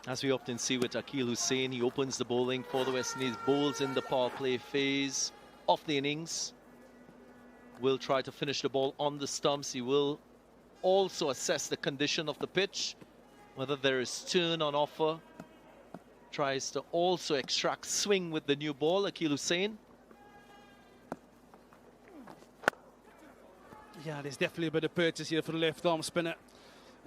As we often see with Akeal Hussain, he opens the bowling for the West Indies, bowls in the power play phase of the innings. Will try to finish the ball on the stumps. He will also assess the condition of the pitch, whether there is turn on offer. Tries to also extract swing with the new ball, Akeal Hussain. Yeah, there's definitely a bit of purchase here for the left arm spinner.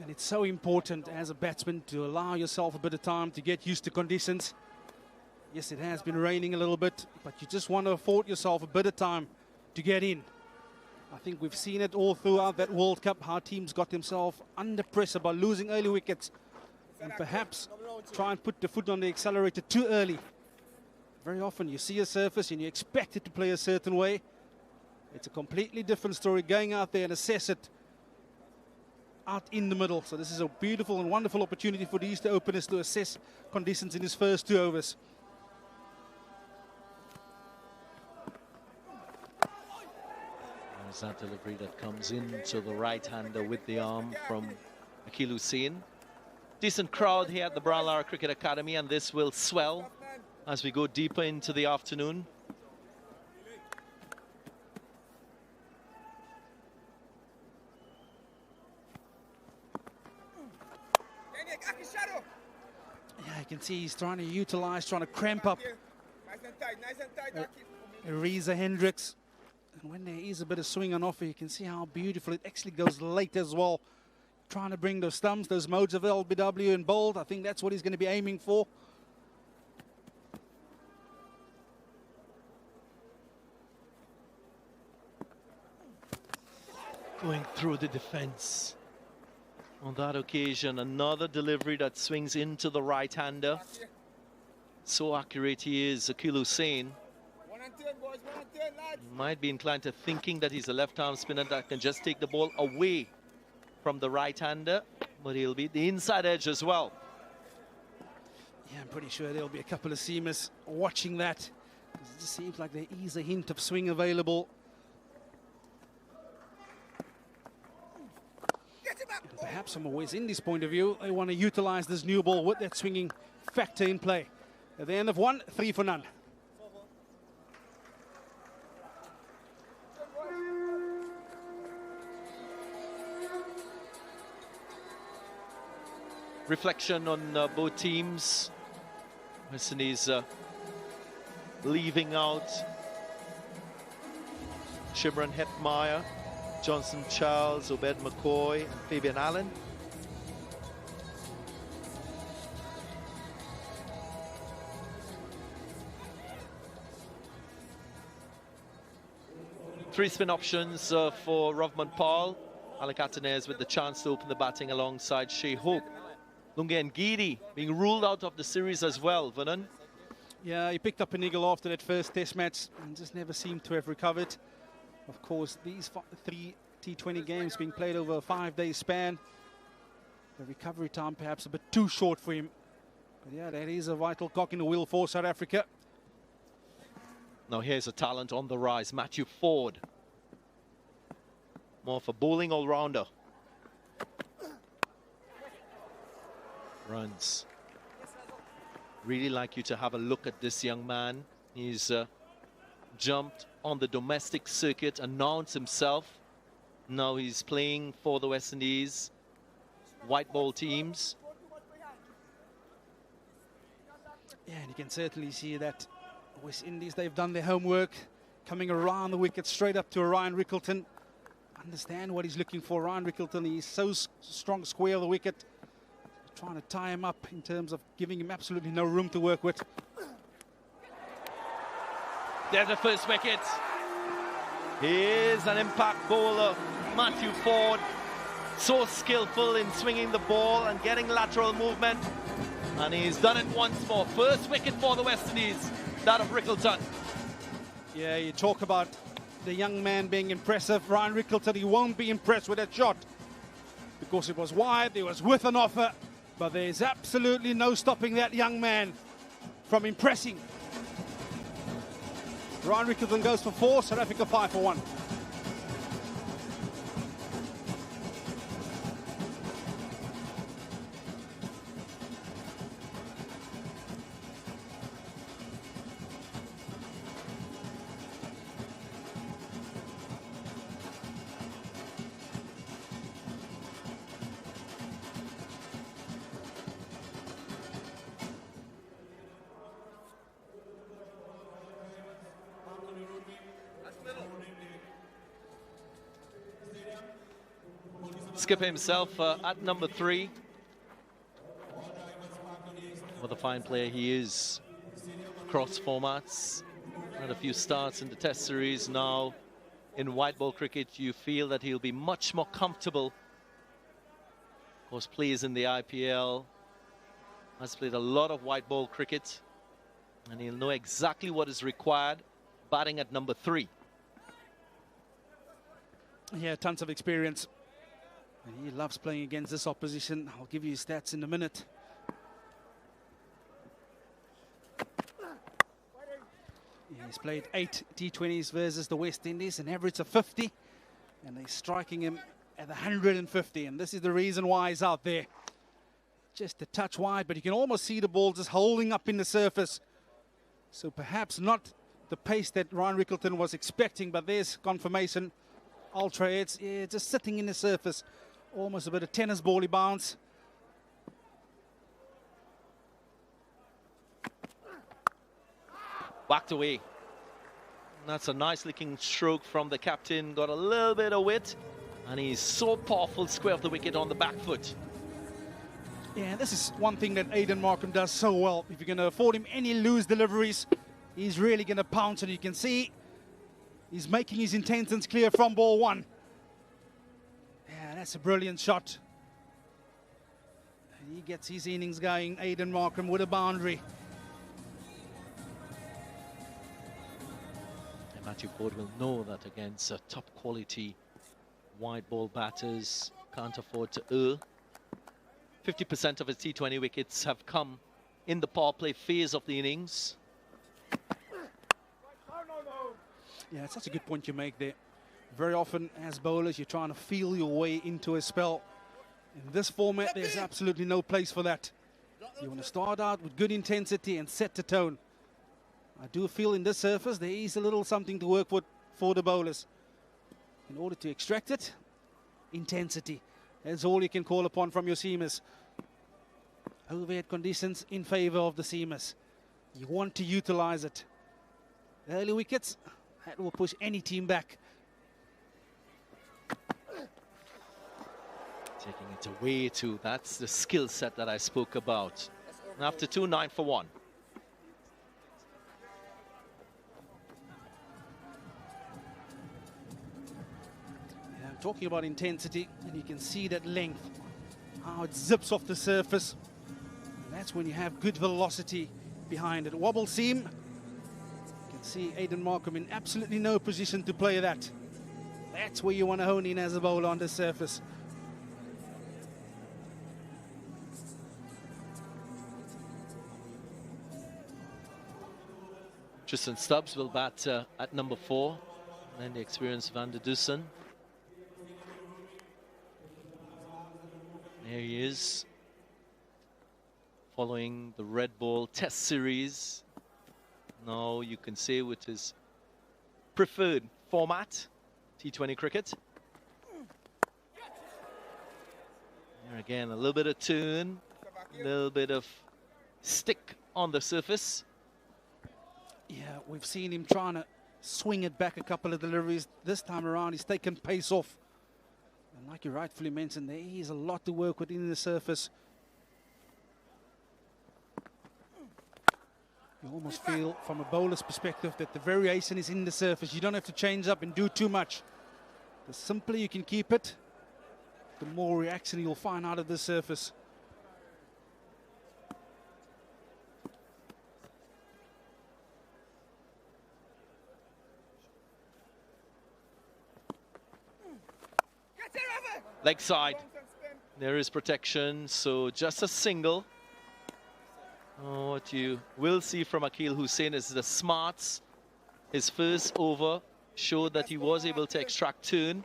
And it's so important as a batsman to allow yourself a bit of time to get used to conditions. Yes, it has been raining a little bit, but you just want to afford yourself a bit of time to get in. I think we've seen it all throughout that World Cup, how teams got themselves under pressure by losing early wickets and perhaps try and put the foot on the accelerator too early. Very often you see a surface and you expect it to play a certain way. It's a completely different story going out there and assess it out in the middle. So this is a beautiful and wonderful opportunity for these two openers to assess conditions in his first 2 overs. There's that delivery that comes into the right-hander with the arm from Akeal Hussain. Decent crowd here at the Brown Lara Cricket Academy, and this will swell as we go deeper into the afternoon. Yeah, you can see he's trying to utilize, trying to cramp up Reza Hendricks. And when there is a bit of swing on offer, you can see how beautiful it actually goes late as well. Trying to bring those stumps, those modes of LBW and bold. I think that's what he's going to be aiming for. Going through the defense. On that occasion, another delivery that swings into the right-hander. So accurate he is, Akeal Hussain. Might be inclined to thinking that he's a left-arm spinner that can just take the ball away from the right-hander, but he'll be the inside edge as well. Yeah, I'm pretty sure there'll be a couple of seamers watching that. It just seems like there is a hint of swing available. And perhaps from a West Indies point of view, they want to utilize this new ball with that swinging factor in play. At the end of 1, 3 for none. Reflection on both teams. West Indies leaving out Shimron Hetmeyer, Johnson Charles, Obed McCoy, and Fabian Allen. Three spin options for Rovman Paul. Alec Atenez with the chance to open the batting alongside Shea Hope. Lungi Ngidi being ruled out of the series as well, Vernon. Yeah, he picked up a niggle after that first test match and just never seemed to have recovered. Of course, these 3 T20 games being played over a 5-day span. The recovery time perhaps a bit too short for him. But yeah, that is a vital cog in the wheel for South Africa. Now here's a talent on the rise, Matthew Ford. More of a bowling all-rounder. Runs. Really like you to have a look at this young man. He's jumped on the domestic circuit, announced himself. Now he's playing for the West Indies white ball teams. Yeah, and you can certainly see that West Indies, they've done their homework, coming around the wicket straight up to Ryan Rickleton. Understand what he's looking for. Ryan Rickleton, he's so strong square of the wicket. Trying to tie him up in terms of giving him absolutely no room to work with. There's the first wicket. Here's an impact bowler, Matthew Ford. So skillful in swinging the ball and getting lateral movement. And he's done it once more. First wicket for the West Indies, that of Rickleton. Yeah, you talk about the young man being impressive. Ryan Rickleton, he won't be impressed with that shot because it was wide, it was with an offer. But there's absolutely no stopping that young man from impressing. Ryan Rickleton goes for 4, South Africa 5 for 1. skipper himself at number 3. What a fine player he is. Across formats, had a few starts in the Test series. Now in white ball cricket, you feel that he'll be much more comfortable. Of course, plays in the IPL, has played a lot of white ball cricket, and he'll know exactly what is required batting at number 3. Yeah, tons of experience. And he loves playing against this opposition. I'll give you his stats in a minute. He's played 8 T20s versus the West Indies, an average of 50, and they're striking him at 150, and this is the reason why he's out there. Just a touch wide, but you can almost see the ball just holding up in the surface. So perhaps not the pace that Ryan Rickleton was expecting, but there's confirmation. Ultra heads, yeah, just sitting in the surface. Almost a bit of tennis bally bounce. Whacked away. That's a nice looking stroke from the captain. Got a little bit of wit, and he's so powerful, square of the wicket on the back foot. Yeah, this is one thing that Aiden Markram does so well. If you're going to afford him any loose deliveries, he's really going to pounce, and you can see he's making his intentions clear from ball 1. Yeah, that's a brilliant shot. And he gets his innings going, Aiden Markram, with a boundary. Matthew Ford will know that against top quality wide ball batters, can't afford to err. 50% of his T20 wickets have come in the power play phase of the innings. Yeah, it's such a good point you make there. Very often as bowlers, you're trying to feel your way into a spell. In this format, there's absolutely no place for that. You want to start out with good intensity and set the tone. I do feel in this surface there is a little something to work with for the bowlers. In order to extract it, intensity. That's all you can call upon from your seamers. Overhead conditions in favor of the seamers. You want to utilize it. Early wickets, that will push any team back. Taking it away too, that's the skill set that I spoke about. And after 2, 9 for 1. Talking about intensity, and you can see that length, how it zips off the surface. And that's when you have good velocity behind it. Wobble seam, you can see Aiden Markram in absolutely no position to play that. That's where you want to hone in as a bowler on the surface. Tristan Stubbs will bat at number 4, and then the experienced Van der Dussen. There he is, following the red ball Test series. Now you can say with his preferred format, T20 cricket. There again, a little bit of turn, a little bit of stick on the surface. Yeah, we've seen him trying to swing it back a couple of deliveries. This time around, he's taken pace off. And like you rightfully mentioned, there is a lot to work with in the surface. You almost feel, from a bowler's perspective, that the variation is in the surface. You don't have to change up and do too much. The simpler you can keep it, the more reaction you'll find out of the surface. Leg side, there is protection, so just a single. Oh, what you will see from Akeal Hussain is the smarts. His first over showed that he was able to extract turn,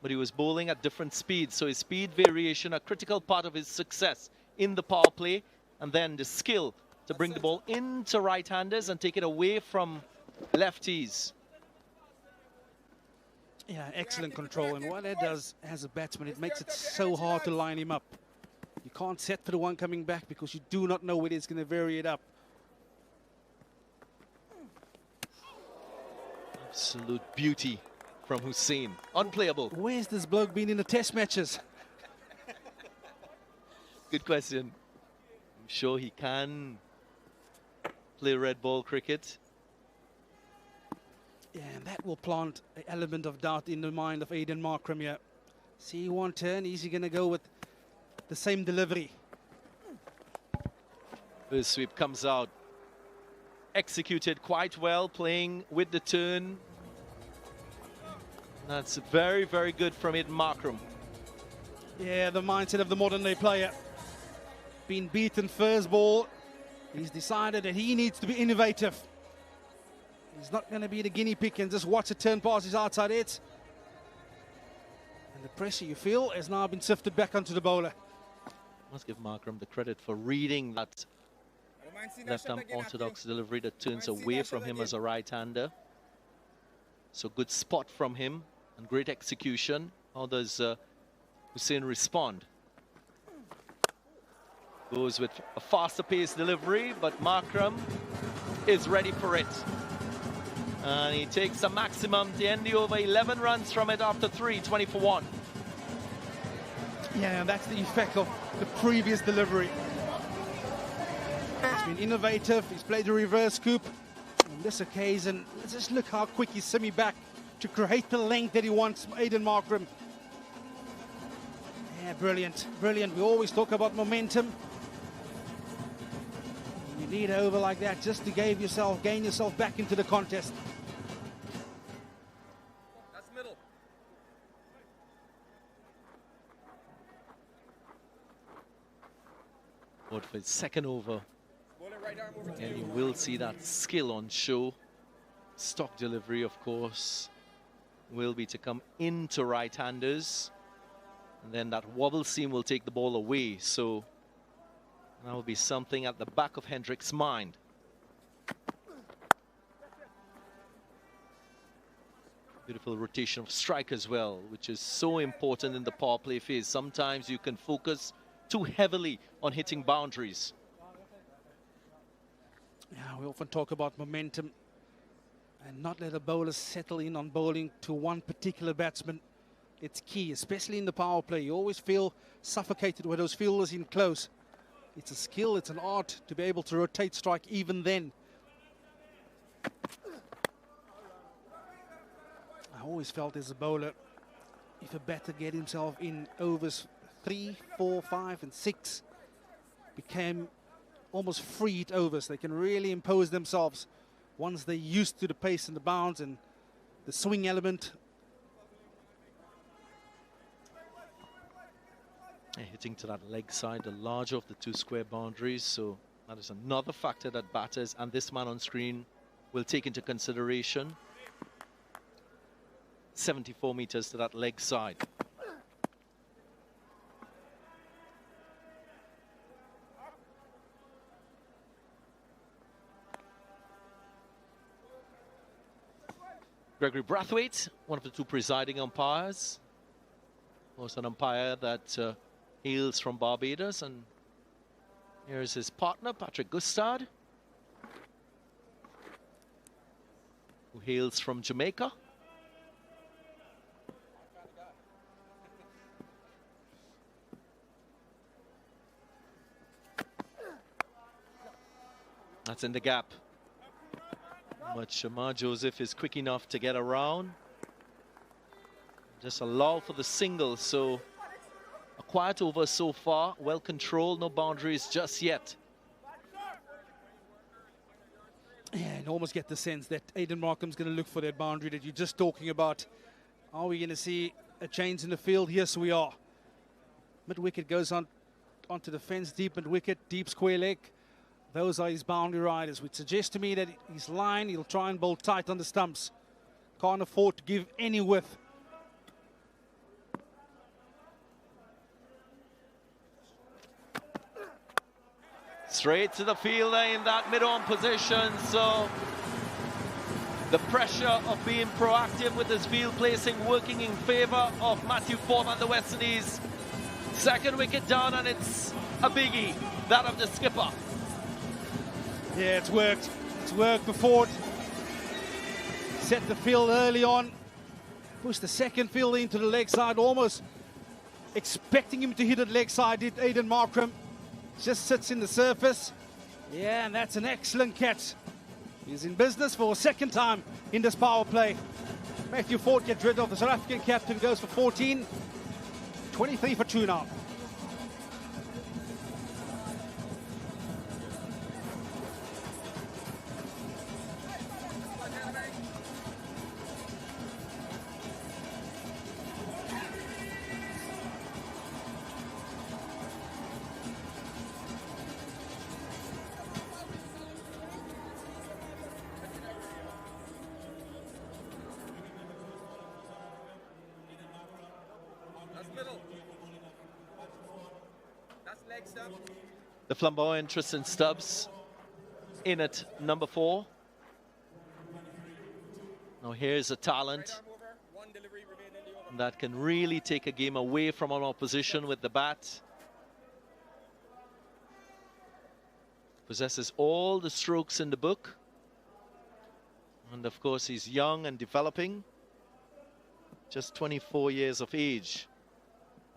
but he was bowling at different speeds, so his speed variation, a critical part of his success in the power play, and then the skill to bring the ball into right-handers and take it away from lefties. Yeah, excellent control, and what that does as a batsman, it makes it so hard to line him up. You can't set for the one coming back because you do not know whether it's going to vary it up. Absolute beauty from Hussain. Unplayable. Where's this bloke been in the Test matches? Good question. I'm sure he can play red ball cricket. Yeah, and that will plant an element of doubt in the mind of Aiden Markram here. See one turn, is he going to go with the same delivery? First sweep comes out. Executed quite well, playing with the turn. That's very, very good from Aiden Markram. Yeah, the mindset of the modern day player. Been beaten first ball. He's decided that he needs to be innovative. He's not going to be the guinea pig and just watch a turn pass his outside edge. And the pressure you feel has now been sifted back onto the bowler. Must give Markram the credit for reading that left-arm orthodox delivery that turns away from him as a right-hander. So good spot from him and great execution. How does Hussain respond? Goes with a faster pace delivery, but Markram is ready for it. And he takes a maximum to end the over, 11 runs from it after 3, 20 for 1. Yeah, and that's the effect of the previous delivery. He's been innovative, he's played the reverse scoop. On this occasion, let's just look how quick he's semi back to create the length that he wants, Aiden Markram. Yeah, brilliant, brilliant. We always talk about momentum. You need an over like that just to gain yourself back into the contest. That's middle. But for his second over, and you will see that skill on show. Stock delivery, of course, will be to come into right-handers. And then that wobble seam will take the ball away. So that will be something at the back of Hendrick's mind. Beautiful rotation of strike as well, which is so important in the power play phase. Sometimes you can focus too heavily on hitting boundaries. Yeah, we often talk about momentum and not let a bowler settle in on bowling to one particular batsman. It's key, especially in the power play. You always feel suffocated with those fielders in close. It's a skill, it's an art to be able to rotate strike even then. I always felt as a bowler, if a batter get himself in overs 3, 4, 5 and 6, became almost free hit overs. They can really impose themselves once they're used to the pace and the bounce and the swing element. Hitting to that leg side, the larger of the two square boundaries. So that is another factor that batters and this man on screen will take into consideration. 74 meters to that leg side. Gregory Brathwaite, one of the two presiding umpires. Also an umpire that hails from Barbados, and here's his partner, Patrick Gustard, who hails from Jamaica. That's in the gap. But Shamar Joseph is quick enough to get around. Just allow for the single, so a quiet over so far, well controlled, no boundaries just yet. Yeah, and almost get the sense that Aiden Markram's going to look for that boundary that you're just talking about. Are we going to see a change in the field? Yes, we are. Mid-wicket goes on onto the fence, deep mid-wicket, deep square leg. Those are his boundary riders, which suggests to me that his line, he'll try and bowl tight on the stumps. Can't afford to give any width. Straight to the fielder in that mid-on position, so the pressure of being proactive with his field placing working in favour of Matthew Ford and the West Indies. Second wicket down, and it's a biggie, that of the skipper. Yeah, it's worked. It's worked before. Set the field early on. Pushed the second fielder into the leg side, almost expecting him to hit it leg side, did Aiden Markram. Just sits in the surface. Yeah, and that's an excellent catch. He's in business for a second time in this power play. Matthew Ford gets rid of the South African captain, goes for 14. 23 for 2 now. The flamboyant Tristan Stubbs in at number 4. Now here's a talent that can really take a game away from an opposition with the bat. Possesses all the strokes in the book. And of course he's young and developing. Just 24 years of age.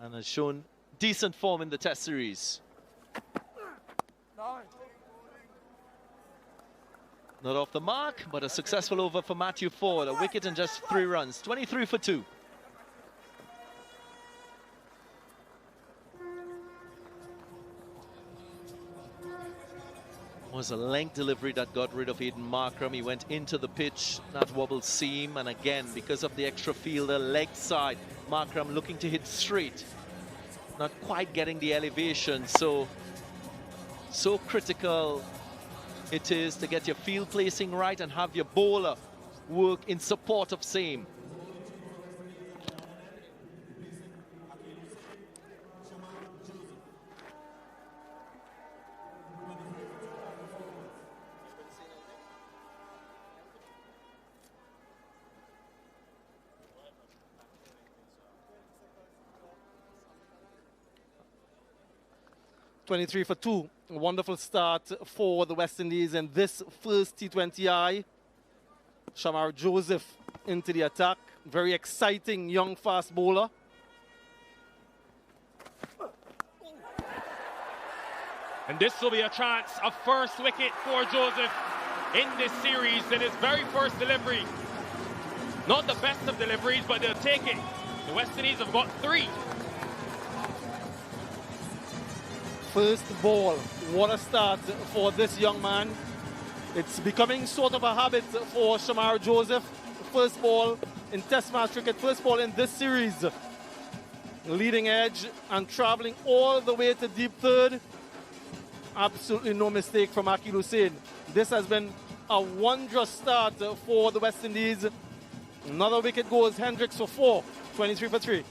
And has shown decent form in the Test series. Not off the mark, but a successful over for Matthew Ford. A wicket and just 3 runs. 23 for 2. Was a length delivery that got rid of Aiden Markram. He went into the pitch, that wobble seam, and again, because of the extra fielder, leg side, Markram looking to hit straight. Not quite getting the elevation, so critical it is to get your field placing right and have your bowler work in support of same. $23 for 2. A wonderful start for the West Indies in this first T20I. Shamar Joseph into the attack. Very exciting young fast bowler. And this will be a chance, a first wicket for Joseph in this series in his very first delivery. Not the best of deliveries, but they'll take it. The West Indies have got 3. First ball. What a start for this young man. It's becoming sort of a habit for Shamar Joseph. First ball in Test match cricket, first ball in this series. Leading edge and traveling all the way to deep third. Absolutely no mistake from Akil Hussain. This has been a wondrous start for the West Indies. Another wicket goes Hendricks for 4. 23 for 3.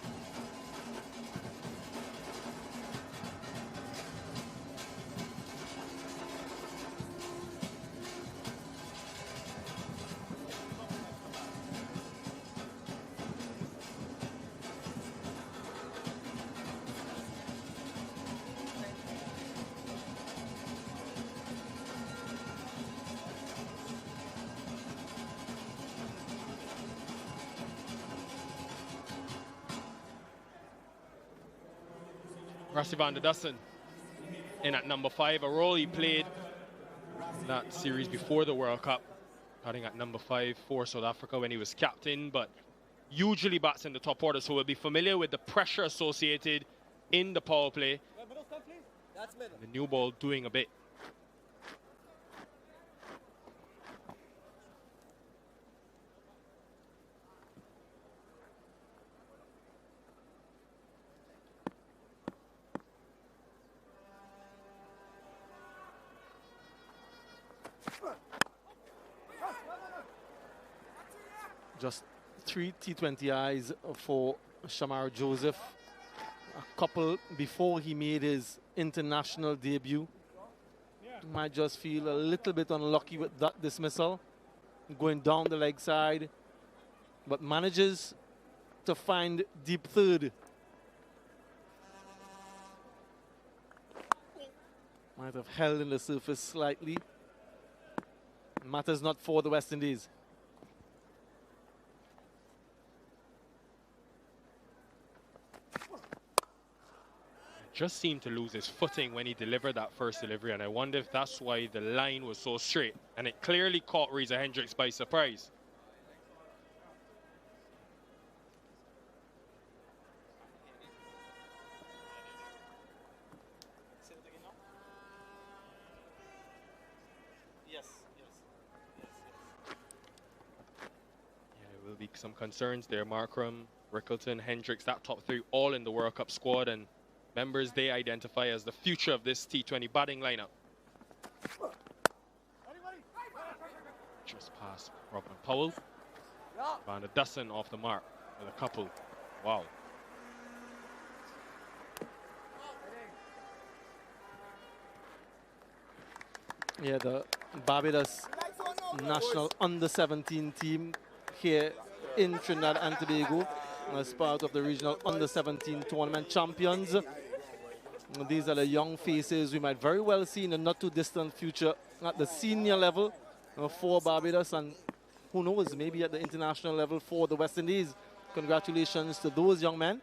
Rasivander Dustin in at number 5, a role he played in that series before the World Cup, batting at number 5 for South Africa when he was captain, but usually bats in the top order, so we'll be familiar with the pressure associated in the power play. The new ball doing a bit. Just 3 T20Is for Shamar Joseph. A couple before he made his international debut. Might just feel a little bit unlucky with that dismissal. Going down the leg side. But manages to find deep third. Might have held in the surface slightly. Matters not for the West Indies. just seemed to lose his footing when he delivered that first delivery, and I wonder if that's why the line was so straight, and it clearly caught Reza Hendricks by surprise. Will be some concerns there. Markram, Rickleton, Hendricks, that top three all in the World Cup squad, and members they identify as the future of this T20 batting lineup. Just past Robin Powell. Van der Dussen off the mark with a couple. Wow. Yeah, the Barbados national under-17 team here in Trinidad and Tobago as part of the regional under-17 tournament champions. These are the young faces we might very well see in the not too distant future at the senior level for Barbados, and who knows, maybe at the international level for the West Indies. Congratulations to those young men.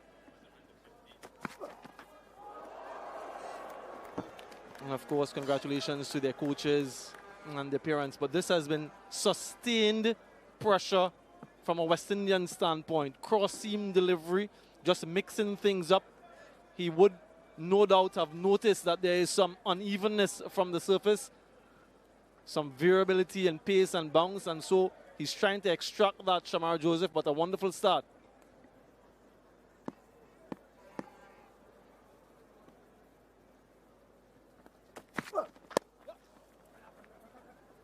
And of course, congratulations to their coaches and their parents. But this has been sustained pressure from a West Indian standpoint. Cross-seam delivery, just mixing things up. He would no doubt have noticed that there is some unevenness from the surface, some variability in pace and bounce, and so he's trying to extract that, Shamar Joseph, but a wonderful start.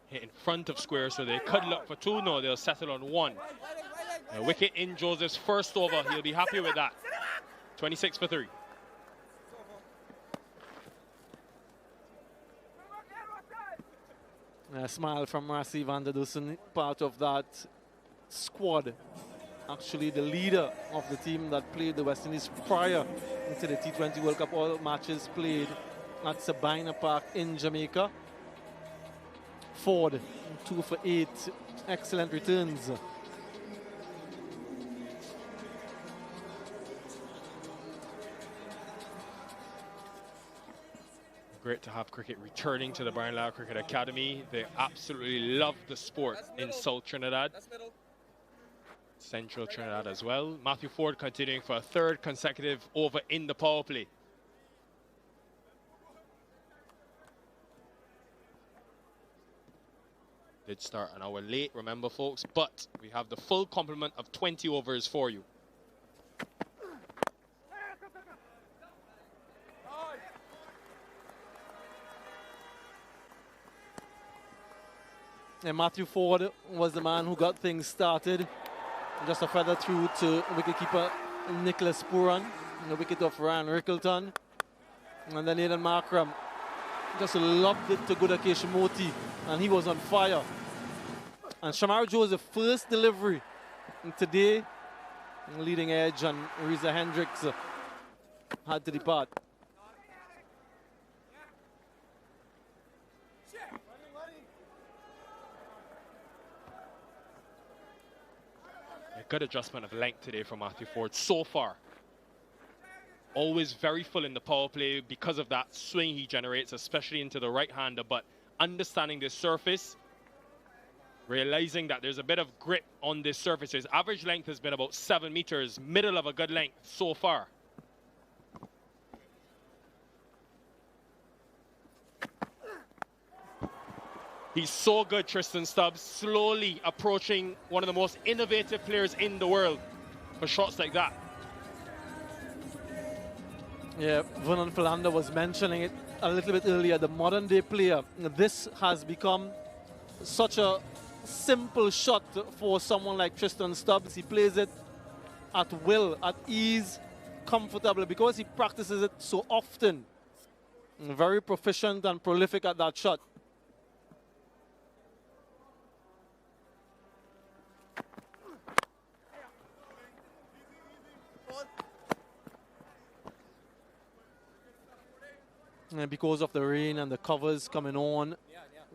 Hit in front of square, so they could look for two. No, they'll settle on one. A wicket in Joseph's first over. He'll be happy with that. 26 for 3. A smile from Marcy van der Dussen, part of that squad. Actually, the leader of the team that played the West Indies prior to the T20 World Cup. All matches played at Sabina Park in Jamaica. Ford, 2 for 8. Excellent returns. Great to have cricket returning to the Brian Lara Cricket Academy. They absolutely love the sport in South Trinidad. Central Trinidad as well. Matthew Ford continuing for a third consecutive over in the power play. Did start an hour late, remember folks, but we have the full complement of 20 overs for you. And Matthew Ford was the man who got things started. Just a feather through to wicketkeeper Nicholas Pooran, the wicket of Ryan Rickleton. And then Aidan Markram just lobbed it to Gudake Shimoti, and he was on fire. And Shamar Joseph's first delivery today, leading edge, and Reza Hendricks had to depart. A good adjustment of length today from Matthew Ford so far. Always very full in the power play because of that swing he generates, especially into the right-hander, but understanding this surface, realizing that there's a bit of grip on this surface. His average length has been about 7 meters, middle of a good length so far. He's so good, Tristan Stubbs, slowly approaching one of the most innovative players in the world for shots like that. Yeah, Vernon Philander was mentioning it a little bit earlier, the modern day player. This has become such a simple shot for someone like Tristan Stubbs. He plays it at will, at ease, comfortably, because he practices it so often. Very proficient and prolific at that shot. And because of the rain and the covers coming on,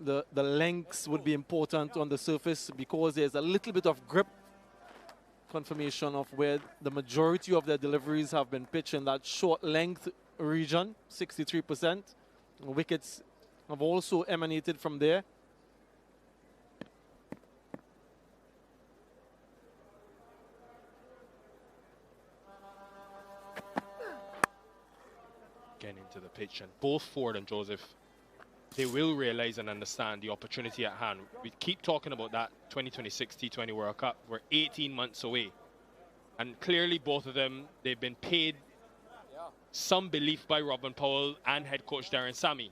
the lengths would be important on the surface because there's a little bit of grip. Confirmation of where the majority of their deliveries have been pitched in that short length region, 63%. Wickets have also emanated from there. Getting into the pitch, and both Ford and Joseph, they will realize and understand the opportunity at hand. We keep talking about that 2026 T20 World Cup. We're 18 months away. And clearly both of them, they've been paid some belief by Robin Powell and head coach Darren Sammy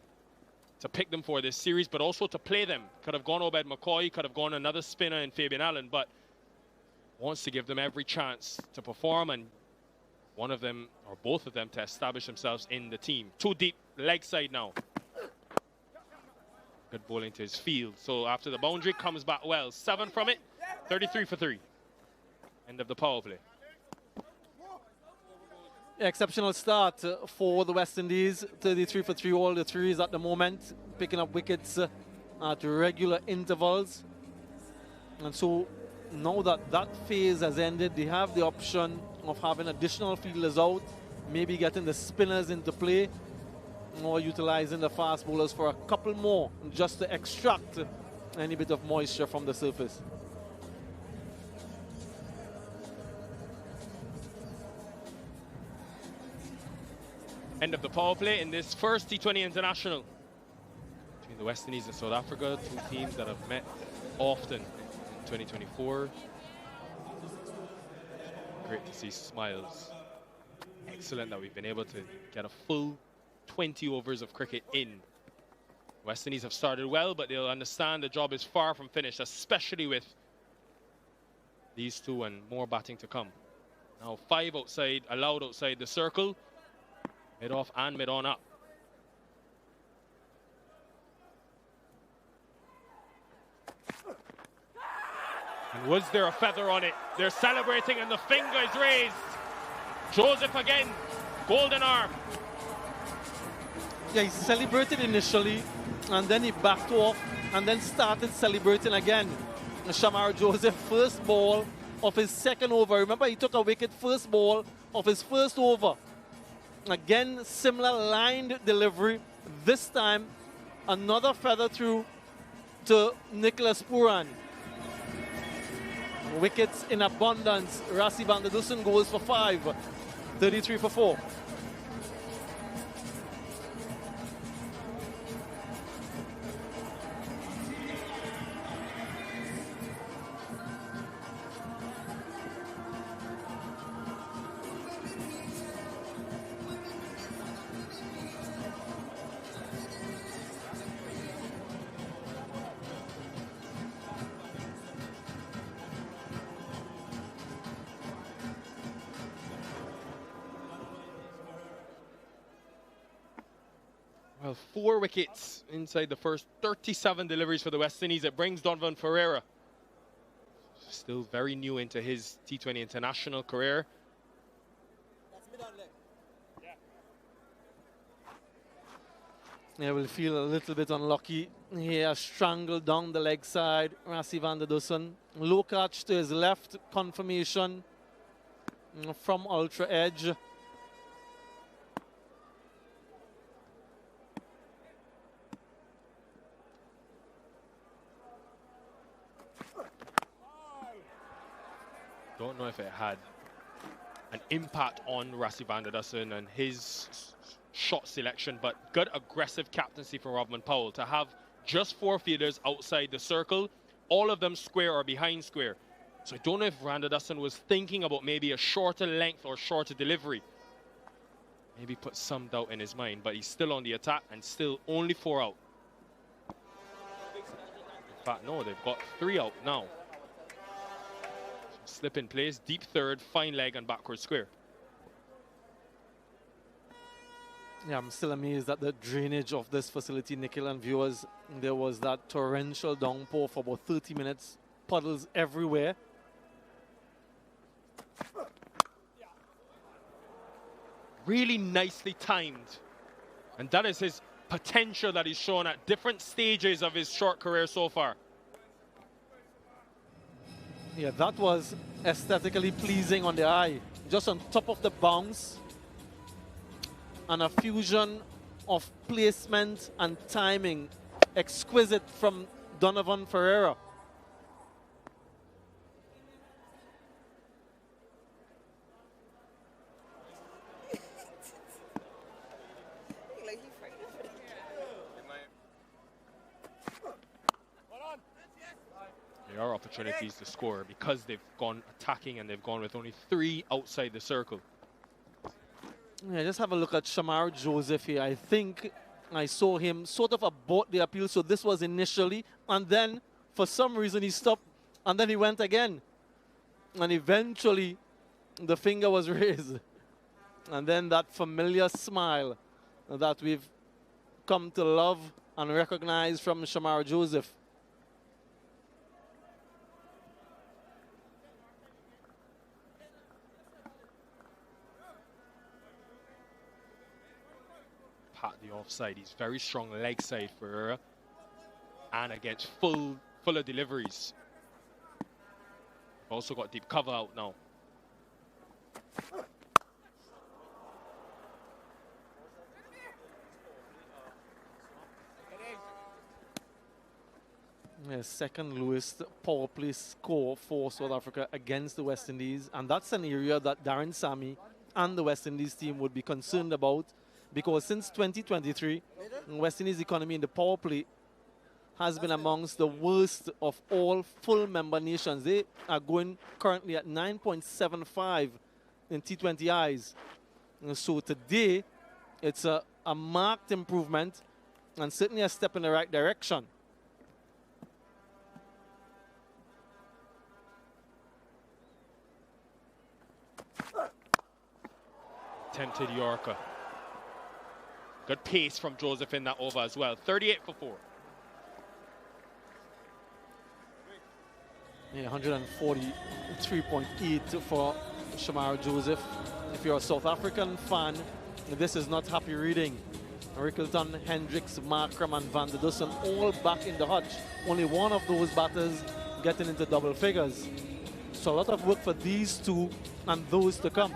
to pick them for this series, but also to play them. Could have gone Obed McCoy, could have gone another spinner in Fabian Allen, but wants to give them every chance to perform, and one of them, or both of them, to establish themselves in the team. Too deep, leg side now. Good bowling to his field. So after the boundary, comes back well. 7 from it, 33 for 3. End of the power play. Exceptional start for the West Indies. 33 for 3, all the threes at the moment. Picking up wickets at regular intervals. And so now that that phase has ended, they have the option of having additional fielders out, maybe getting the spinners into play, or utilizing the fast bowlers for a couple more just to extract any bit of moisture from the surface. End of the power play in this first T20 international between the West Indies and South Africa, two teams that have met often in 2024. Great to see smiles. Excellent that we've been able to get a full 20 overs of cricket in. West Indies have started well, but they'll understand the job is far from finished, especially with these two and more batting to come. Now 5 outside, allowed outside the circle. Mid off and mid on up. And was there a feather on it? They're celebrating and the finger is raised. Joseph again, golden arm. Yeah, he celebrated initially and then he backed off and then started celebrating again. Shamar Joseph, first ball of his second over. Remember, he took a wicket first ball of his first over. Again, similar lined delivery. This time, another feather through to Nicholas Pooran. Wickets in abundance. Rassie van der Dussen goes for 5. 33 for 4. Well, 4 wickets inside the first 37 deliveries for the West Indies. It brings Donovan Ferreira, still very new into his T20 international career. Yeah, will feel a little bit unlucky here. Strangled down the leg side. Rassie van der Dussen. Low catch to his left. Confirmation from ultra edge. Don't know if it had an impact on Rassie van der Dussen and his shot selection, but good aggressive captaincy from Robin Powell to have just 4 fielders outside the circle, all of them square or behind square. So I don't know if van der Dussen was thinking about maybe a shorter length or shorter delivery. Maybe put some doubt in his mind, but he's still on the attack and still only 4 out. In fact, no, they've got 3 out now. Slip in place, deep third, fine leg and backward square. Yeah, I'm still amazed at the drainage of this facility, Nikhil and viewers. There was that torrential downpour for about 30 minutes. Puddles everywhere. Really nicely timed. And that is his potential that he's shown at different stages of his short career so far. Yeah, that was aesthetically pleasing on the eye. Just on top of the bounce. and a fusion of placement and timing. Exquisite from Donovan Ferreira. There are opportunities to score because they've gone attacking and they've gone with only 3 outside the circle. Yeah, just have a look at Shamar Joseph here. I think I saw him sort of abort the appeal. So this was initially, and then for some reason he stopped, and then he went again. And eventually the finger was raised. And then that familiar smile that we've come to love and recognize from Shamar Joseph. Pat the offside. He's very strong leg side for Ferreira. And against fuller deliveries. Also got deep cover out now. Yeah, second lowest power play score for South Africa against the West Indies. And that's an area that Darren Sammy and the West Indies team would be concerned about, because since 2023, West Indies economy in the power play has been amongst the worst of all full member nations. They are going currently at 9.75 in T20 eyes. And so today, it's a marked improvement and certainly a step in the right direction. Tempted Yorker. Good pace from Joseph in that over as well. 38 for 4. Yeah, 143.8 for Shamar Joseph. If you're a South African fan, this is not happy reading. Rickleton, Hendricks, Markram and Van der Dussen all back in the hutch. Only one of those batters getting into double figures. So a lot of work for these two and those to come.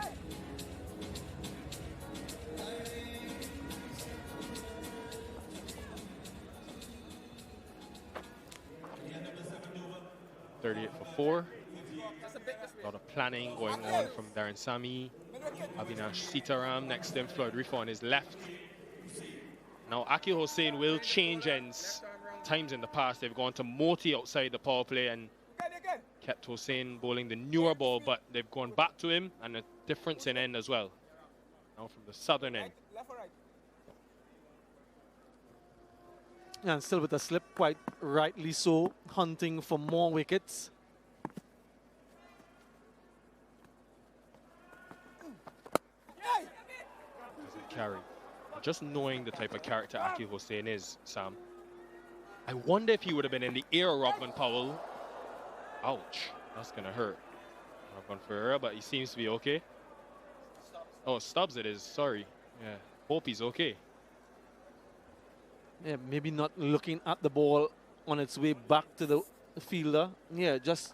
For 4. A lot of planning going on from Darren Sammy. Avinash Sitaram next to him, Floyd Rifa on his left. Now Akil Hussain will change ends. Times in the past they've gone to Moti outside the power play and kept Hussain bowling the newer ball, but they've gone back to him and a difference in end as well. Now from the southern end. And still with a slip, quite rightly so, hunting for more wickets. Does it carry? Just knowing the type of character Akil Hussain is, Sam, I wonder if he would have been in the ear of Robin Powell. Ouch, that's going to hurt. Robin Ferreira, but he seems to be okay. Oh, Stubbs it is, sorry. Yeah, hope he's okay. Yeah, maybe not looking at the ball on its way back to the fielder. Yeah, just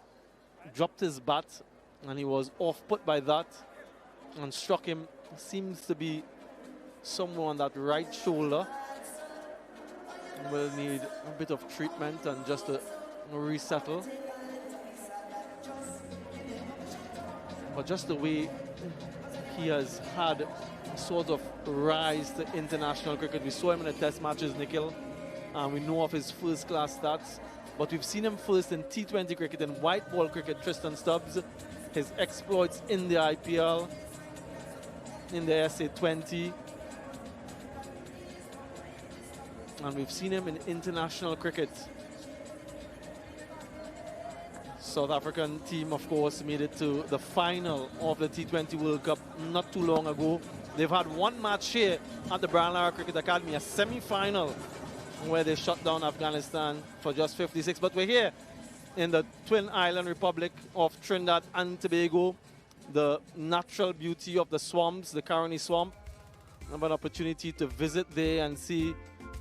dropped his bat and he was off put by that and struck him. Seems to be somewhere on that right shoulder. Will need a bit of treatment and just to resettle. But just the way he has had sort of rise to international cricket. We saw him in the test matches, Nikhil, and we know of his first class stats, but we've seen him first in T20 cricket and white ball cricket. Tristan Stubbs, his exploits in the IPL, in the SA20, and we've seen him in international cricket. South African team, of course, made it to the final of the T20 World Cup not too long ago. They've had one match here at the Brian Lara Cricket Academy, a semi-final where they shut down Afghanistan for just 56. But we're here in the Twin Island Republic of Trinidad and Tobago, the natural beauty of the swamps, the Caroni Swamp. I have an opportunity to visit there and see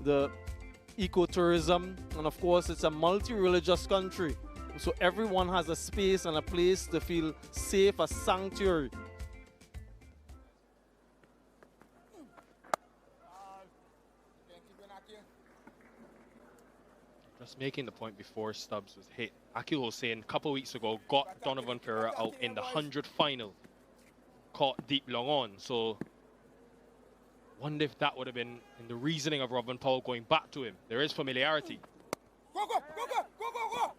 the ecotourism. And of course, it's a multi-religious country. So everyone has a space and a place to feel safe, a sanctuary. Just making the point before Stubbs was hit. Akil Hussain, a couple of weeks ago, got Donovan Ferreira out in the 100 final. Caught deep long on. So, wonder if that would have been in the reasoning of Robin Powell going back to him. There is familiarity. Go, go, go, go, go, go, go.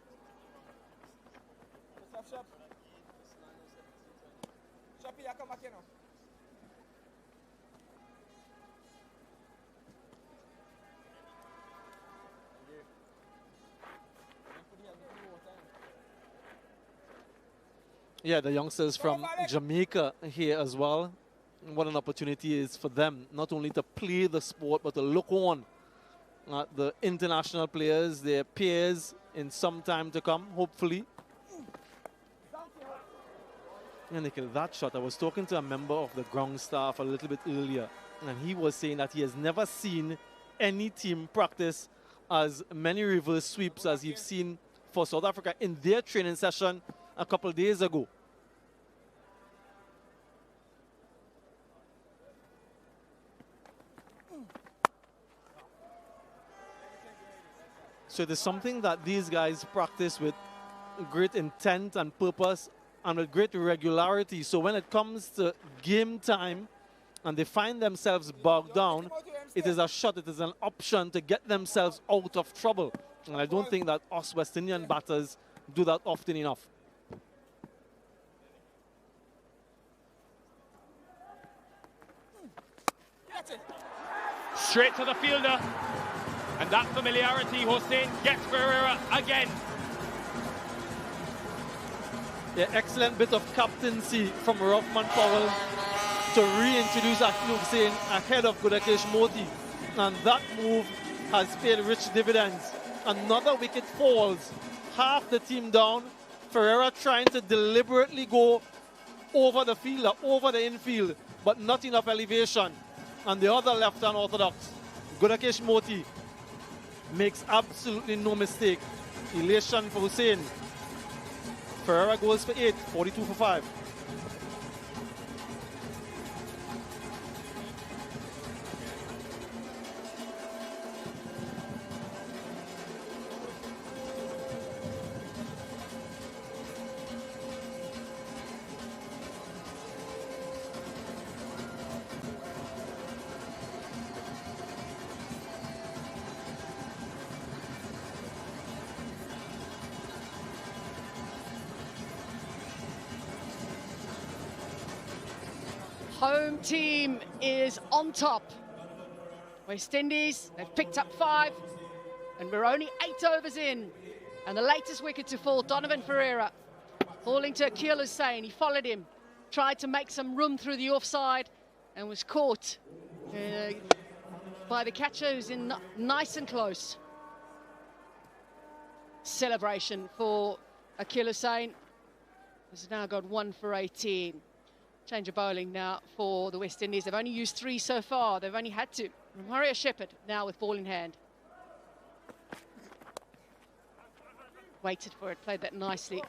Come back here now. Yeah, the youngsters from Jamaica here as well. What an opportunity is for them, not only to play the sport, but to look on at the international players, their peers in some time to come, hopefully. Yeah, Nikhil, that shot, I was talking to a member of the ground staff a little bit earlier, and he was saying that he has never seen any team practice as many reverse sweeps as you've seen for South Africa in their training session a couple of days ago. So it is something that these guys practice with great intent and purpose and with great regularity. So when it comes to game time and they find themselves bogged down, it is a shot, it is an option to get themselves out of trouble. And I don't think that us West Indian batters do that often enough. Straight to the fielder. And that familiarity, Hussain gets Ferreira again. Yeah, excellent bit of captaincy from Rothman Powell to reintroduce Akil Hussain ahead of Gudakesh Moti. And that move has paid rich dividends. Another wicket falls, half the team down. Ferreira trying to deliberately go over the fielder, over the infield, but not enough elevation. And the other left-hand orthodox, Gudakesh Moti, makes absolutely no mistake. Elation for Hussain. Ferreira goes for 8, 42 for 5. Home team is on top. West Indies, they've picked up 5, and we're only 8 overs in. And the latest wicket to fall, Donovan Ferreira, falling to Akil Hussain. He followed him, tried to make some room through the offside, and was caught by the catcher, who's in nice and close. Celebration for Akil Hussain. Has now got 1 for 18. Change of bowling now for the West Indies. They've only used 3 so far. They've only had to. Mario Shepherd now with ball in hand. Waited for it, played that nicely.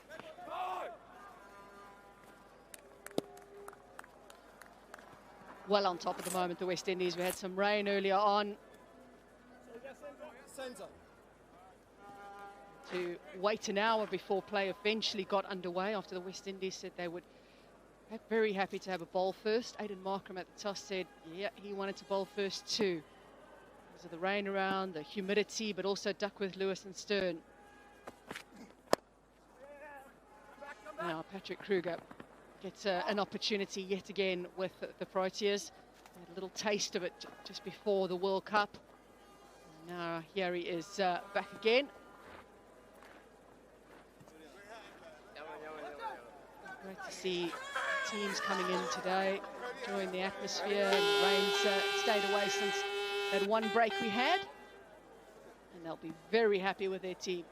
Well on top at the moment, the West Indies. We had some rain earlier on. To wait an hour before play eventually got underway after the West Indies said they would. Very happy to have a bowl first. Aiden Markram at the toss said, yeah, he wanted to bowl first too. Because of the rain around, the humidity, but also Duckworth, Lewis and Stern. Now Patrick Krueger gets an opportunity yet again with the Proteas. A little taste of it just before the World Cup. And now here he is back again. Great to see teams coming in today, enjoying the atmosphere. And rain's stayed away since that one break we had, and they'll be very happy with their team.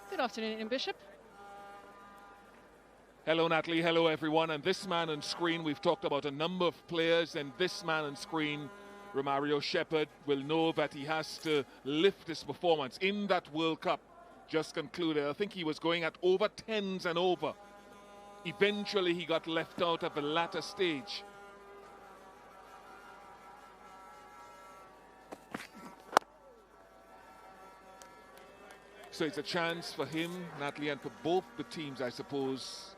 Good afternoon, Ian Bishop. Hello, Natalie. Hello, everyone. And this man on screen, we've talked about a number of players, and this man on screen, Romario Shepherd, will know that he has to lift his performance in that World Cup just concluded. I think he was going at over 10s and over. Eventually he got left out at the latter stage. So it's a chance for him, Natalie, and for both the teams, I suppose,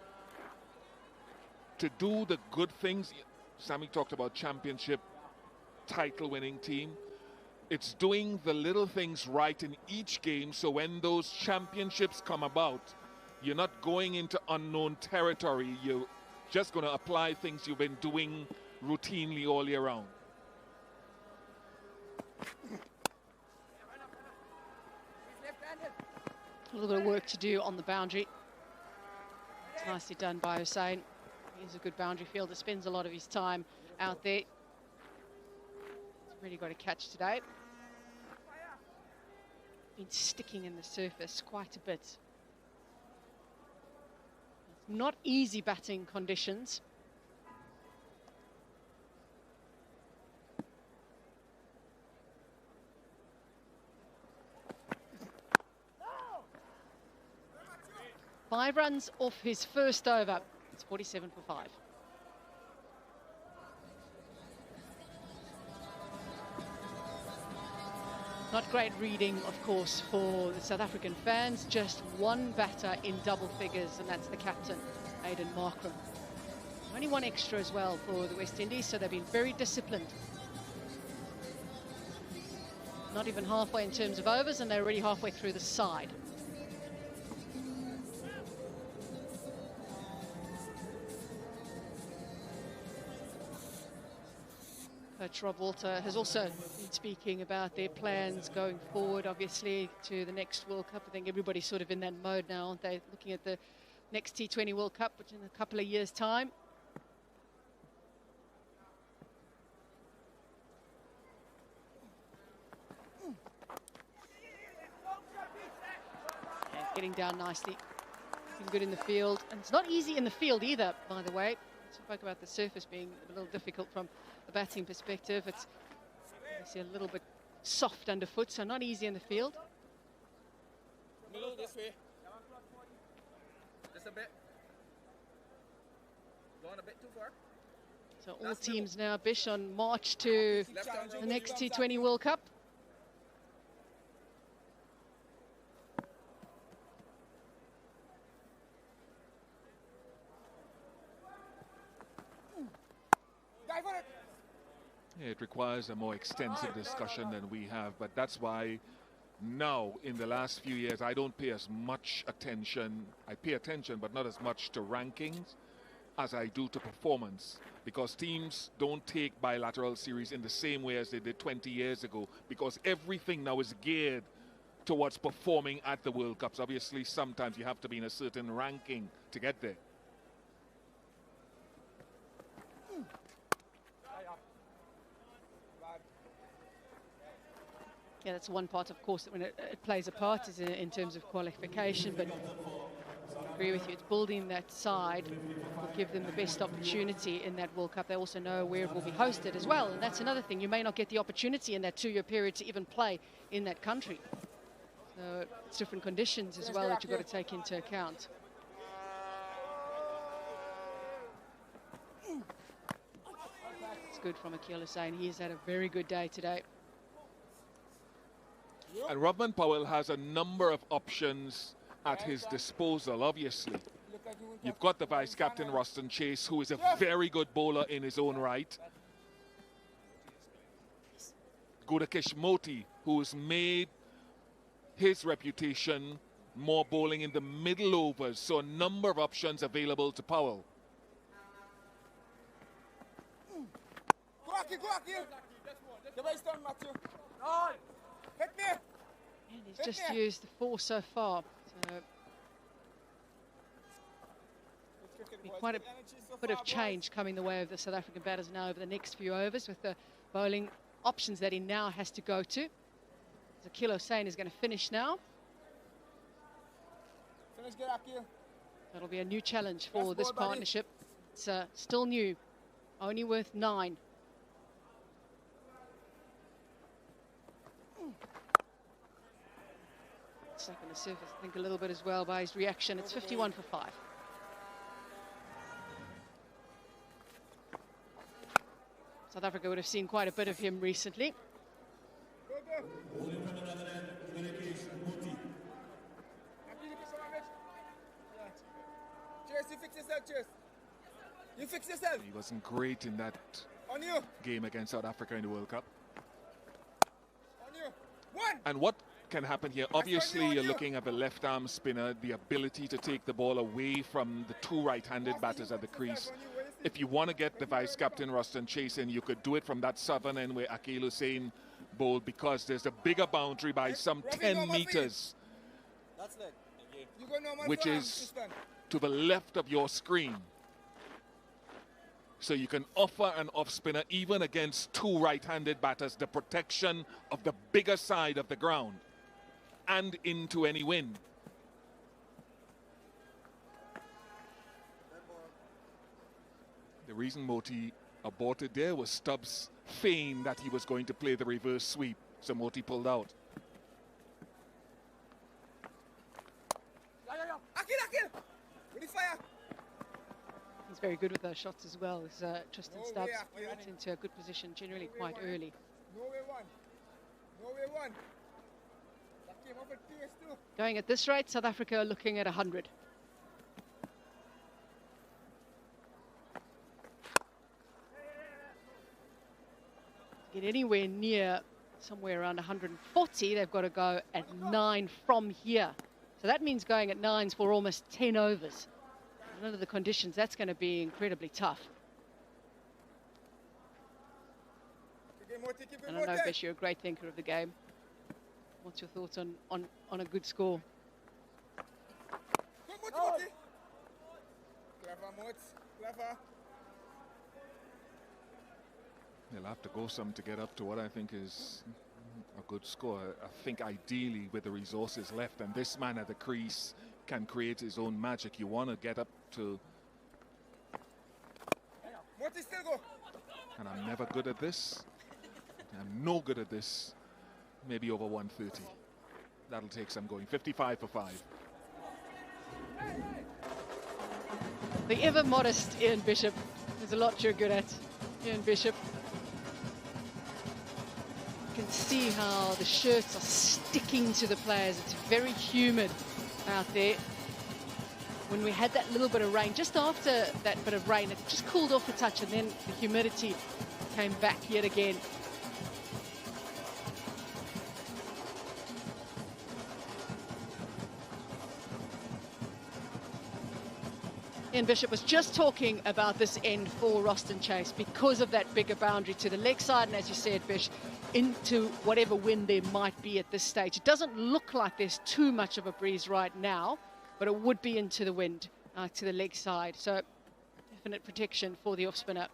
to do the good things. Sammy talked about championship title-winning team. It's doing the little things right in each game, so when those championships come about, you're not going into unknown territory. You're just going to apply things you've been doing routinely all year round. A little bit of work to do on the boundary. It's nicely done by Hussain. He's a good boundary fielder, spends a lot of his time out there. He's really got a catch today. Been sticking in the surface quite a bit. It's not easy batting conditions. Five runs off his first over. It's 47 for 5. Not great reading, of course, for the South African fans. Just one batter in double figures, and that's the captain, Aiden Markram. Only one extra as well for the West Indies, so they've been very disciplined. Not even halfway in terms of overs, and they're already halfway through the side. Coach Rob Walter has also been speaking about their plans going forward, obviously, to the next World Cup. I think everybody's sort of in that mode now, aren't they? Looking at the next T20 World Cup, which in a couple of years' time. Yeah, getting down nicely. Looking good in the field. And it's not easy in the field either, by the way. I spoke about the surface being a little difficult from a batting perspective. It's obviously a little bit soft underfoot, so not easy in the field. Middle, this way. Just a bit. Going a bit too far. So all teams now, Bish, on march to the next T20 World Cup. It requires a more extensive discussion than we have, but that's why now, in the last few years, I don't pay as much attention. I pay attention, but not as much to rankings as I do to performance, because teams don't take bilateral series in the same way as they did 20 years ago, because everything now is geared towards performing at the World Cups. Obviously, sometimes you have to be in a certain ranking to get there. Yeah, that's one part, of course, that when it plays a part is in terms of qualification, but I agree with you, it's building that side will give them the best opportunity in that World Cup. They also know where it will be hosted as well, and that's another thing. You may not get the opportunity in that 2-year period to even play in that country. So it's different conditions as well that you've got to take into account. It's good from Akil Hussain. He's had a very good day today. And Rodman Powell has a number of options at his disposal, obviously. You've got the vice-captain, Ruston Chase, who is a very good bowler in his own right. Gudakesh Moti, who's made his reputation more bowling in the middle overs. So a number of options available to Powell. Go Akil, go Akil. The way down, Matthew. Hit me. And he's just used the 4 so far. So be quite a bit of change coming the way of the South African batters now over the next few overs with the bowling options that he now has to go to. So Akil Hussain is going to finish now. Finish, get Akil. That'll be a new challenge for this partnership. It's still new, only worth 9. Second surface, I think, a little bit as well by his reaction. It's 51 for 5. South Africa would have seen quite a bit of him recently. You fix yourself, Chase. You fix yourself. He wasn't great in that On you. game against South Africa in the World Cup. On you. One. And what can happen here? Obviously, you're looking at the left-arm spinner, the ability to take the ball away from the two right-handed batters at the crease. If you want to get the vice-captain Ruston Chase in, you could do it from that southern end where Akil Hussein bowled, because there's a bigger boundary by some 10 meters, which is to the left of your screen. So you can offer an off-spinner even against two right-handed batters the protection of the bigger side of the ground and into any wind. The reason Moti aborted there was Stubbs' feign that he was going to play the reverse sweep, so Moti pulled out. Akil! With the fire! He's very good with those shots as well as Tristan Stubbs. Gets into a good position generally quite early. No way one. No way one. That came off at pace too. Going at this rate, South Africa are looking at 100. To get anywhere near somewhere around 140, they've got to go at 9 from here. So that means going at 9s for almost 10 overs. And under the conditions, that's going to be incredibly tough. And I know, Bish, you're a great thinker of the game. What's your thoughts on a good score? Clever, Mots. Clever. They'll have to go some to get up to what I think is a good score. I think ideally with the resources left, and this man at the crease can create his own magic. You want to get up to... Motti still go. And I'm never good at this. I'm no good at this. Maybe over 130. That'll take some going. 55 for 5. The ever modest Ian Bishop. There's a lot you're good at, Ian Bishop. You can see how the shirts are sticking to the players. It's very humid out there. When we had that little bit of rain, just after that bit of rain, it just cooled off a touch, and then the humidity came back yet again. Ian Bishop was just talking about this end for Ruston Chase because of that bigger boundary to the leg side, and as you said, Bish, into whatever wind there might be at this stage. It doesn't look like there's too much of a breeze right now, but it would be into the wind, to the leg side. So definite protection for the off-spinner.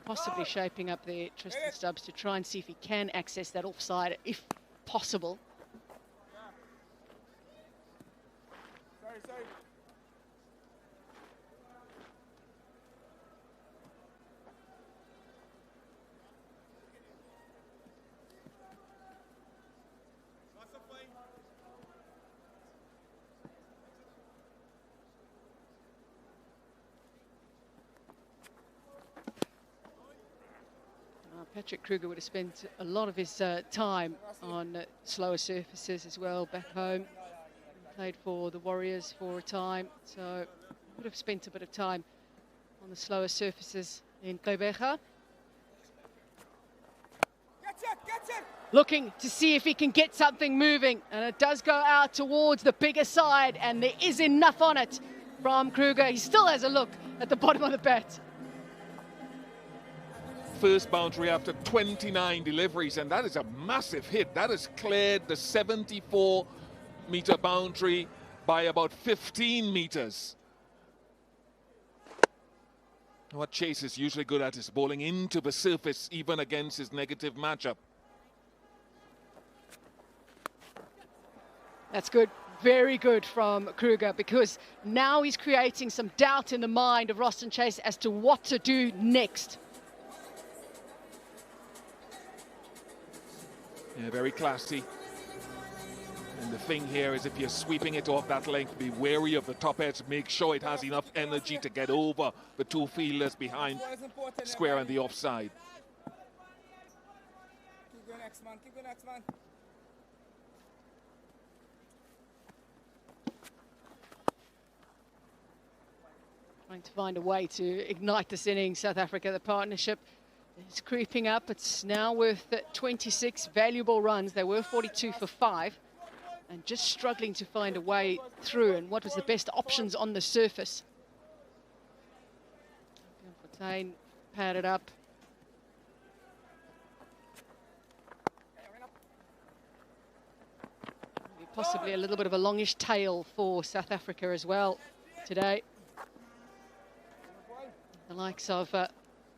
Possibly shaping up there, Tristan Stubbs, to try and see if he can access that offside, if possible. Sorry. Patrick Krueger would have spent a lot of his time on slower surfaces as well back home. Played for the Warriors for a time, so would have spent a bit of time on the slower surfaces in Krueger. Looking to see if he can get something moving, and it does go out towards the bigger side, and there is enough on it from Krueger. He still has a look at the bottom of the bat. First boundary after 29 deliveries, and that is a massive hit. That has cleared the 74-meter boundary by about 15 meters. What Chase is usually good at is bowling into the surface, even against his negative matchup. That's good. Very good from Krueger, because now he's creating some doubt in the mind of Ruston Chase as to what to do next. Yeah, very classy. And the thing here is if you're sweeping it off that length, be wary of the top edge. Make sure it has enough energy to get over the two fielders behind square and the offside. Keep going next man, keep going next man. Trying to find a way to ignite this inning, South Africa. The partnership is creeping up. It's now worth 26 valuable runs. They were 42 for 5. And just struggling to find a way through, and what was the best options on the surface. Fontaine padded up. Maybe possibly a little bit of a longish tail for South Africa as well today. The likes of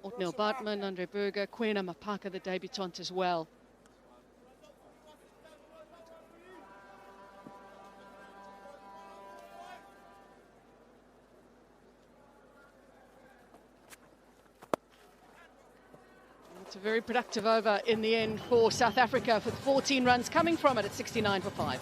Otnil Bartman, Andre Burger, Kwena Mapaka, the debutant as well. It's a very productive over in the end for South Africa, with 14 runs coming from it at 69 for 5.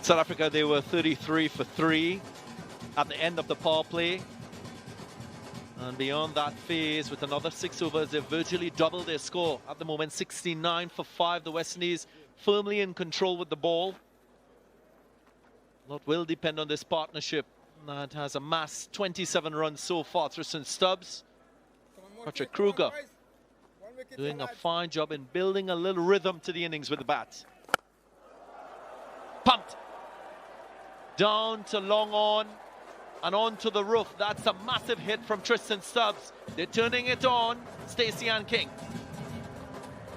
South Africa, they were 33 for 3 at the end of the power play. And beyond that phase, with another 6 overs, they've virtually doubled their score. At the moment, 69 for 5. The West Indies firmly in control with the ball. A lot will depend on this partnership that has amassed 27 runs so far. Tristan Stubbs, Patrick Krueger doing a fine job in building a little rhythm to the innings with the bat. Pumped. Down to long on and on to the roof. That's a massive hit from Tristan Stubbs. They're turning it on. Stacey and King.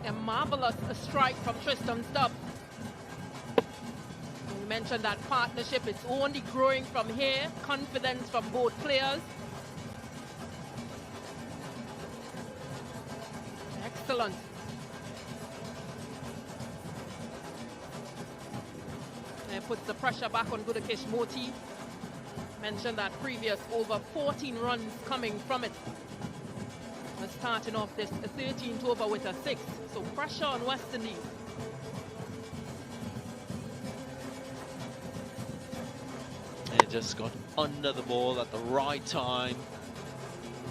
A marvelous strike from Tristan Stubbs. You mentioned that partnership. It's only growing from here. Confidence from both players. Excellent. Puts the pressure back on Gudakesh Moti. Mentioned that previous over 14 runs coming from it. We're starting off this 13th over with a 6. So pressure on West Indies. They just got under the ball at the right time.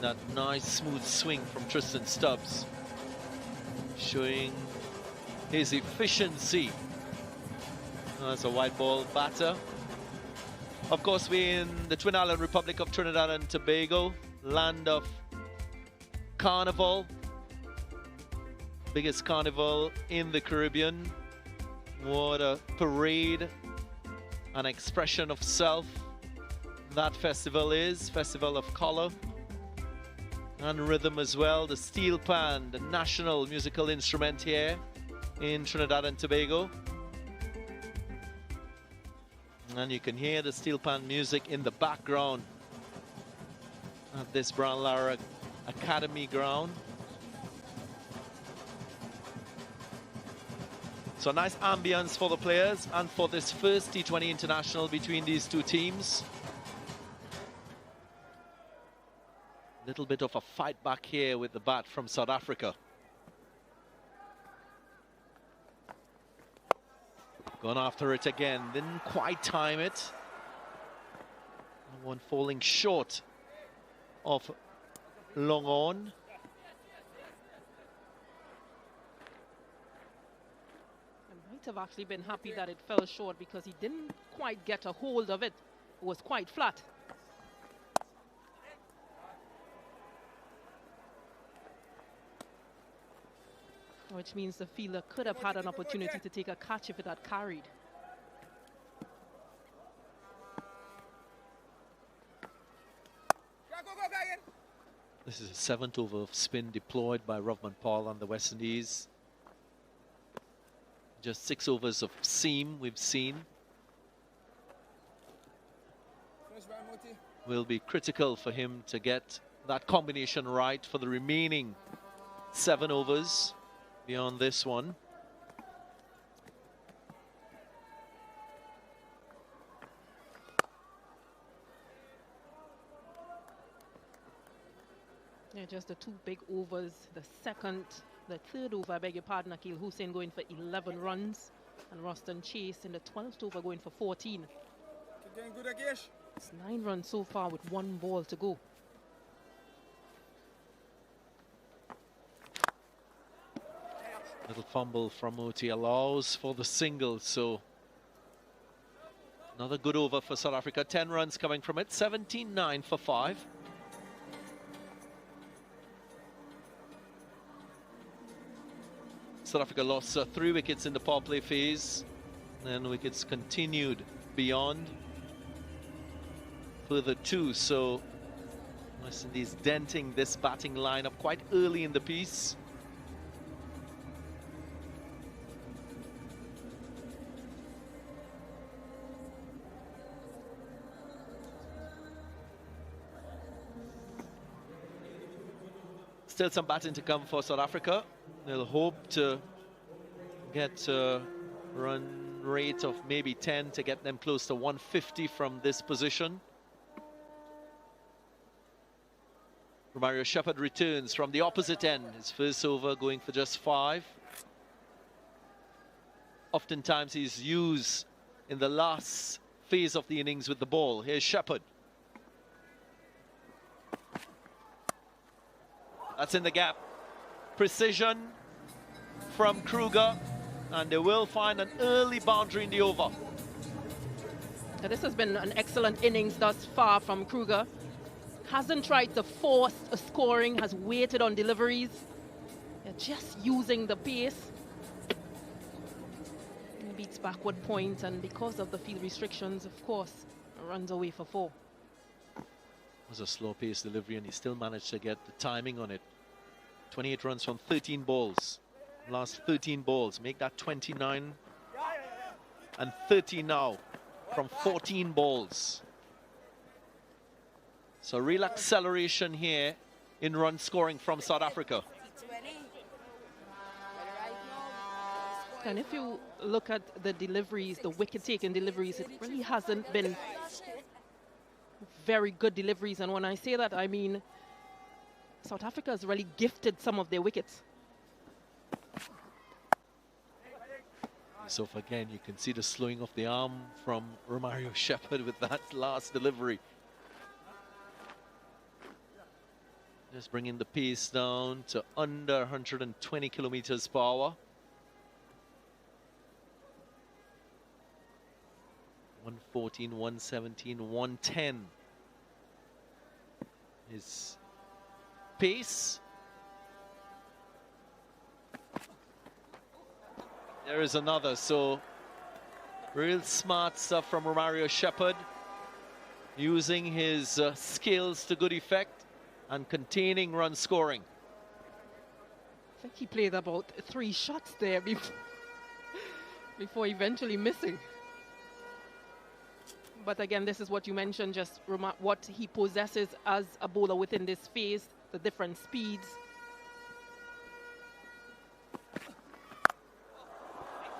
That nice smooth swing from Tristan Stubbs, showing his efficiency as a white ball batter. Of course, we're in the Twin Island Republic of Trinidad and Tobago, land of carnival, biggest carnival in the Caribbean. What a parade, an expression of self that festival is. Festival of color and rhythm as well. The steel pan, the national musical instrument here in Trinidad and Tobago. And you can hear the steel pan music in the background at this Brown Lara Academy ground. So nice ambience for the players and for this first T20 international between these two teams. Little bit of a fight back here with the bat from South Africa. Gone after it again, didn't quite time it. One falling short of long on. I might have actually been happy that it fell short because he didn't quite get a hold of it. It was quite flat. Which means the fielder could have had an opportunity to take a catch if it had carried. This is a 7th over of spin deployed by Rovman Paul on the West Indies. Just 6 overs of seam we've seen. Will be critical for him to get that combination right for the remaining 7 overs beyond this one. Yeah, just the 2 big overs. The third over, I beg your pardon, Akil Hussain going for 11 runs. And Roston Chase in the 12th over going for 14. Keep getting good, Agesh. It's 9 runs so far with 1 ball to go. Little fumble from Oti allows for the single, so another good over for South Africa. 10 runs coming from it, 17-9 for 5. South Africa lost 3 wickets in the power play phase, and wickets continued beyond. Further 2, so West Indies denting this batting lineup quite early in the piece. Still some batting to come for South Africa. They'll hope to get a run rate of maybe 10 to get them close to 150 from this position. Romario Shepherd returns from the opposite end. His first over going for just 5. Oftentimes he's used in the last phase of the innings with the ball. Here's Shepherd. That's in the gap. Precision from Krueger, and they will find an early boundary in the over. Now, this has been an excellent innings thus far from Krueger. Hasn't tried to force a scoring, has waited on deliveries. They're just using the pace. He beats backward point, and because of the field restrictions, of course, runs away for 4. It was a slow pace delivery, and he still managed to get the timing on it. 28 runs from 13 balls. Last 13 balls, make that 29 and 30 now from 14 balls. So real acceleration here in run scoring from South Africa. And if you look at the deliveries, the wicket-taking deliveries, it really hasn't been very good deliveries. And when I say that, I mean South Africa has really gifted some of their wickets. So again, you can see the slowing of the arm from Romario Shepherd with that last delivery. Just bringing the pace down to under 120 kilometers per hour. 114, 117, 110. His pace. There is another, so real smart stuff from Romario Shepherd, using his skills to good effect and containing run scoring. I think he played about 3 shots there before eventually missing. But again, this is what you mentioned, just what he possesses as a bowler within this phase, the different speeds.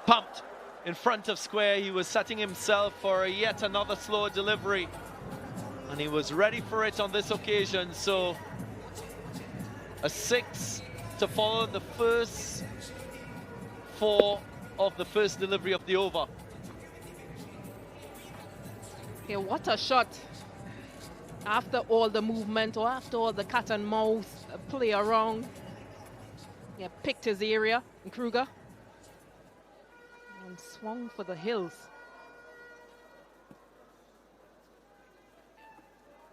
Pumped in front of square. He was setting himself for yet another slow delivery, and he was ready for it on this occasion. So a 6 to follow the first 4 of the first delivery of the over. Yeah, what a shot. After all the movement, or after all the cat and mouse play around, yeah, picked his area in Krueger and swung for the hills.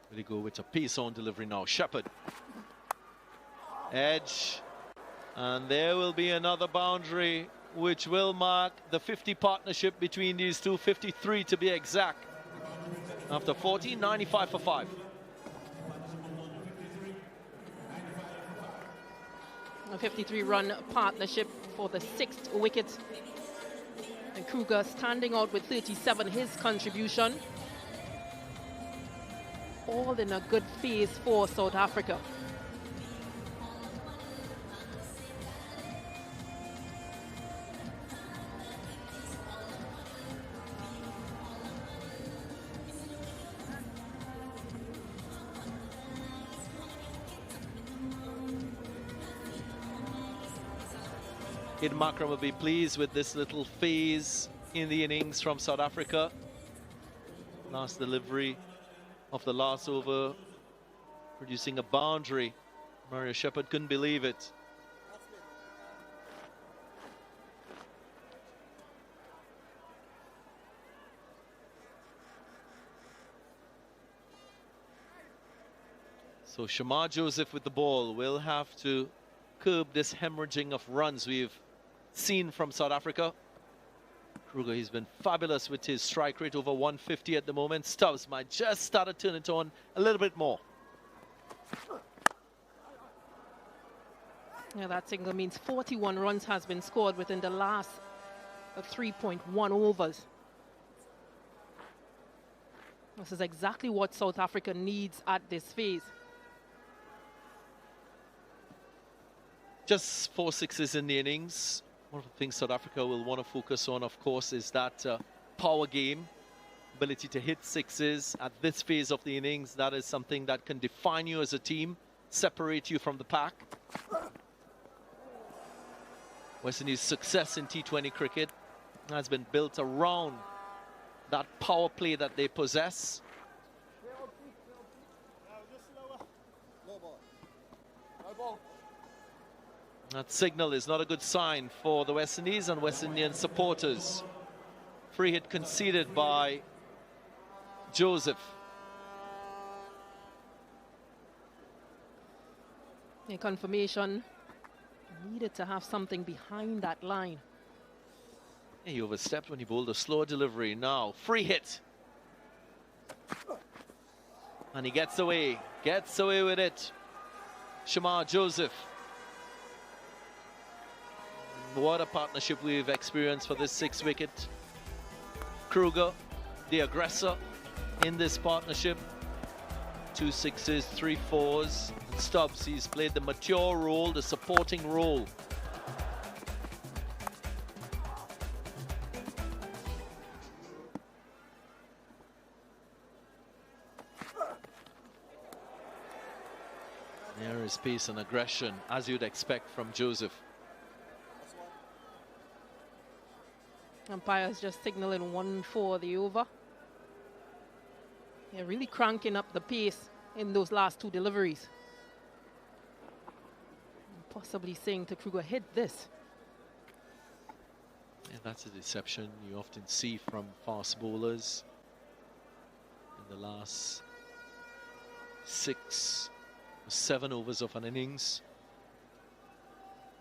Will he go with a pace on delivery now? Shepherd. Edge. And there will be another boundary, which will mark the 50 partnership between these two, 53 to be exact. After 14, 95 for 5. A 53-run partnership for the 6th wicket. And Krueger standing out with 37, his contribution. All in a good phase for South Africa. Kid Markram will be pleased with this little phase in the innings from South Africa. Last delivery of the last over, producing a boundary. Mario Shepherd couldn't believe it. So Shamar Joseph with the ball will have to curb this hemorrhaging of runs we've seen from South Africa. Krueger, he's been fabulous with his strike rate over 150 at the moment. Stubbs might just start to turn it on a little bit more. Yeah, that single means 41 runs has been scored within the last 3.1 overs. This is exactly what South Africa needs at this phase. Just 4 sixes in the innings. One of the things South Africa will want to focus on, of course, is that power game. Ability to hit sixes at this phase of the innings. That is something that can define you as a team, separate you from the pack. West Indies' success in T20 cricket has been built around that power play that they possess. That signal is not a good sign for the West Indies and West Indian supporters. Free hit conceded by Joseph. A confirmation. Needed to have something behind that line. He overstepped when he bowled a slower delivery. Now, free hit. And he gets away with it. Shamar Joseph. What a partnership we've experienced for this 6th wicket. Krueger, the aggressor in this partnership. 2 sixes, 3 fours. Stubbs, he's played the mature role, the supporting role. There is pace and aggression, as you'd expect from Joseph. Umpire's just signaling 1 for the over. Yeah, really cranking up the pace in those last 2 deliveries. Possibly saying to Krueger, hit this. Yeah, that's a deception you often see from fast bowlers in the last 6 or 7 overs of an innings.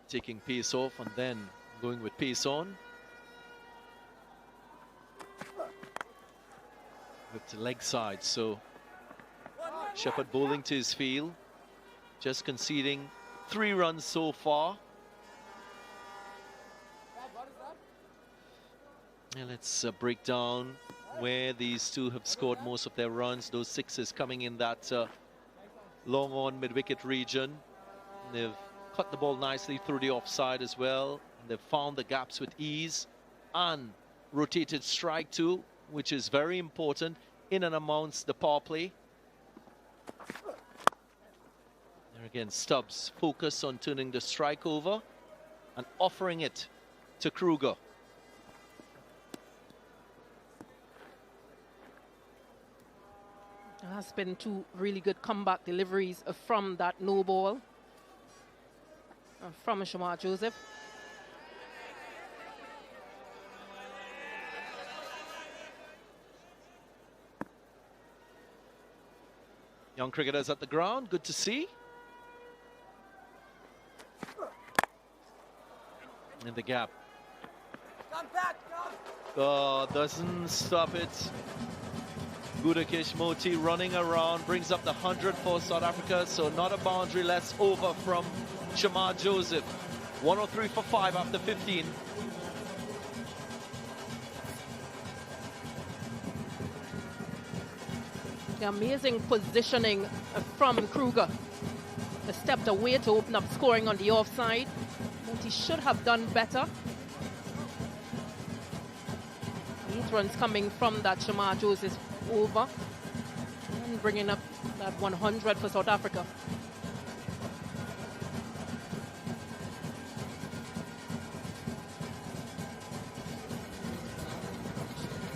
Taking pace off and then going with pace on. With the leg side, so Shepherd bowling to his field, just conceding 3 runs so far. And let's break down where these two have scored most of their runs. Those sixes coming in that long on mid-wicket region. And they've cut the ball nicely through the offside as well. And they've found the gaps with ease and rotated strike too, which is very important in and amongst the power play. There again, Stubbs focus on turning the strike over and offering it to Krueger. There has been 2 really good comeback deliveries from that no ball from Shamar Joseph. Young cricketers at the ground, good to see. In the gap. Come back, come. Oh, doesn't stop it. Gudakish Moti running around, brings up the 100 for South Africa, so not a boundary less over from Shamar Joseph. 103 for 5 after 15. The amazing positioning from Krueger. He stepped away to open up scoring on the offside. But he should have done better. 8 runs coming from that Shamar Joseph over. And bringing up that 100 for South Africa.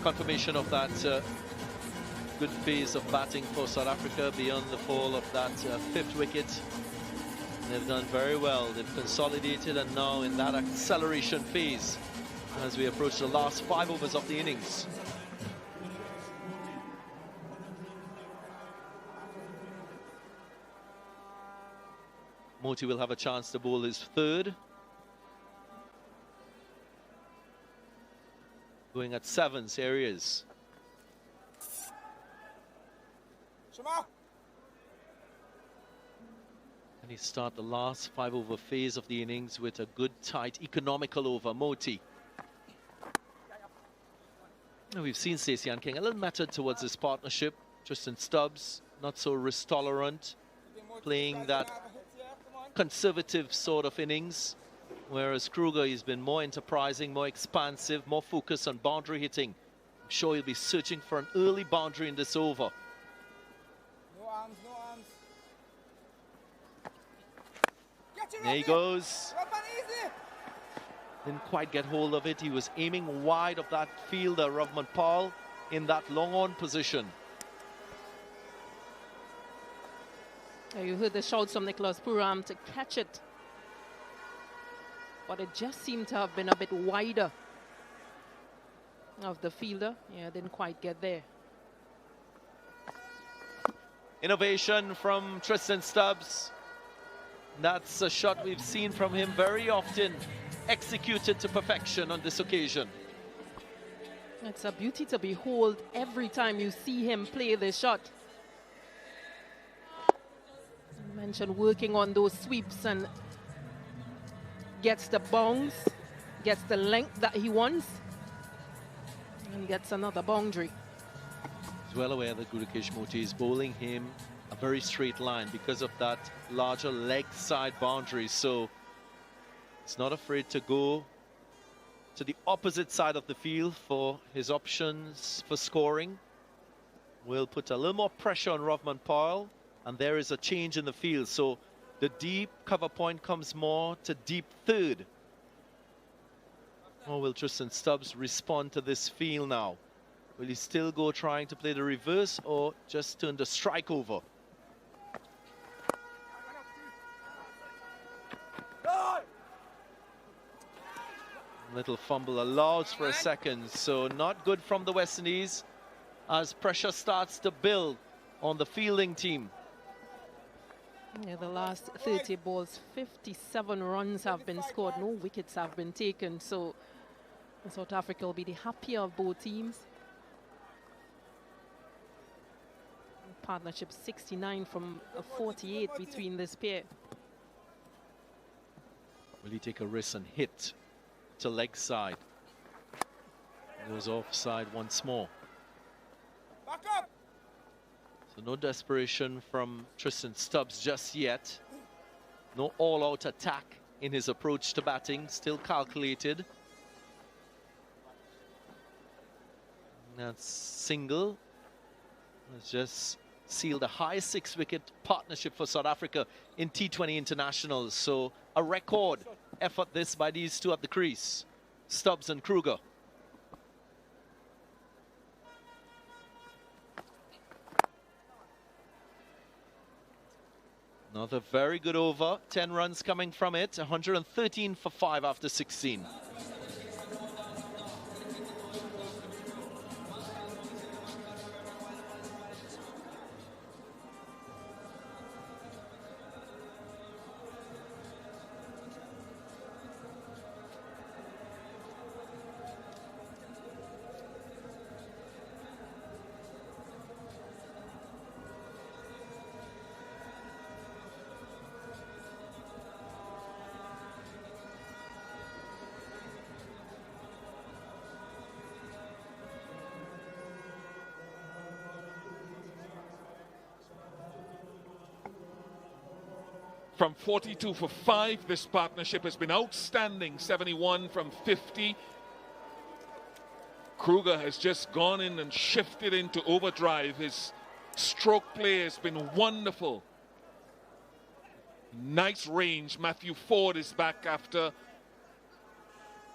Confirmation of that good phase of batting for South Africa beyond the fall of that 5th wicket. They've done very well. They've consolidated and now in that acceleration phase as we approach the last 5 overs of the innings. Moti will have a chance to bowl his 3rd. Going at 7s, here he is. And he start the last 5 over phase of the innings with a good, tight, economical over. Moti. Now we've seen Stacey and King a little method towards this partnership. Tristan Stubbs, not so risk tolerant, playing that conservative sort of innings. Whereas Krueger, he's been more enterprising, more expansive, more focused on boundary hitting. I'm sure he'll be searching for an early boundary in this over. No arms, no arms. There he goes. Rub on easy. Didn't quite get hold of it. He was aiming wide of that fielder, Ravman Paul, in that long-on position. You heard the shouts from Nicholas Pooran to catch it. But it just seemed to have been a bit wider of the fielder. Yeah, didn't quite get there. Innovation from Tristan Stubbs. That's a shot we've seen from him very often, executed to perfection on this occasion. It's a beauty to behold every time you see him play this shot. I mentioned working on those sweeps and gets the bounce, gets the length that he wants, and gets another boundary. He's well aware that Gudakish Moti is bowling him a very straight line because of that larger leg side boundary, so he's not afraid to go to the opposite side of the field for his options for scoring. Will put a little more pressure on Ravman Paul, and there is a change in the field, so the deep cover point comes more to deep 3rd. Or will Tristan Stubbs respond to this field now? Will he still go trying to play the reverse or just turn the strike over? Little fumble allows for a second, so not good from the West Indies as pressure starts to build on the fielding team. Yeah, the last 30 balls, 57 runs have been scored, no wickets have been taken, so South Africa will be the happier of both teams. Partnership 69 from 48 between this pair. Will he take a risk and hit to leg side? Goes offside once more. Back up. So no desperation from Tristan Stubbs just yet. No all-out attack in his approach to batting. Still calculated. That's single. It's just sealed the highest 6-wicket partnership for South Africa in T20 internationals. So a record effort this by these two at the crease, Stubs and Krueger. Another very good over, 10 runs coming from it, 113 for 5 after 16. From 42 for 5, this partnership has been outstanding. 71 from 50. Krueger has just gone in and shifted into overdrive. His stroke play has been wonderful. Nice range. Matthew Ford is back after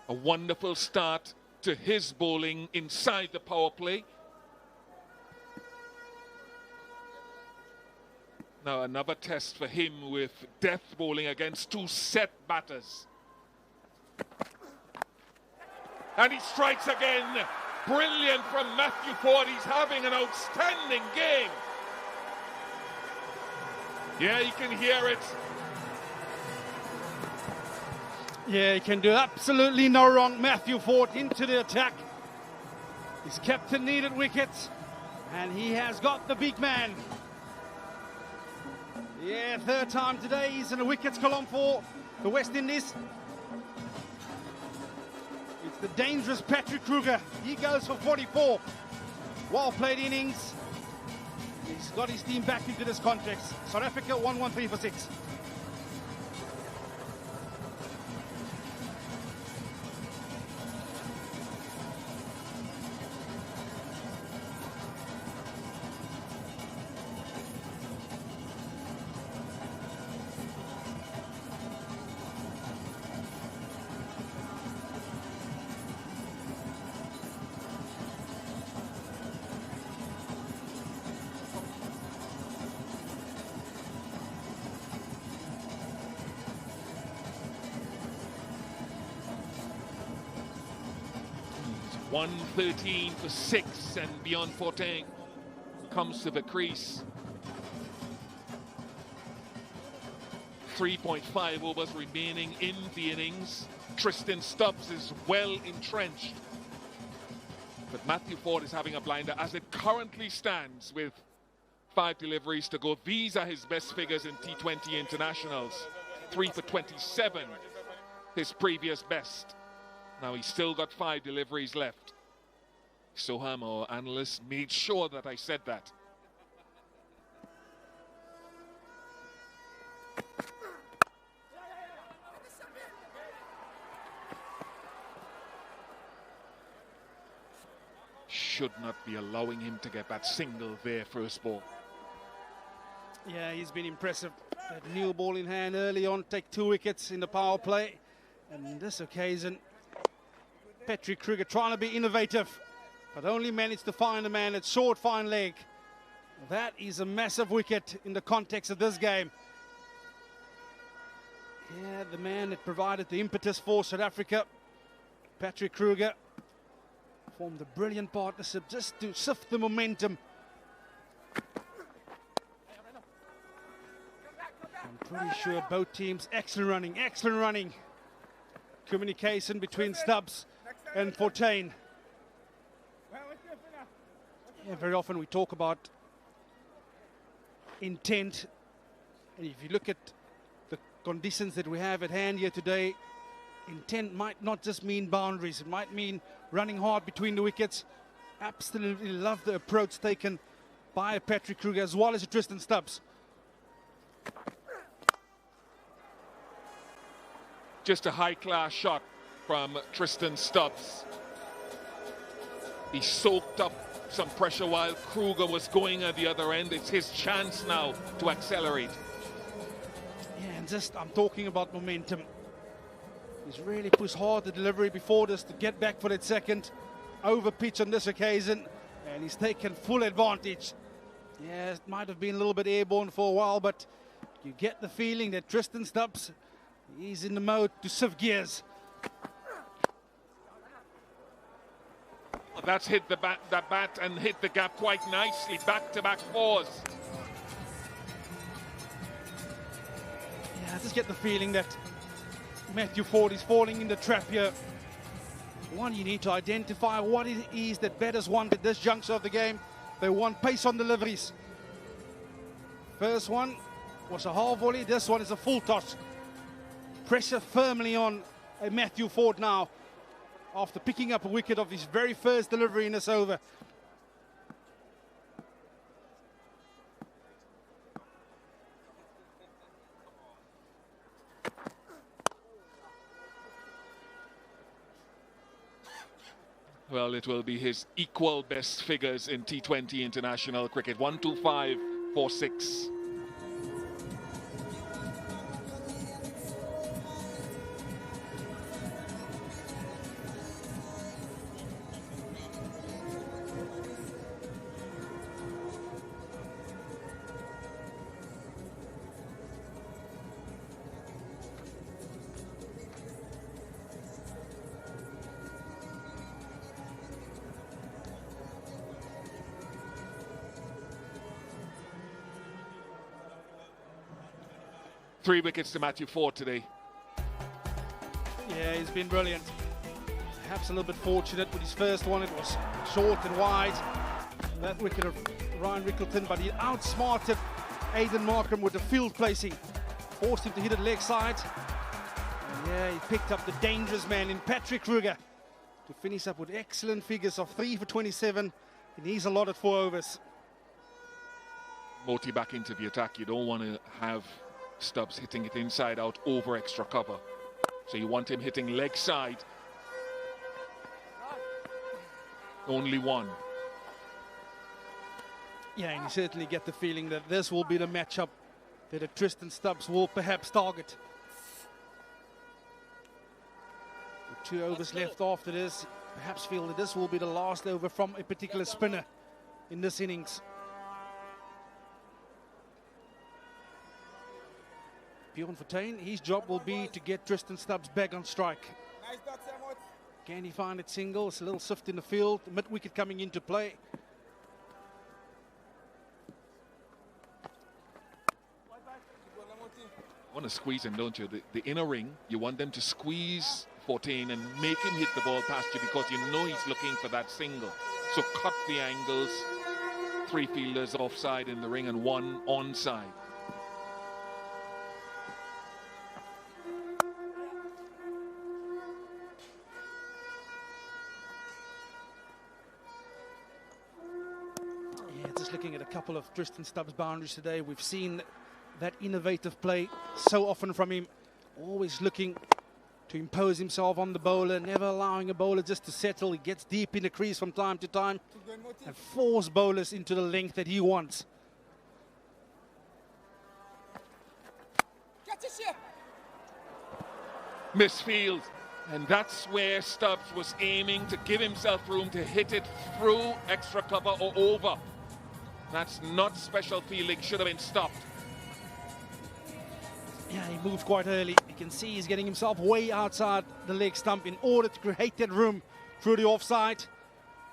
a wonderful start to his bowling inside the power play. Now another test for him with death bowling against 2 set batters. And he strikes again. Brilliant from Matthew Ford. He's having an outstanding game. Yeah, you can hear it. Yeah, he can do absolutely no wrong. Matthew Ford into the attack. His captain needed wickets, and he has got the big man. Yeah, third time today he's in the wickets column for the West Indies. It's the dangerous Patrick Krueger. He goes for 44. Well played innings. He's got his team back into this context. South Africa 113 for 6. He's 113 for 6, and beyond 14 comes to the crease. 3.5 overs remaining in the innings. Tristan Stubbs is well entrenched. But Matthew Ford is having a blinder as it currently stands with 5 deliveries to go. These are his best figures in T20 internationals. 3 for 27, his previous best. Now he's still got 5 deliveries left. Soham, our analyst, made sure that I said that. Should not be allowing him to get that single there, first ball. Yeah, he's been impressive. That new ball in hand early on, take 2 wickets in the power play. And in this occasion, Patrick Krueger trying to be innovative, but only managed to find a man at short, fine leg. That is a massive wicket in the context of this game. Yeah, the man that provided the impetus for South Africa, Patrick Krueger, formed a brilliant partnership just to sift the momentum. I'm pretty sure both teams, excellent running. Communication between Stubbs and 14. Yeah, very often we talk about intent, and if you look at the conditions that we have at hand here today, intent might not just mean boundaries, it might mean running hard between the wickets. Absolutely love the approach taken by Patrick Krueger as well as Tristan Stubbs. Just a high-class shot from Tristan Stubbs. He soaked up some pressure while Krueger was going at the other end. It's his chance now to accelerate. Yeah, and just, I'm talking about momentum. He's really pushed hard the delivery before this to get back for that second. Over pitch on this occasion, and he's taken full advantage. Yeah, it might have been a little bit airborne for a while, but you get the feeling that Tristan Stubbs, he's in the mode to shift gears. That's hit the bat and hit the gap quite nicely. Back-to-back 4s. Yeah, I just get the feeling that Matthew Ford is falling in the trap here. One, you need to identify what it is that batters want at this juncture of the game. They want pace on deliveries. First one was a half volley. This one is a full toss. Pressure firmly on Matthew Ford now, after picking up a wicket of his very first delivery in this over. Well, it will be his equal best figures in T20 international cricket. 125.46. Three wickets to Matthew Ford today. Yeah, he's been brilliant. Perhaps a little bit fortunate with his first one. It was short and wide. That wicket of Ryan Rickleton, but he outsmarted Aidan Markram with the field placing. Forced him to hit it leg side. And yeah, he picked up the dangerous man in Patrick Krueger to finish up with excellent figures of 3 for 27 in his allotted 4 overs. Moti back into the attack. You don't want to have Stubbs hitting it inside out over extra cover. So you want him hitting leg side. Only one. Yeah, and you certainly get the feeling that this will be the matchup that a Tristan Stubbs will perhaps target. With 2 overs left after this, perhaps feel that this will be the last over from a particular spinner in this innings. Puran Fortain, his job will be to get Tristan Stubbs back on strike. Nice dot, Samot. Can he find it single? It's a little sift in the field. The mid-wicket coming into play. You want to squeeze him, don't you? The inner ring, you want them to squeeze Fortain and make him hit the ball past you because you know he's looking for that single. So cut the angles. 3 fielders offside in the ring and 1 onside. Looking at a couple of Tristan Stubbs boundaries today, we've seen that innovative play so often from him, always looking to impose himself on the bowler, never allowing a bowler just to settle. He gets deep in the crease from time to time and force bowlers into the length that he wants. Misfield, and that's where Stubbs was aiming to give himself room to hit it through extra cover or over. That's not special fielding, should have been stopped. Yeah, he moved quite early. You can see he's getting himself way outside the leg stump in order to create that room through the offside.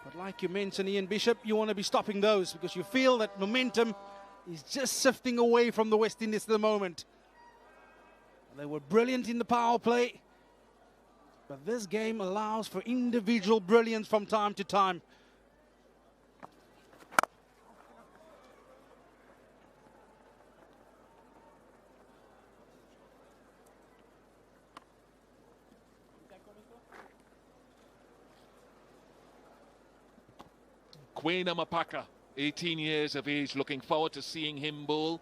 But like you mentioned, Ian Bishop, you want to be stopping those because you feel that momentum is just sifting away from the West Indies at the moment. They were brilliant in the power play, but this game allows for individual brilliance from time to time. Quaina Mapaka, 18 years of age, looking forward to seeing him bowl.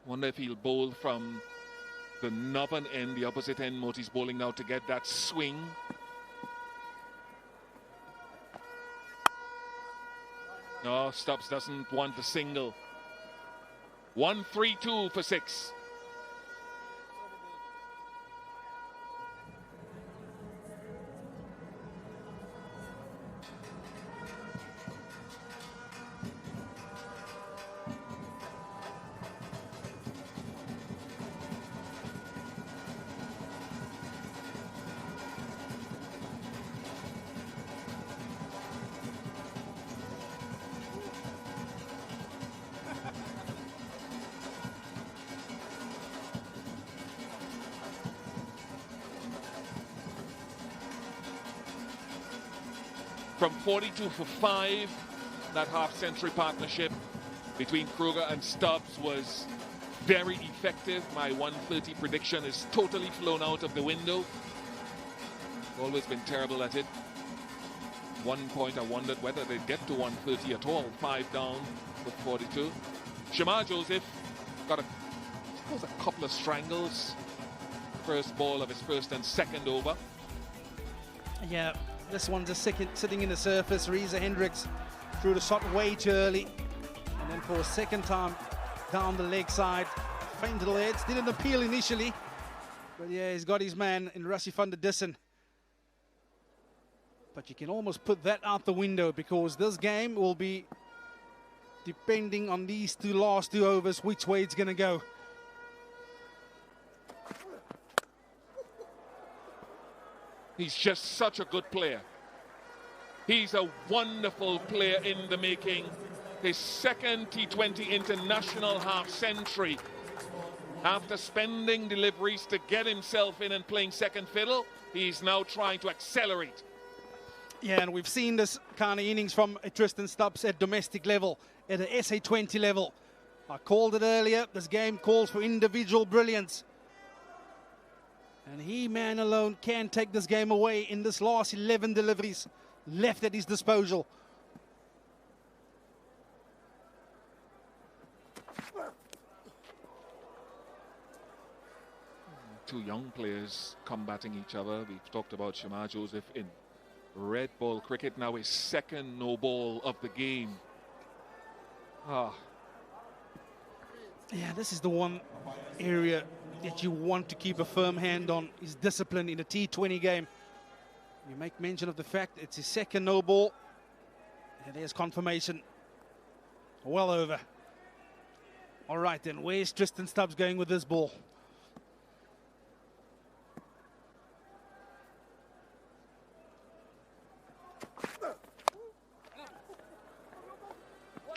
Wonder if he'll bowl from the northern end, the opposite end. Moti's bowling now to get that swing. No, Stubbs doesn't want the single. 1-3-2 for 6. From 42 for 5, that half-century partnership between Krueger and Stubbs was very effective. My 130 prediction is totally flown out of the window. Always been terrible at it. One point I wondered whether they'd get to 130 at all. 5 down with 42. Shamar Joseph got a couple of strangles. First ball of his first and second over. Yeah, This one's a second sitting in the surface. Reza Hendricks threw the shot way too early. And then for a second time down the leg side. Faint little heads. Didn't appeal initially. But yeah, he's got his man in Rassie van der Dussen. But you can almost put that out the window because this game will be depending on these last two overs, which way it's going to go. He's just such a good player. He's a wonderful player in the making. His second T20 international half-century. After spending deliveries to get himself in and playing second fiddle, he's now trying to accelerate. Yeah, and we've seen this kind of innings from Tristan Stubs at domestic level, at the SA20 level. I called it earlier, this game calls for individual brilliance. And he, man alone, can take this game away in this last 11 deliveries left at his disposal. Two young players combating each other. We've talked about Shamar Joseph in red ball cricket, now his second no ball of the game. Yeah, this is the one area that you want to keep a firm hand on, is discipline in a T20 game. You make mention of the fact it's his second no ball, and there's confirmation. Well over. All right then, where's Tristan Stubs going with this ball?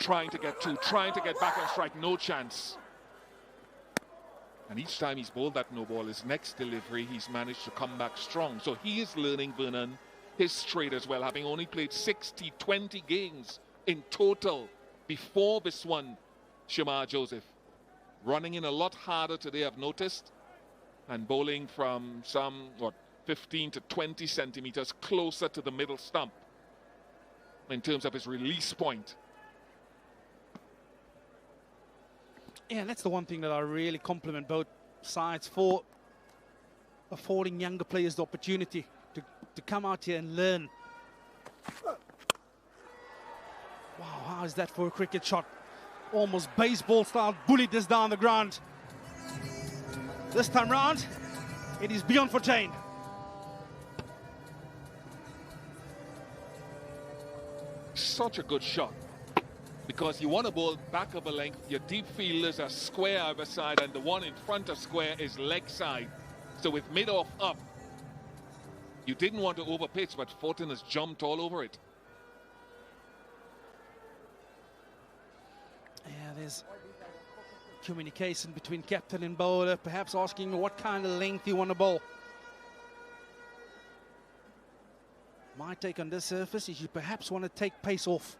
Trying to get two, trying to get back on strike, no chance. And each time he's bowled that no ball, his next delivery, he's managed to come back strong. So he is learning, Vernon, his trade as well, having only played 60-20 games in total before this one, Shamar Joseph. Running in a lot harder today, I've noticed, and bowling from some, 15 to 20 centimeters closer to the middle stump in terms of his release point. Yeah, that's the one thing that I really compliment both sides for, affording younger players the opportunity to come out here and learn. Wow, how is that for a cricket shot? Almost baseball style, bullied this down the ground. This time round, it is beyond Fortuyn. Such a good shot. Because you want to bowl back of a length, your deep fielders are square either side, and the one in front of square is leg side. So with mid-off up, you didn't want to overpitch, but Fortuyn has jumped all over it. Yeah, there's communication between captain and bowler, perhaps asking what kind of length you want to bowl. My take on this surface is you perhaps want to take pace off.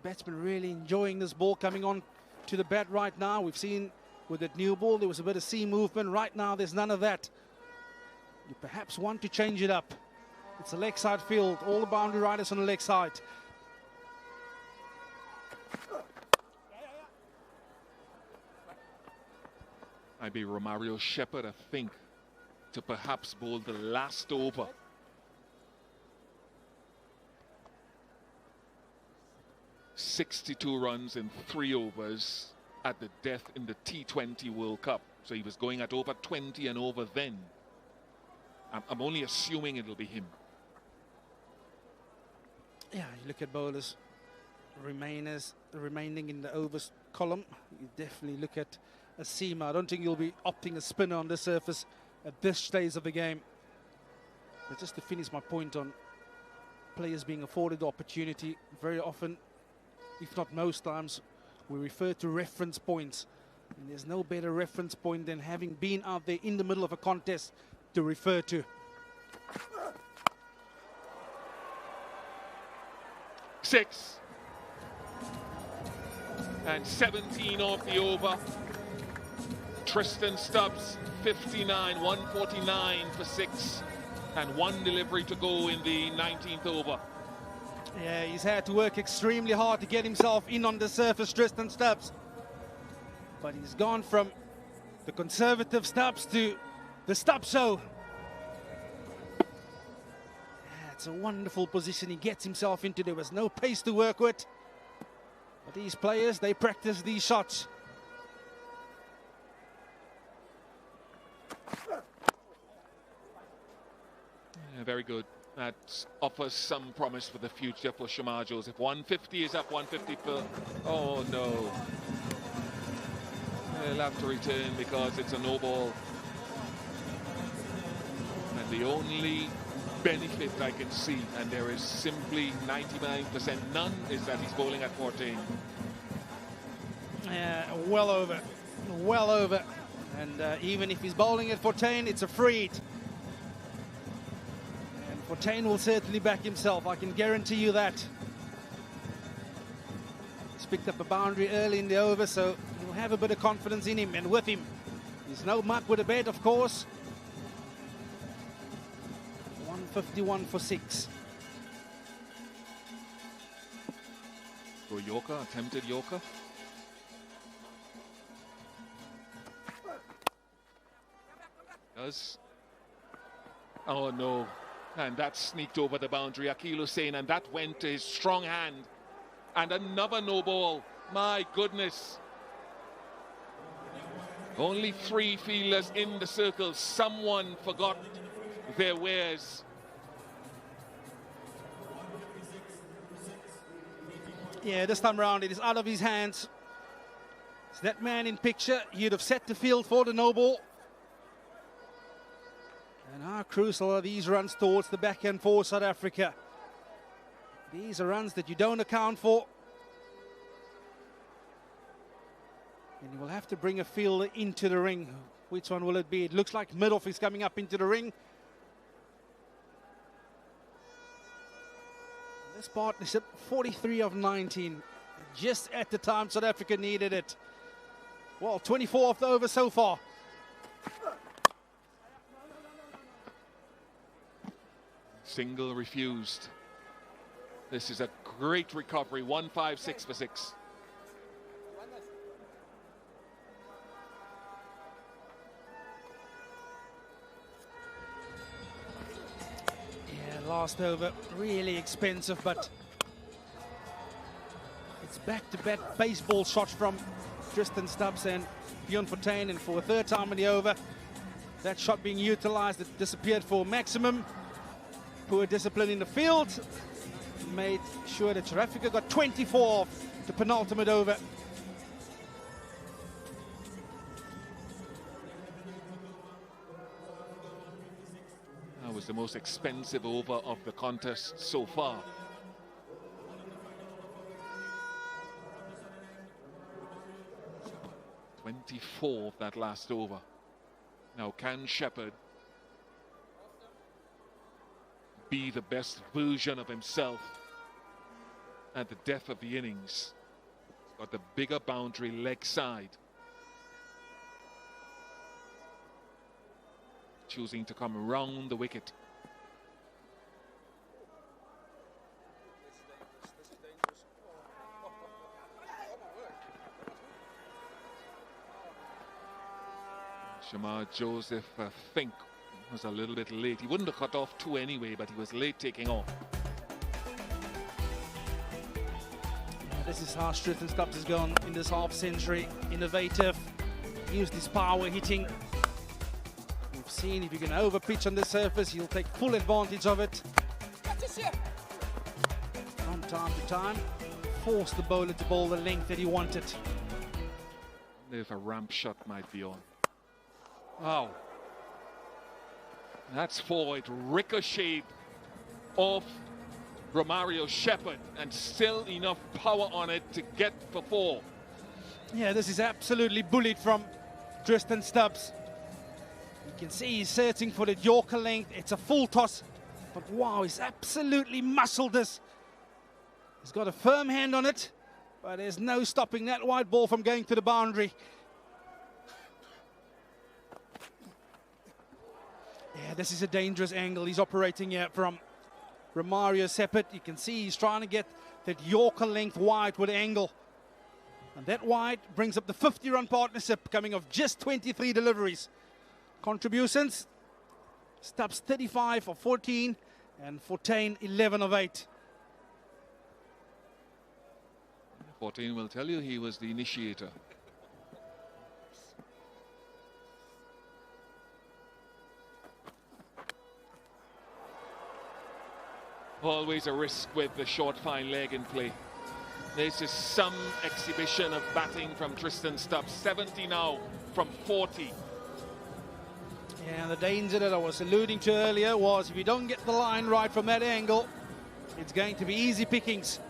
Batsman really enjoying this ball coming on to the bat right now. We've seen with that new ball there was a bit of seam movement. Right now there's none of that. You perhaps want to change it up. It's a leg side field, all the boundary riders on the leg side. I'd be Romario Shepherd, I think, to perhaps bowl the last over. .62 runs in 3 overs at the death in the T20 World Cup. So he was going at over 20 and over then. I'm only assuming it'll be him. Yeah, you look at bowlers, remaining in the overs column. You definitely look at a seamer. I don't think you'll be opting a spinner on the surface at this stage of the game. But just to finish my point on players being afforded the opportunity, very often, if not most times, we refer to reference points. And there's no better reference point than having been out there in the middle of a contest to refer to. Six. And 17 off the over. Tristan Stubs, 59, 149 for 6. And 1 delivery to go in the 19th over. Yeah, he's had to work extremely hard to get himself in on the surface, Tristan Stubs. But he's gone from the conservative Stubs to the Stubs show. Yeah, That's a wonderful position he gets himself into. There was no pace to work with. But these players, they practice these shots. Yeah, very good. That offers some promise for the future for Shamar Joseph. 150 is up, 150 for... Oh, no. They'll have to return because it's a no ball. And the only benefit I can see, and there is simply 99% none, is that he's bowling at 14. Yeah, well over. Well over. And even if he's bowling at 14, it's a free hit. And 14 will certainly back himself, I can guarantee you that. He's picked up a boundary early in the over, so he'll have a bit of confidence in him and with him. He's no muck with a bat, of course. 151 for 6. For Yorker, attempted Yorker. Does. Oh no. And that sneaked over the boundary, Akil Hussain, and that went to his strong hand. And another no ball. My goodness. Only 3 fielders in the circle. Someone forgot their wares. Yeah, this time around it is out of his hands. It's that man in picture. He'd have set the field for the no ball. And how crucial are these runs towards the backhand for South Africa? These are runs that you don't account for. And you will have to bring a fielder into the ring. Which one will it be? It looks like Midoff is coming up into the ring. This partnership, 43 of 19. Just at the time South Africa needed it. Well, 24 of the over so far. Single refused. This is a great recovery. 156 for 6. Yeah, last over, really expensive, but it's back-to-back baseball shots from Tristan Stubs and Bjorn Fortuin, and for a third time in the over, that shot being utilized, it disappeared for maximum. Poor discipline in the field made sure that South Africa got 24 off the penultimate over. That was the most expensive over of the contest so far. .24 of that last over. Now, can Shepherd be the best version of himself at the death of the innings? Got the bigger boundary leg side. Choosing to come around the wicket. Shamar Joseph, I think, was a little bit late. He wouldn't have cut off 2 anyway, but he was late taking off. This is how Tristan Stubs has gone in this half century. Innovative, used his power hitting. We've seen if you can over pitch on the surface, he'll take full advantage of it. From time to time, force the bowler to bowl the length that he wanted. If a ramp shot might be on. Wow. That's forward, ricocheted off Romario Shepherd, and still enough power on it to get for 4. Yeah, this is absolutely bullied from Tristan Stubs. You can see he's searching for the Yorker length. It's a full toss, but wow, he's absolutely muscled this. He's got a firm hand on it, but there's no stopping that wide ball from going to the boundary. Yeah, this is a dangerous angle he's operating here from Romario Shepherd. You can see he's trying to get that Yorker length wide with angle. And that wide brings up the 50-run partnership, coming off just 23 deliveries. Contributions, Stubs 35 for 14, And Fortain, 11 of 8. 14 will tell you he was the initiator. Always a risk with the short fine leg in play. This is some exhibition of batting from Tristan Stubs. 70 now from 40. And the danger that I was alluding to earlier was if you don't get the line right from that angle, it's going to be easy pickings.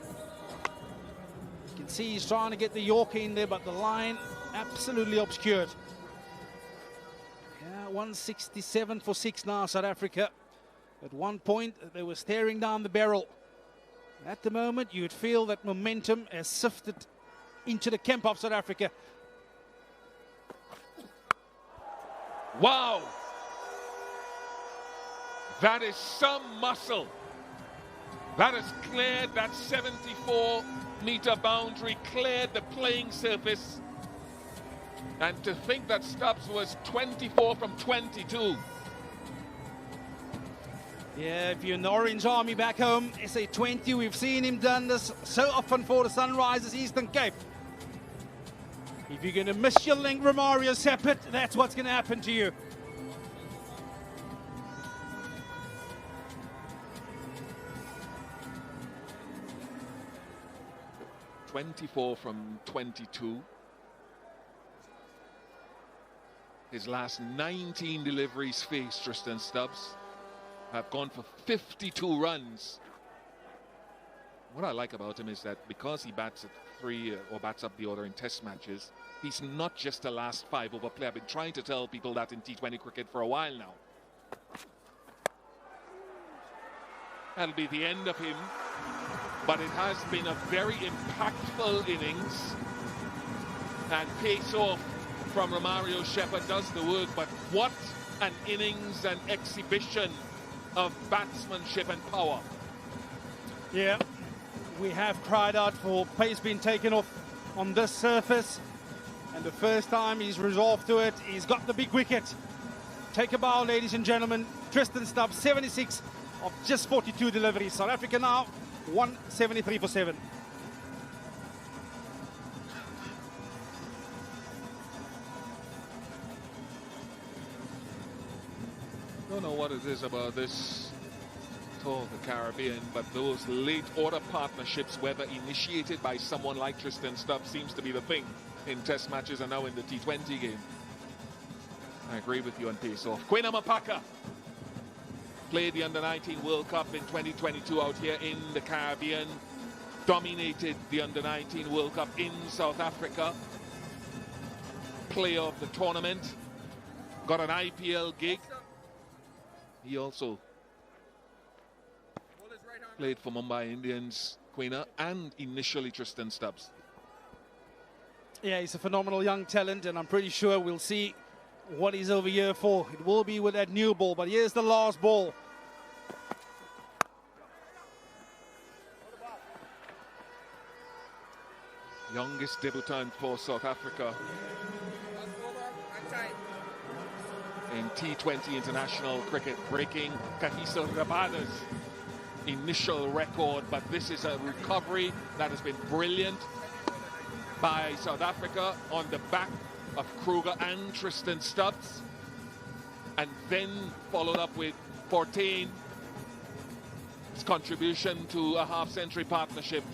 You can see he's trying to get the Yorker in there, but the line absolutely obscured. Yeah, 167 for 6 now, South Africa. At one point, they were staring down the barrel. At the moment, you'd feel that momentum has sifted into the camp of South Africa. Wow! That is some muscle. That has cleared that 74-meter boundary, cleared the playing surface. And to think that Stubs was 24 from 22. Yeah, if you're in the Orange Army back home, SA20, we've seen him done this so often for the Sunrisers Eastern Cape. If you're going to miss your link, Romario Seppert, that's what's going to happen to you. .24 from 22. His last 19 deliveries faced Tristan Stubs have gone for 52 runs. What I like about him is that because he bats at 3 or bats up the order in test matches, he's not just a last 5 over player. I've been trying to tell people that in T20 cricket for a while now. That'll be the end of him, but it has been a very impactful innings, and pace off from Romario Seppert does the work. But what an innings and exhibition of batsmanship and power. Yeah, we have cried out for pace being taken off on this surface, and the first time he's resolved to it, he's got the big wicket. Take a bow, ladies and gentlemen. Tristan Stubs, 76 of just 42 deliveries. South Africa now 173 for 7. Don't know what it is about this tour of the Caribbean, but those late order partnerships, whether initiated by someone like Tristan Stubs, seems to be the thing in test matches and now in the T20 game. I agree with you on pace off. Kwena Mapaka played the Under-19 World Cup in 2022 out here in the Caribbean. Dominated the Under-19 World Cup in South Africa. Player of the tournament. Got an IPL gig. He also played for Mumbai Indians, Kwena, and initially Tristan Stubs. Yeah, he's a phenomenal young talent, and I'm pretty sure we'll see what he's over here for. It will be with that new ball, but here's the last ball. Youngest debutant for South Africa in T20 international cricket, breaking Kagiso Rabada's initial record, but this is a recovery that has been brilliant by South Africa on the back of Krueger and Tristan Stubs, and then followed up with 14, his contribution to a half-century partnership,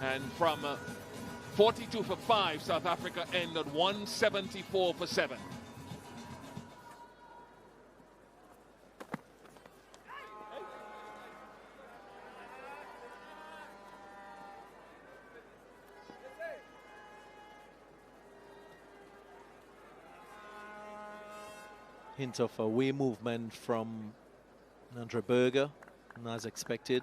and from 42 for 5, South Africa ended 174 for 7. Hint of away movement from Andre Berger, and as expected.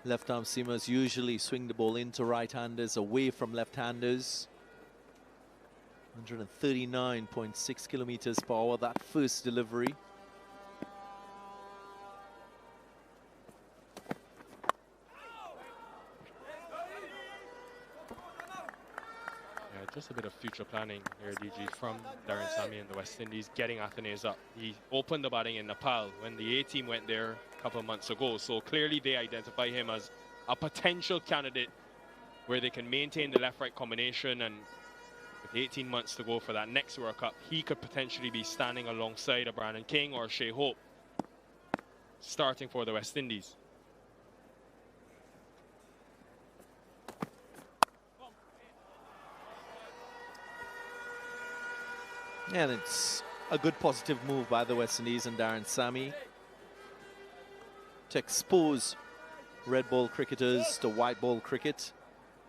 Left-arm seamers usually swing the ball into right-handers, away from left-handers. 139.6 kilometers per hour, that first delivery. Just a bit of future planning here, DG, from Darren Sammy and the West Indies, getting Athenaeus up. He opened the batting in Nepal when the A-team went there a couple of months ago. So clearly they identify him as a potential candidate where they can maintain the left-right combination, and with 18 months to go for that next World Cup, he could potentially be standing alongside a Brandon King or Shea Hope, starting for the West Indies. And it's a good positive move by the West Indies and Darren Sammy to expose red ball cricketers to white ball cricket.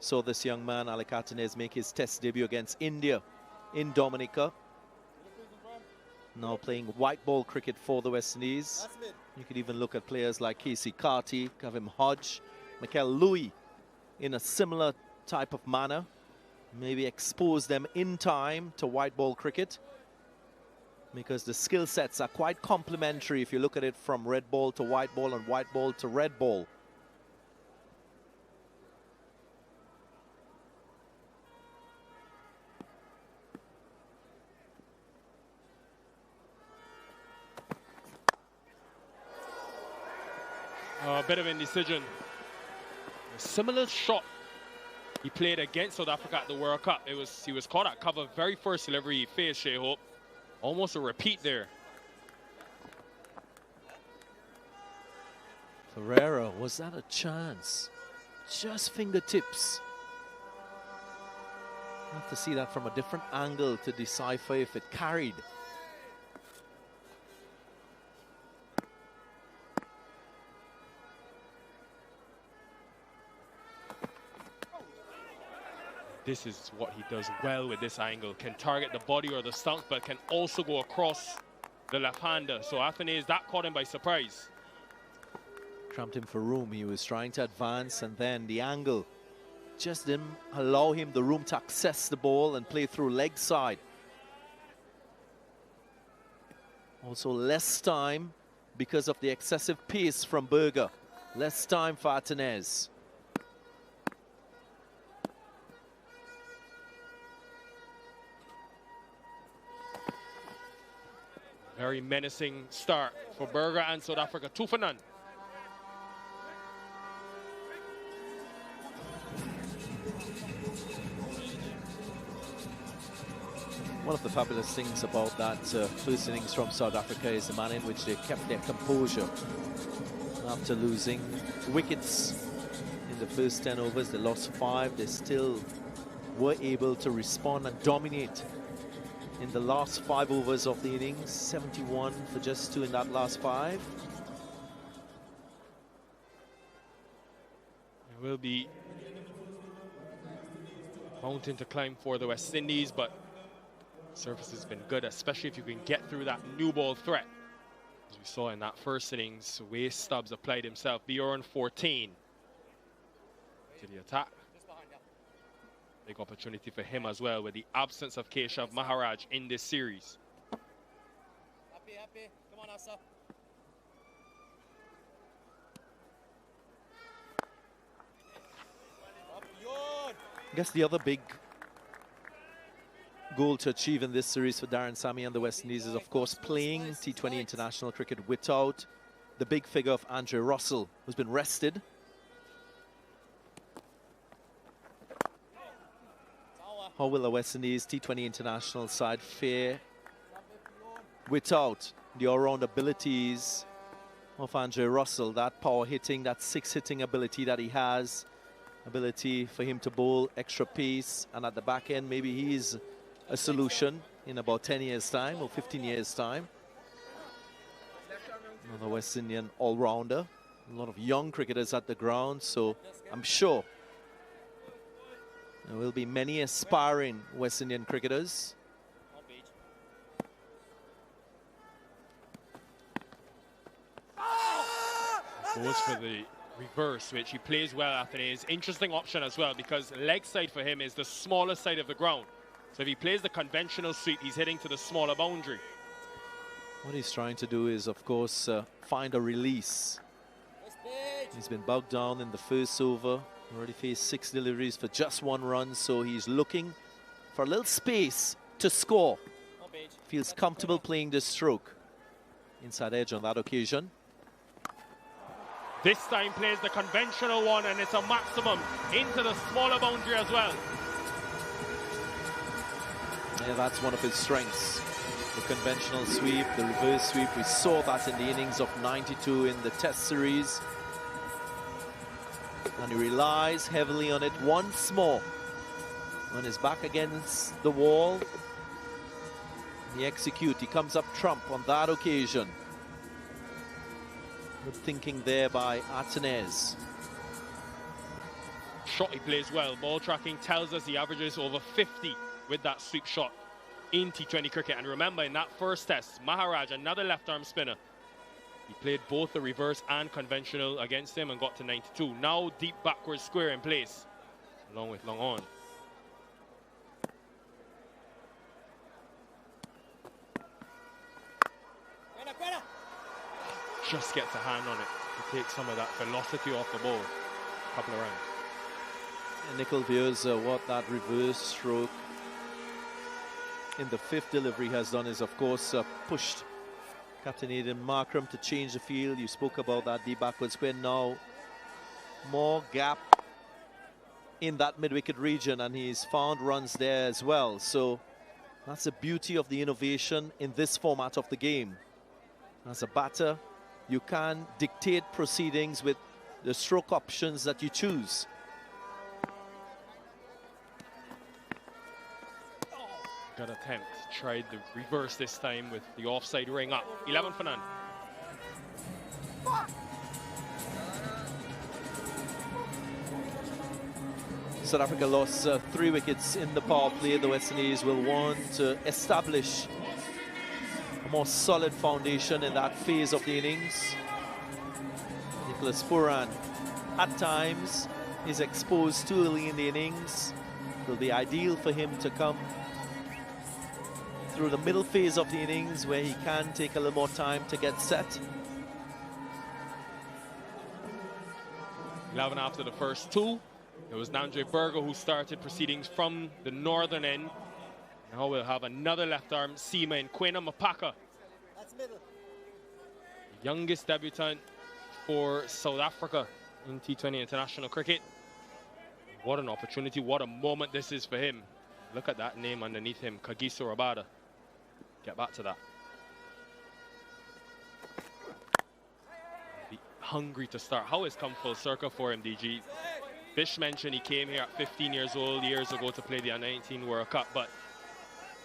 So this young man, Alec Athenaeus, make his test debut against India in Dominica. Now playing white ball cricket for the West Indies. You could even look at players like Casey Carty, Kavim Hodge, Michael Louis in a similar type of manner. Maybe expose them in time to white ball cricket, because the skill sets are quite complementary if you look at it from red ball to white ball and white ball to red ball. A bit of indecision. A similar shot he played against South Africa at the World Cup. He was caught at cover. Very first delivery he faced Shea Hope. Almost a repeat there. Ferreira, was that a chance? Just fingertips. I have to see that from a different angle to decipher if it carried. This is what he does well with this angle. Can target the body or the stump, but can also go across the left-hander. So Athenaeus, that caught him by surprise. Cramped him for room. He was trying to advance, and then the angle just didn't allow him the room to access the ball and play through leg side. Also less time because of the excessive pace from Berger. Less time for Athenaeus. Very menacing start for Berger and South Africa. 2 for none. One of the fabulous things about that first innings from South Africa is the manner in which they kept their composure. After losing wickets in the first 10 overs, they lost 5. They still were able to respond and dominate in the last 5 overs of the innings. 71 for just 2 in that last 5. It will be mountain to climb for the West Indies, but surface has been good, especially if you can get through that new ball threat. As we saw in that first innings, way Stubbs applied himself. Puran 14 to the attack. Big opportunity for him as well with the absence of Keshav Maharaj in this series. Happy. Come on, Asa. I guess the other big goal to achieve in this series for Darren Sammy and the West Indies is, of course, playing T20 international cricket without the big figure of Andre Russell, who's been rested. How will the West Indies T20 international side fare without the all-round abilities of Andre Russell? That power hitting, that 6-hitting ability that he has, ability for him to bowl extra pace, and at the back end, maybe he's a solution in about 10 years' time or 15 years' time. Another West Indian all-rounder. A lot of young cricketers at the ground, so I'm sure there will be many aspiring West Indian cricketers. Goes for the reverse, which he plays well after. It's interesting option as well, because leg side for him is the smaller side of the ground. So if he plays the conventional sweep, he's hitting to the smaller boundary. What he's trying to do is, of course, find a release. He's been bogged down in the first over. Already faced 6 deliveries for just 1 run, so he's looking for a little space to score. Feels comfortable playing this stroke. Inside edge on that occasion. This time plays the conventional one, and it's a maximum into the smaller boundary as well. Yeah, that's one of his strengths. The conventional sweep, the reverse sweep. We saw that in the innings of 92 in the Test series. And he relies heavily on it once more. When he's back against the wall, he executes. He comes up trump on that occasion. Good thinking there by Atenez. Shot he plays well. Ball tracking tells us he averages over 50 with that sweep shot in T20 cricket. And remember, in that first test, Maharaj, another left-arm spinner, he played both the reverse and conventional against him and got to 92. Now deep backwards square in place, along with long on. Just gets a hand on it to take some of that velocity off the ball. A couple of rounds. And Nicol views what that reverse stroke in the fifth delivery has done is, of course, pushed Captain Aidan Markram to change the field. You spoke about that deep backward square. Now more gap in that mid-wicket region, and he's found runs there as well. So that's the beauty of the innovation in this format of the game. As a batter, you can dictate proceedings with the stroke options that you choose. Good attempt. Tried the reverse this time with the offside ring up. 11 for none. South Africa lost 3 wickets in the power play. The West Indies will want to establish a more solid foundation in that phase of the innings. Nicholas Pooran at times is exposed too early in the innings. It will be ideal for him to come through the middle phase of the innings where he can take a little more time to get set. 11 after the first 2. It was Nandre Berger who started proceedings from the northern end. Now we'll have another left arm seamer in Kwena Mapaka. The youngest debutant for South Africa in T20 international cricket. What an opportunity, what a moment this is for him. Look at that name underneath him, Kagiso Rabada. Get back to that. Be hungry to start. How has come full circle for him, DG? Bish mentioned he came here at 15 years old years ago to play the U19 World Cup, but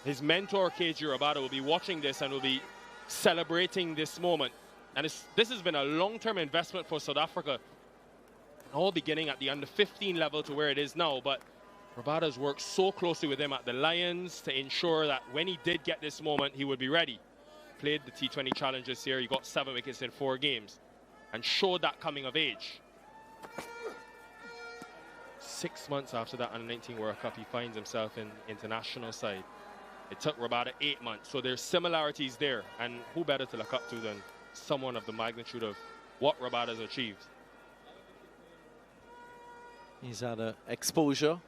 his mentor, KG Rabada, will be watching this and will be celebrating this moment. And this has been a long-term investment for South Africa, all beginning at the under-15 level to where it is now, but Rabada's worked so closely with him at the Lions to ensure that when he did get this moment, he would be ready. Played the T20 Challenge this year. He got 7 wickets in 4 games and showed that coming of age. 6 months after that under-19 World Cup, he finds himself in international side. It took Rabada 8 months, so there's similarities there. And who better to look up to than someone of the magnitude of what Rabada's achieved? He's had exposure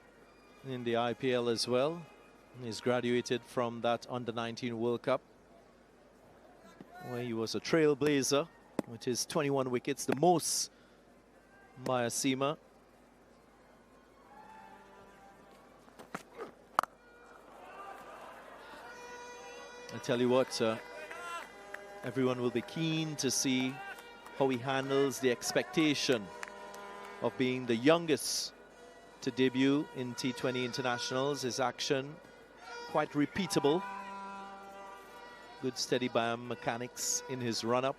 in the IPL as well. He's graduated from that under-19 World Cup, where he was a trailblazer with his 21 wickets, the most by a seamer. I tell you what, everyone will be keen to see how he handles the expectation of being the youngest to debut in T20 internationals. His action quite repeatable. Good steady biomechanics in his run-up.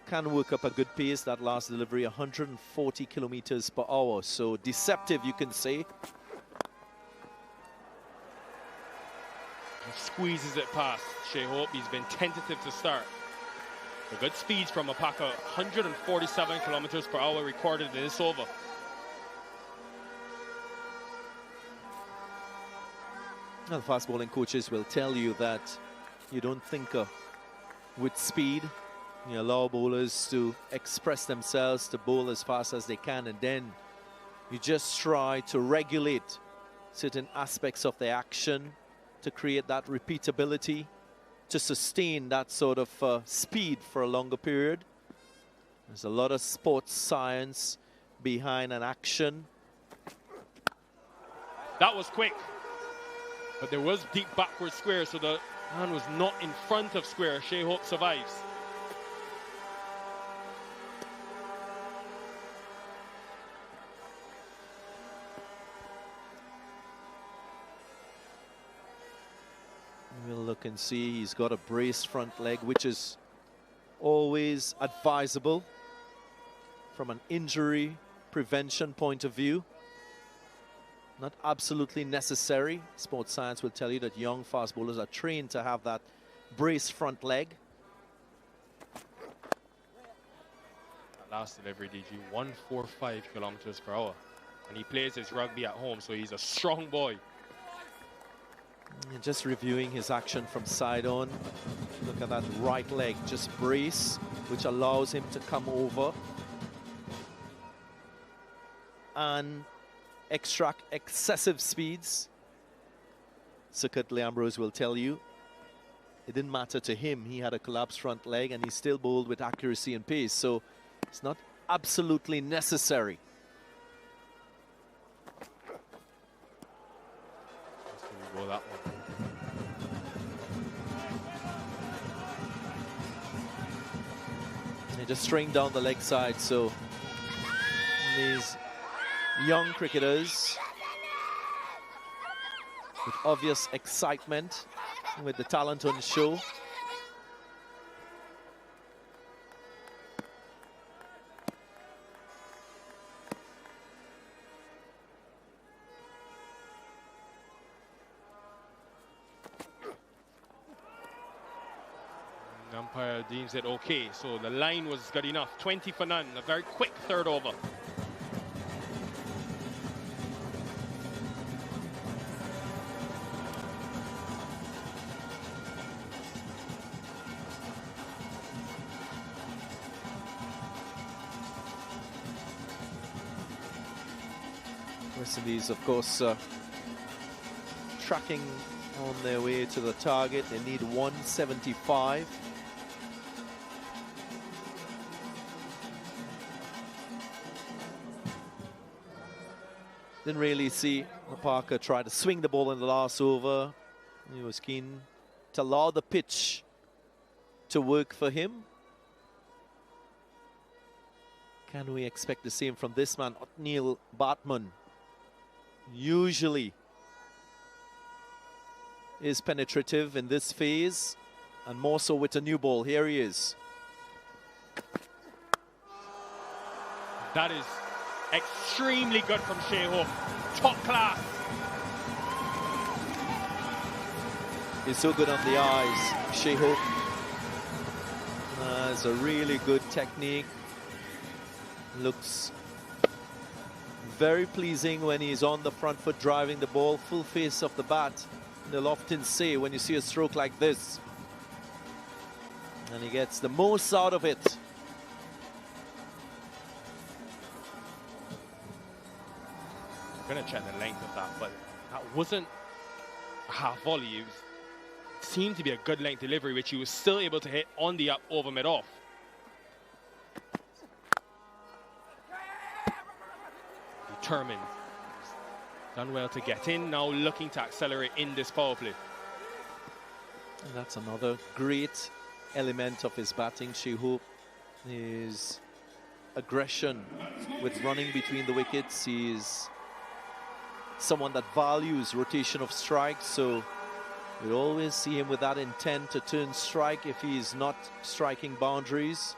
Can work up a good pace. That last delivery, 140 kilometers per hour. So deceptive, you can say. Squeezes it past Shea Hope. He's been tentative to start. The good speeds from Mapaka, 147 kilometers per hour recorded in this over. Well, fast bowling coaches will tell you that you don't think with speed, You allow bowlers to express themselves, to bowl as fast as they can, and then you just try to regulate certain aspects of their action to create that repeatability, to sustain that sort of speed for a longer period. There's a lot of sports science behind an action. That was quick, but there was deep backward square, so the man was not in front of square. Shea Hope survives. We'll look and see. He's got a braced front leg, which is always advisable from an injury prevention point of view. Not absolutely necessary. Sports science will tell you that young fast bowlers are trained to have that braced front leg. That last delivery, DG, 145 kilometers per hour. And he plays his rugby at home, so he's a strong boy. And just reviewing his action from side on. Look at that right leg, just brace, which allows him to come over and extract excessive speeds. Sir Curtly Ambrose will tell you it didn't matter to him. He had a collapsed front leg and he still bowled with accuracy and pace, so it's not absolutely necessary. That one. They just string down the leg side, so these young cricketers with obvious excitement, with the talent on show. Umpire deems it okay, so the line was good enough. 20 for none, a very quick third over. West Indies, of course, tracking on their way to the target. They need 175. Didn't really see Parker try to swing the ball in the last over. He was keen to allow the pitch to work for him. Can we expect the same from this man, Neil Bartman? Usually is penetrative in this phase, and more so with a new ball. Here he is. That is extremely good from Shea Hope. Top class. He's so good on the eyes, Shea Hope. Has a really good technique. Looks very pleasing when he's on the front foot driving the ball, full face of the bat. They'll often say when you see a stroke like this, and he gets the most out of it. I'm gonna check the length of that, but that wasn't a half volley. It seemed to be a good length delivery, which he was still able to hit on the up over mid-off. Determined. Done well to get in, now looking to accelerate in this power play. And that's another great element of his batting. Shea Hope, his aggression with running between the wickets. He is someone that values rotation of strikes, so we always see him with that intent to turn strike if he is not striking boundaries.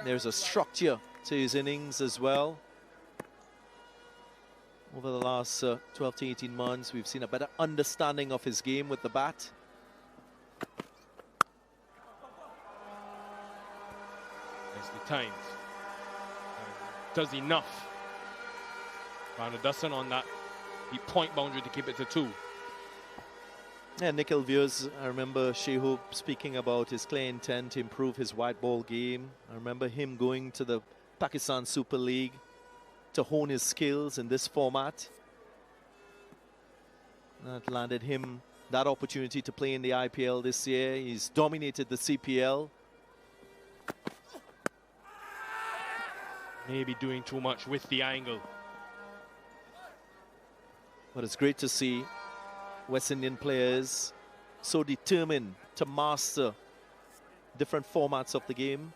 There's a structure to his innings as well. Over the last 12 to 18 months, we've seen a better understanding of his game with the bat. Nicely timed. Does enough. Round a dozen on that. The point boundary to keep it to 2. Yeah, Nickel Viers, I remember Shehu speaking about his clear intent to improve his white ball game. I remember him going to the Pakistan Super League to hone his skills in this format. That landed him that opportunity to play in the IPL this year. He's dominated the CPL. Maybe doing too much with the angle. But it's great to see West Indian players so determined to master different formats of the game.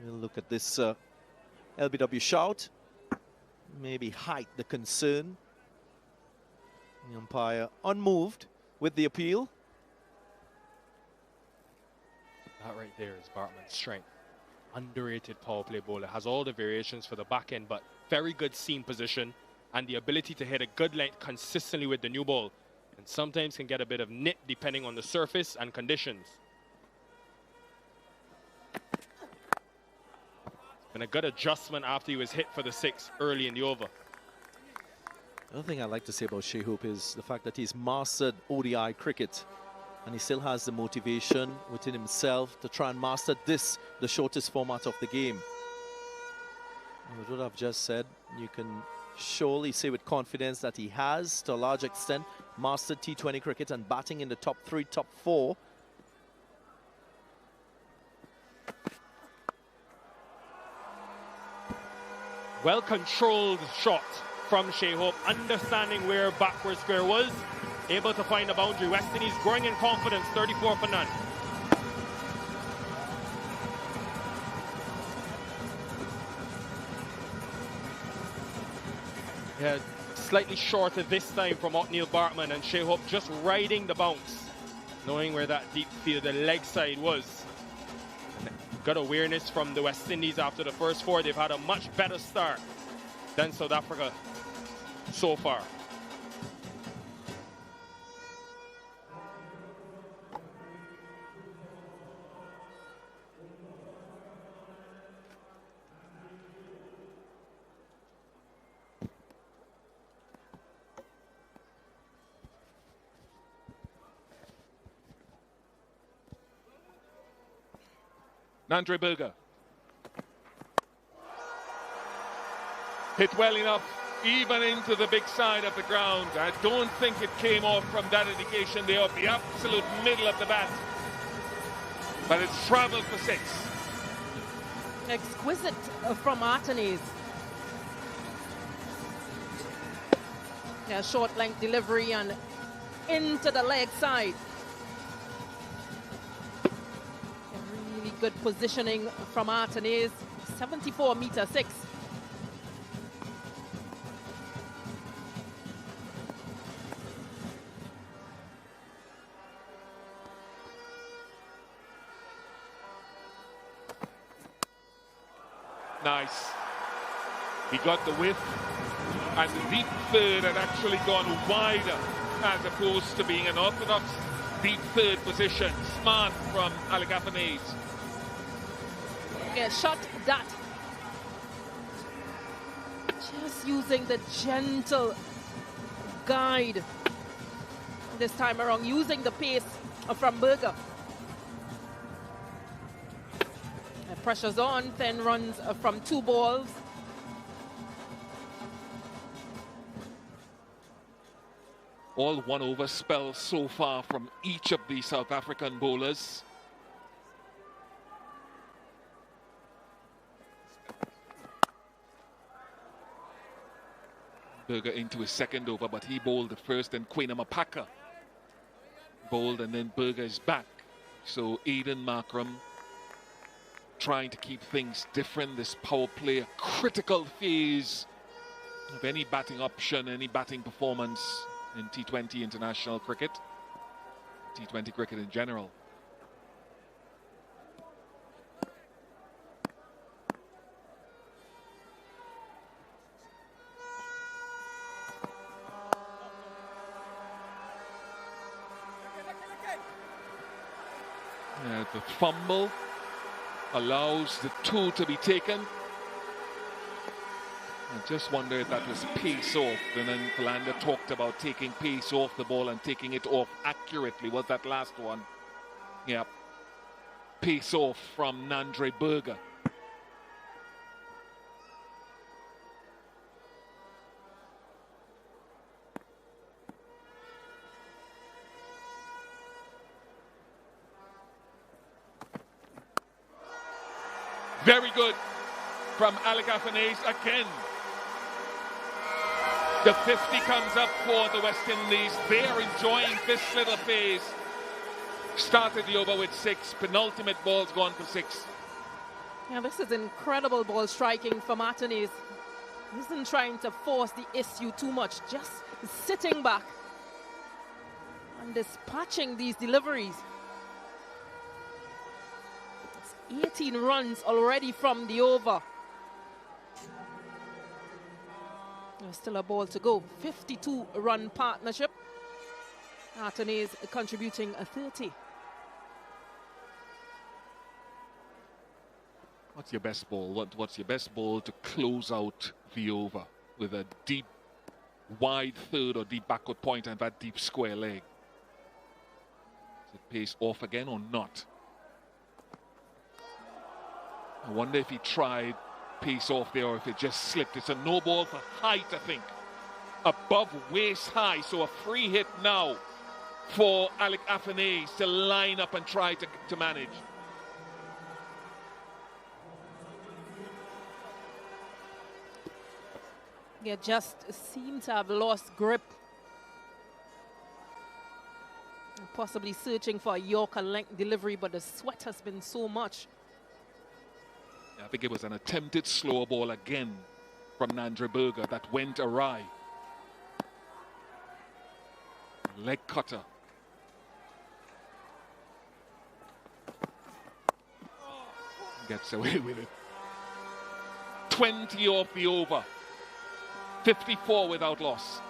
We'll look at this LBW shout. Maybe height the concern. The umpire unmoved with the appeal. That right there is Bartman's strength. Underrated power play bowler. Has all the variations for the back end, but very good seam position and the ability to hit a good length consistently with the new ball. And sometimes can get a bit of nip depending on the surface and conditions. And a good adjustment after he was hit for the 6 early in the over. The other thing I like to say about Shehoop is the fact that he's mastered ODI cricket. And he still has the motivation within himself to try and master this, the shortest format of the game. And with what I've just said, you can surely say with confidence that he has, to a large extent, mastered T20 cricket and batting in the top 3, top 4. Well-controlled shot from Shehoop, understanding where backward square was. Able to find a boundary. West Indies growing in confidence, 34 for none. Yeah, slightly shorter this time from Neil Bartman, and Shehoop just riding the bounce, knowing where that deep field, the leg side was. Got awareness from the West Indies after the first 4. They've had a much better start than South Africa so far. Nandre Burger. Hit well enough, even into the big side of the ground. I don't think it came off from that indication there of the absolute middle of the bat. But it's travelled for 6. Exquisite from Martinez. Yeah, short length delivery and into the leg side. Really good positioning from Martinez. 74m6. Nice. He got the width, and the deep third had actually gone wider as opposed to being an orthodox deep third position. Smart from Alagafanese. Yeah, shot that. Just using the gentle guide this time around, using the pace from Burger. Pressure's on, then runs from 2 balls. All 1-over spells so far from each of the South African bowlers. Burger into his 2nd over, but he bowled at first, and Quaina Mapaka bowled, and then Burger is back. So Aiden Markram trying to keep things different. This power play, a critical phase of any batting option, any batting performance in T20 international cricket, T20 cricket in general. The fumble allows the 2 to be taken. I just wonder if that was pace off. And then Philander talked about taking pace off the ball and taking it off accurately. Was that last one? Yep. Pace off from Nandre Berger. Very good from Alec Afanase again. The 50 comes up for the West Indies. They're enjoying this little phase. Started the over with 6. Penultimate ball's gone for 6. Yeah, this is incredible ball striking from Afanase. He isn't trying to force the issue too much, just sitting back and dispatching these deliveries. 18 runs already from the over. There's still a ball to go. 52-run partnership. Afanase contributing a 30. What's your best ball? What's your best ball to close out the over with a deep, wide third or deep backward point and that deep square leg? Is it pace off again or not? I wonder if he tried pace off there or if it just slipped. It's a no ball for height, I think. Above waist high, so a free hit now for Alec Afanase to line up and try to manage. Yeah, just seem to have lost grip. Possibly searching for a Yorker length delivery, but the sweat has been so much. I think it was an attempted slow ball again from Nandre Berger that went awry. Leg cutter. Gets away with it. 20 off the over. 54 without loss.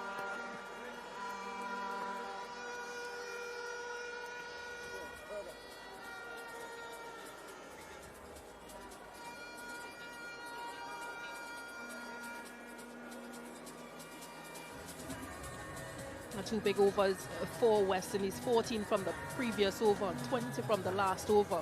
Two big overs for West Indies, 14 from the previous over, 20 from the last over.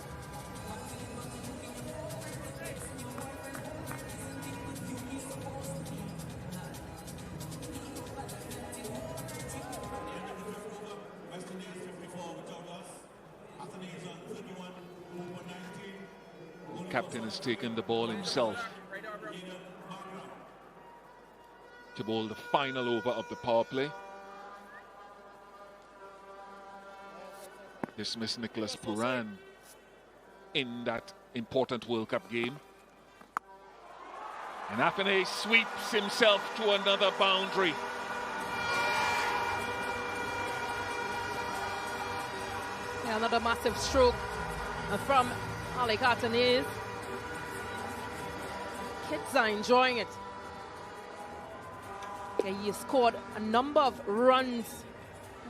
Captain has taken the ball himself to bowl the final over of the power play. Dismiss Nicholas Pooran in that important World Cup game. And Afanase sweeps himself to another boundary. Yeah, another massive stroke from Alec Afanase. Kids are enjoying it. Yeah, he has scored a number of runs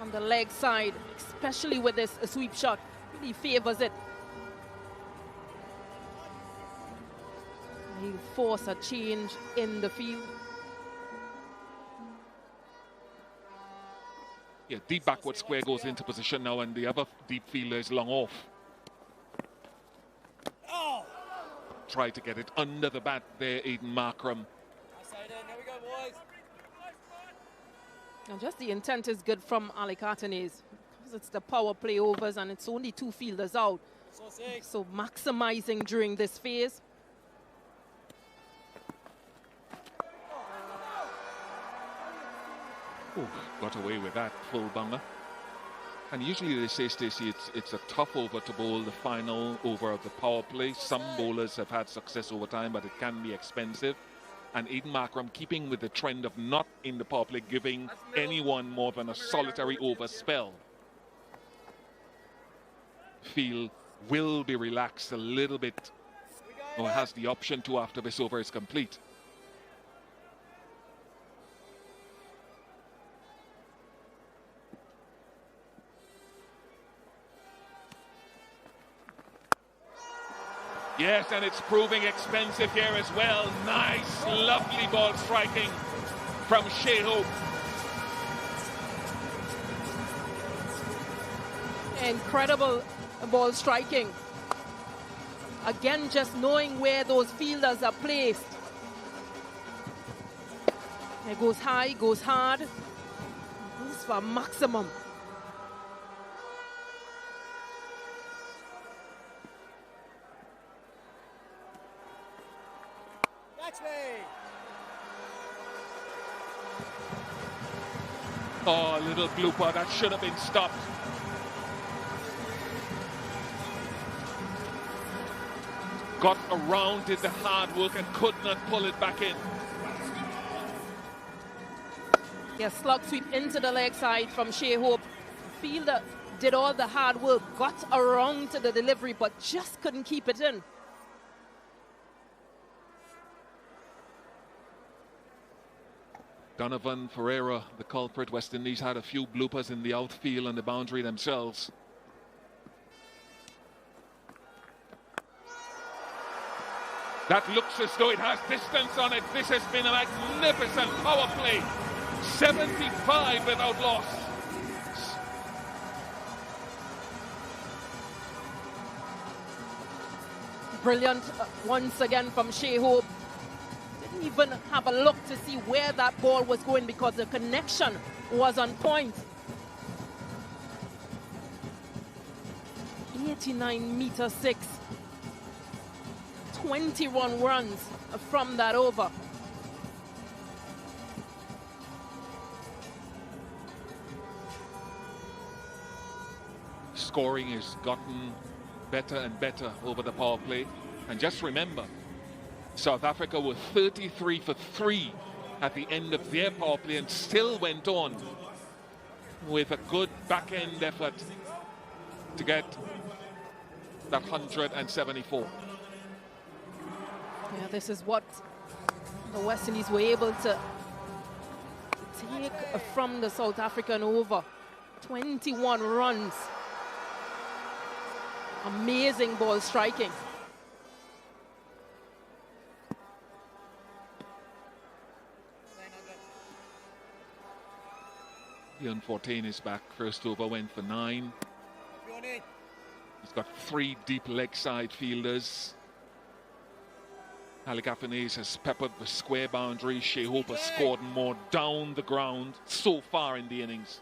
on the leg side, especially with this sweep shot. Really favors it. He'll force a change in the field. Yeah, deep backward square goes into position now and the other deep fielder is long off. Try to get it under the bat there, Aiden Markram. And just the intent is good from Alec Afanase, because it's the power play overs and it's only 2 fielders out. So maximizing during this phase. Ooh, got away with that full bunger. And usually they say, Stacey, it's a tough over to bowl the final over of the power play. Some bowlers have had success over time, but it can be expensive. And Aiden Markram keeping with the trend of not in the power play giving anyone more than a solitary over spell. Feel will be relaxed a little bit, or has the option to after this over is complete. Yes, and it's proving expensive here as well. Nice, lovely ball striking from Shea Hope. Incredible ball striking. Again, just knowing where those fielders are placed. It goes high, goes hard, goes for maximum. Oh, a little blooper, that should have been stopped. Got around, did the hard work and could not pull it back in. Yeah, slug sweep into the leg side from Shea Hope. Fielder did all the hard work, got around to the delivery, but just couldn't keep it in. Donovan Ferreira, the culprit. West Indies had a few bloopers in the outfield and the boundary themselves. That looks as though it has distance on it. This has been a magnificent power play. 75 without loss. Brilliant once again from Shea Hope. Didn't even have a look to see where that ball was going because the connection was on point. 89.6 meters. 21 runs from that over. Scoring has gotten better and better over the power play. And just remember, South Africa were 33 for 3 at the end of their power play and still went on with a good back-end effort to get that 174. Yeah, this is what the West Indies were able to take from the South African over. 21 runs. Amazing ball striking. Ian 14 is back. First over went for 9. He's got 3 deep leg side fielders. Alec Afanese has peppered the square boundary. Shea Hope has scored more down the ground so far in the innings.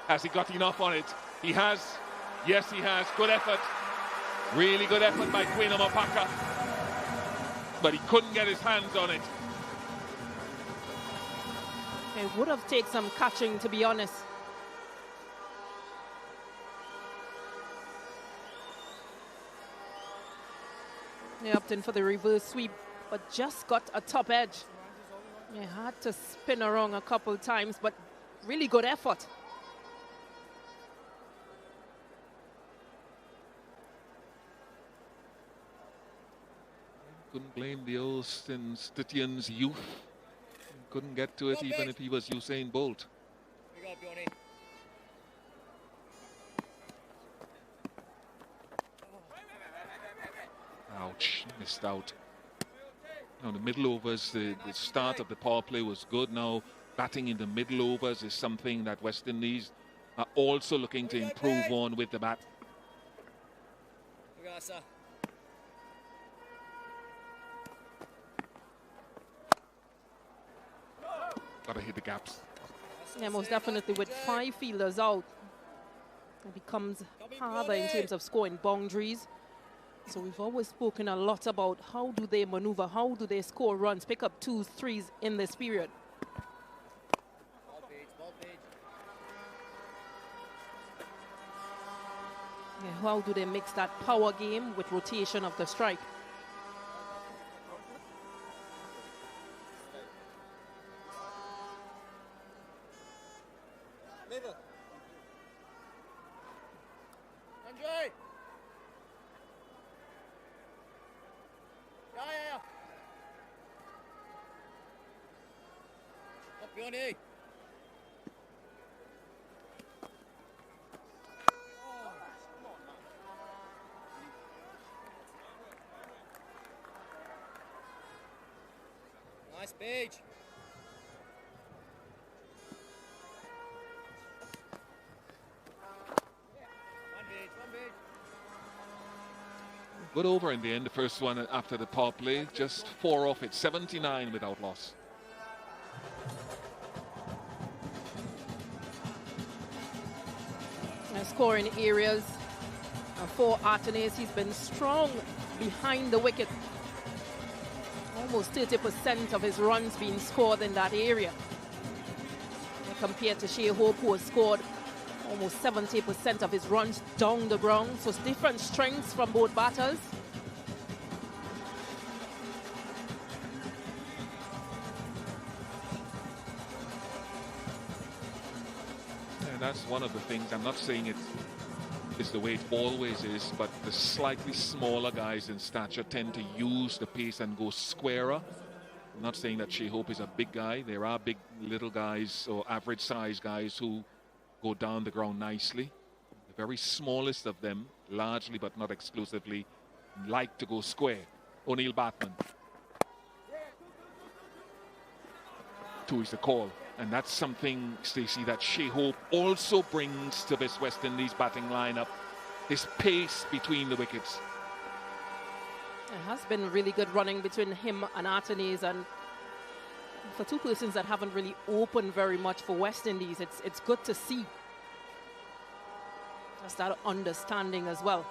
Has he got enough on it? He has. Yes, he has. Good effort. Really good effort by Queen Mapaka. But he couldn't get his hands on it. It would have taken some catching, to be honest. He opted for the reverse sweep, but just got a top edge. He had to spin around a couple times, but really good effort. Couldn't blame the old Stitian's youth. Couldn't get to it even if he was Usain Bolt. Ouch, missed out. Now the middle overs, the start of the power play was good. Now batting in the middle overs is something that West Indies are also looking to improve on with the bat. Gotta hit the gaps. Yeah, most definitely with 5 fielders out, it becomes harder in terms of scoring boundaries. So we've always spoken a lot about how do they maneuver, how do they score runs, pick up 2s, 3s in this period. Yeah, how do they mix that power game with rotation of the strike? Page. Good over in the end, the first one after the power play, just 4 off it, 79 without loss. Scoring areas for Artenes. He's been strong behind the wicket. Almost 30% of his runs being scored in that area. Compared to Shea Hope, who has scored almost 70% of his runs down the ground. So it's different strengths from both batters. And that's one of the things, I'm not saying it is the way it always is, but the slightly smaller guys in stature tend to use the pace and go squarer. I'm not saying that Shea Hope is a big guy. There are big little guys or average size guys who go down the ground nicely. The very smallest of them, largely but not exclusively, like to go square. O'Neill Bartman. 2 is the call. And that's something, Stacey, that Shea Hope also brings to this West Indies batting lineup. This pace between the wickets. It has been really good running between him and Artenes, and for two persons that haven't really opened very much for West Indies, it's good to see. Just that understanding as well.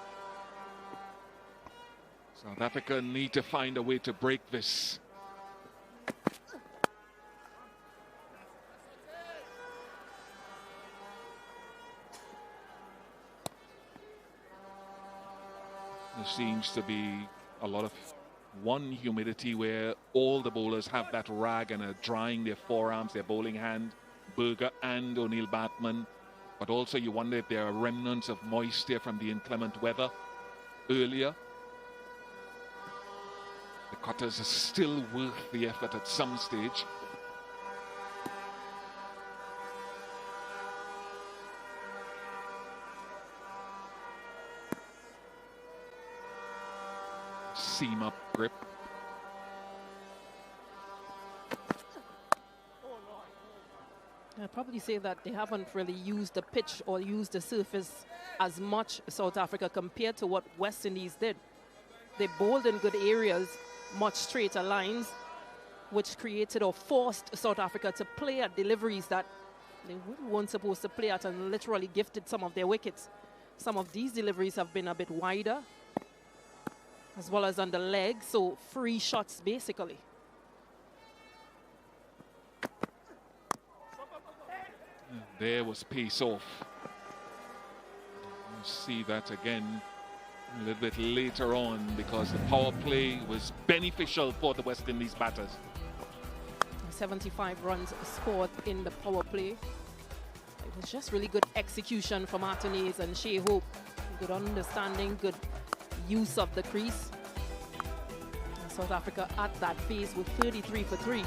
South Africa need to find a way to break this. There seems to be a lot of humidity where all the bowlers have that rag and are drying their forearms, their bowling hand, Berger and O'Neill Bartman. But also you wonder if there are remnants of moisture from the inclement weather earlier. The cutters are still worth the effort at some stage. Seam up grip. I'd probably say that they haven't really used the pitch or used the surface as much, South Africa, compared to what West Indies did. They bowled in good areas, much straighter lines, which created or forced South Africa to play at deliveries that they weren't supposed to play at, and literally gifted some of their wickets. Some of these deliveries have been a bit wider, as well as on the leg, so free shots basically. There was pace off. We'll see that again a little bit later on, because the power play was beneficial for the West Indies batters. 75 runs scored in the power play. It was just really good execution from Artenes and Shea Hope. Good understanding, good use of the crease. And South Africa at that phase with 33 for 3.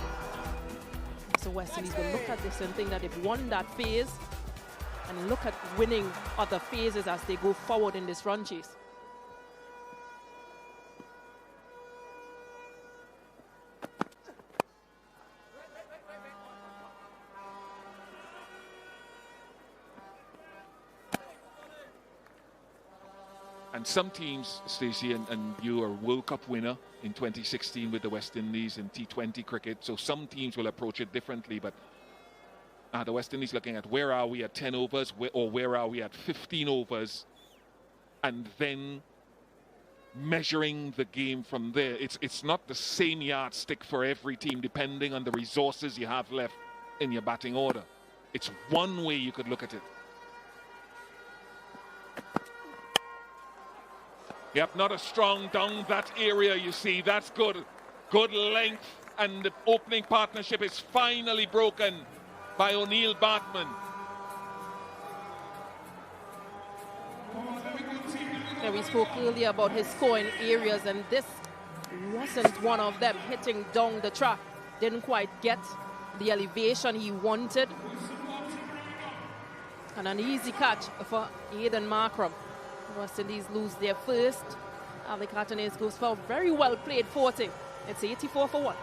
So West Indies will look at this and think that they've won that phase, and look at winning other phases as they go forward in this run chase. And some teams, Stacey, and you are World Cup winner in 2016 with the West Indies in T20 cricket, so some teams will approach it differently, but the West Indies looking at where are we at 10 overs, or where are we at 15 overs, and then measuring the game from there. It's not the same yardstick for every team, depending on the resources you have left in your batting order. It's one way you could look at it. Yep, not a strong down that area, you see. That's good. Good length, and the opening partnership is finally broken by O'Neill Bartman. Yeah, we spoke earlier about his scoring areas, and this wasn't one of them. Hitting down the track, didn't quite get the elevation he wanted. And an easy catch for Aidan Markram. West Indies lose their first. Alec Artenes goes for a very well played 40. It's 84 for 1.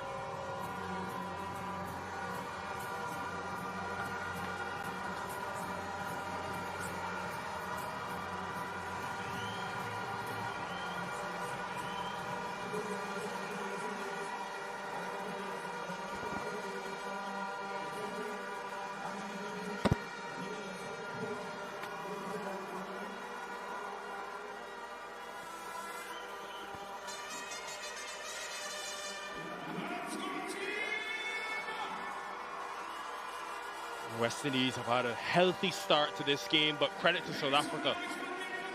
West Indies have had a healthy start to this game, but credit to South Africa.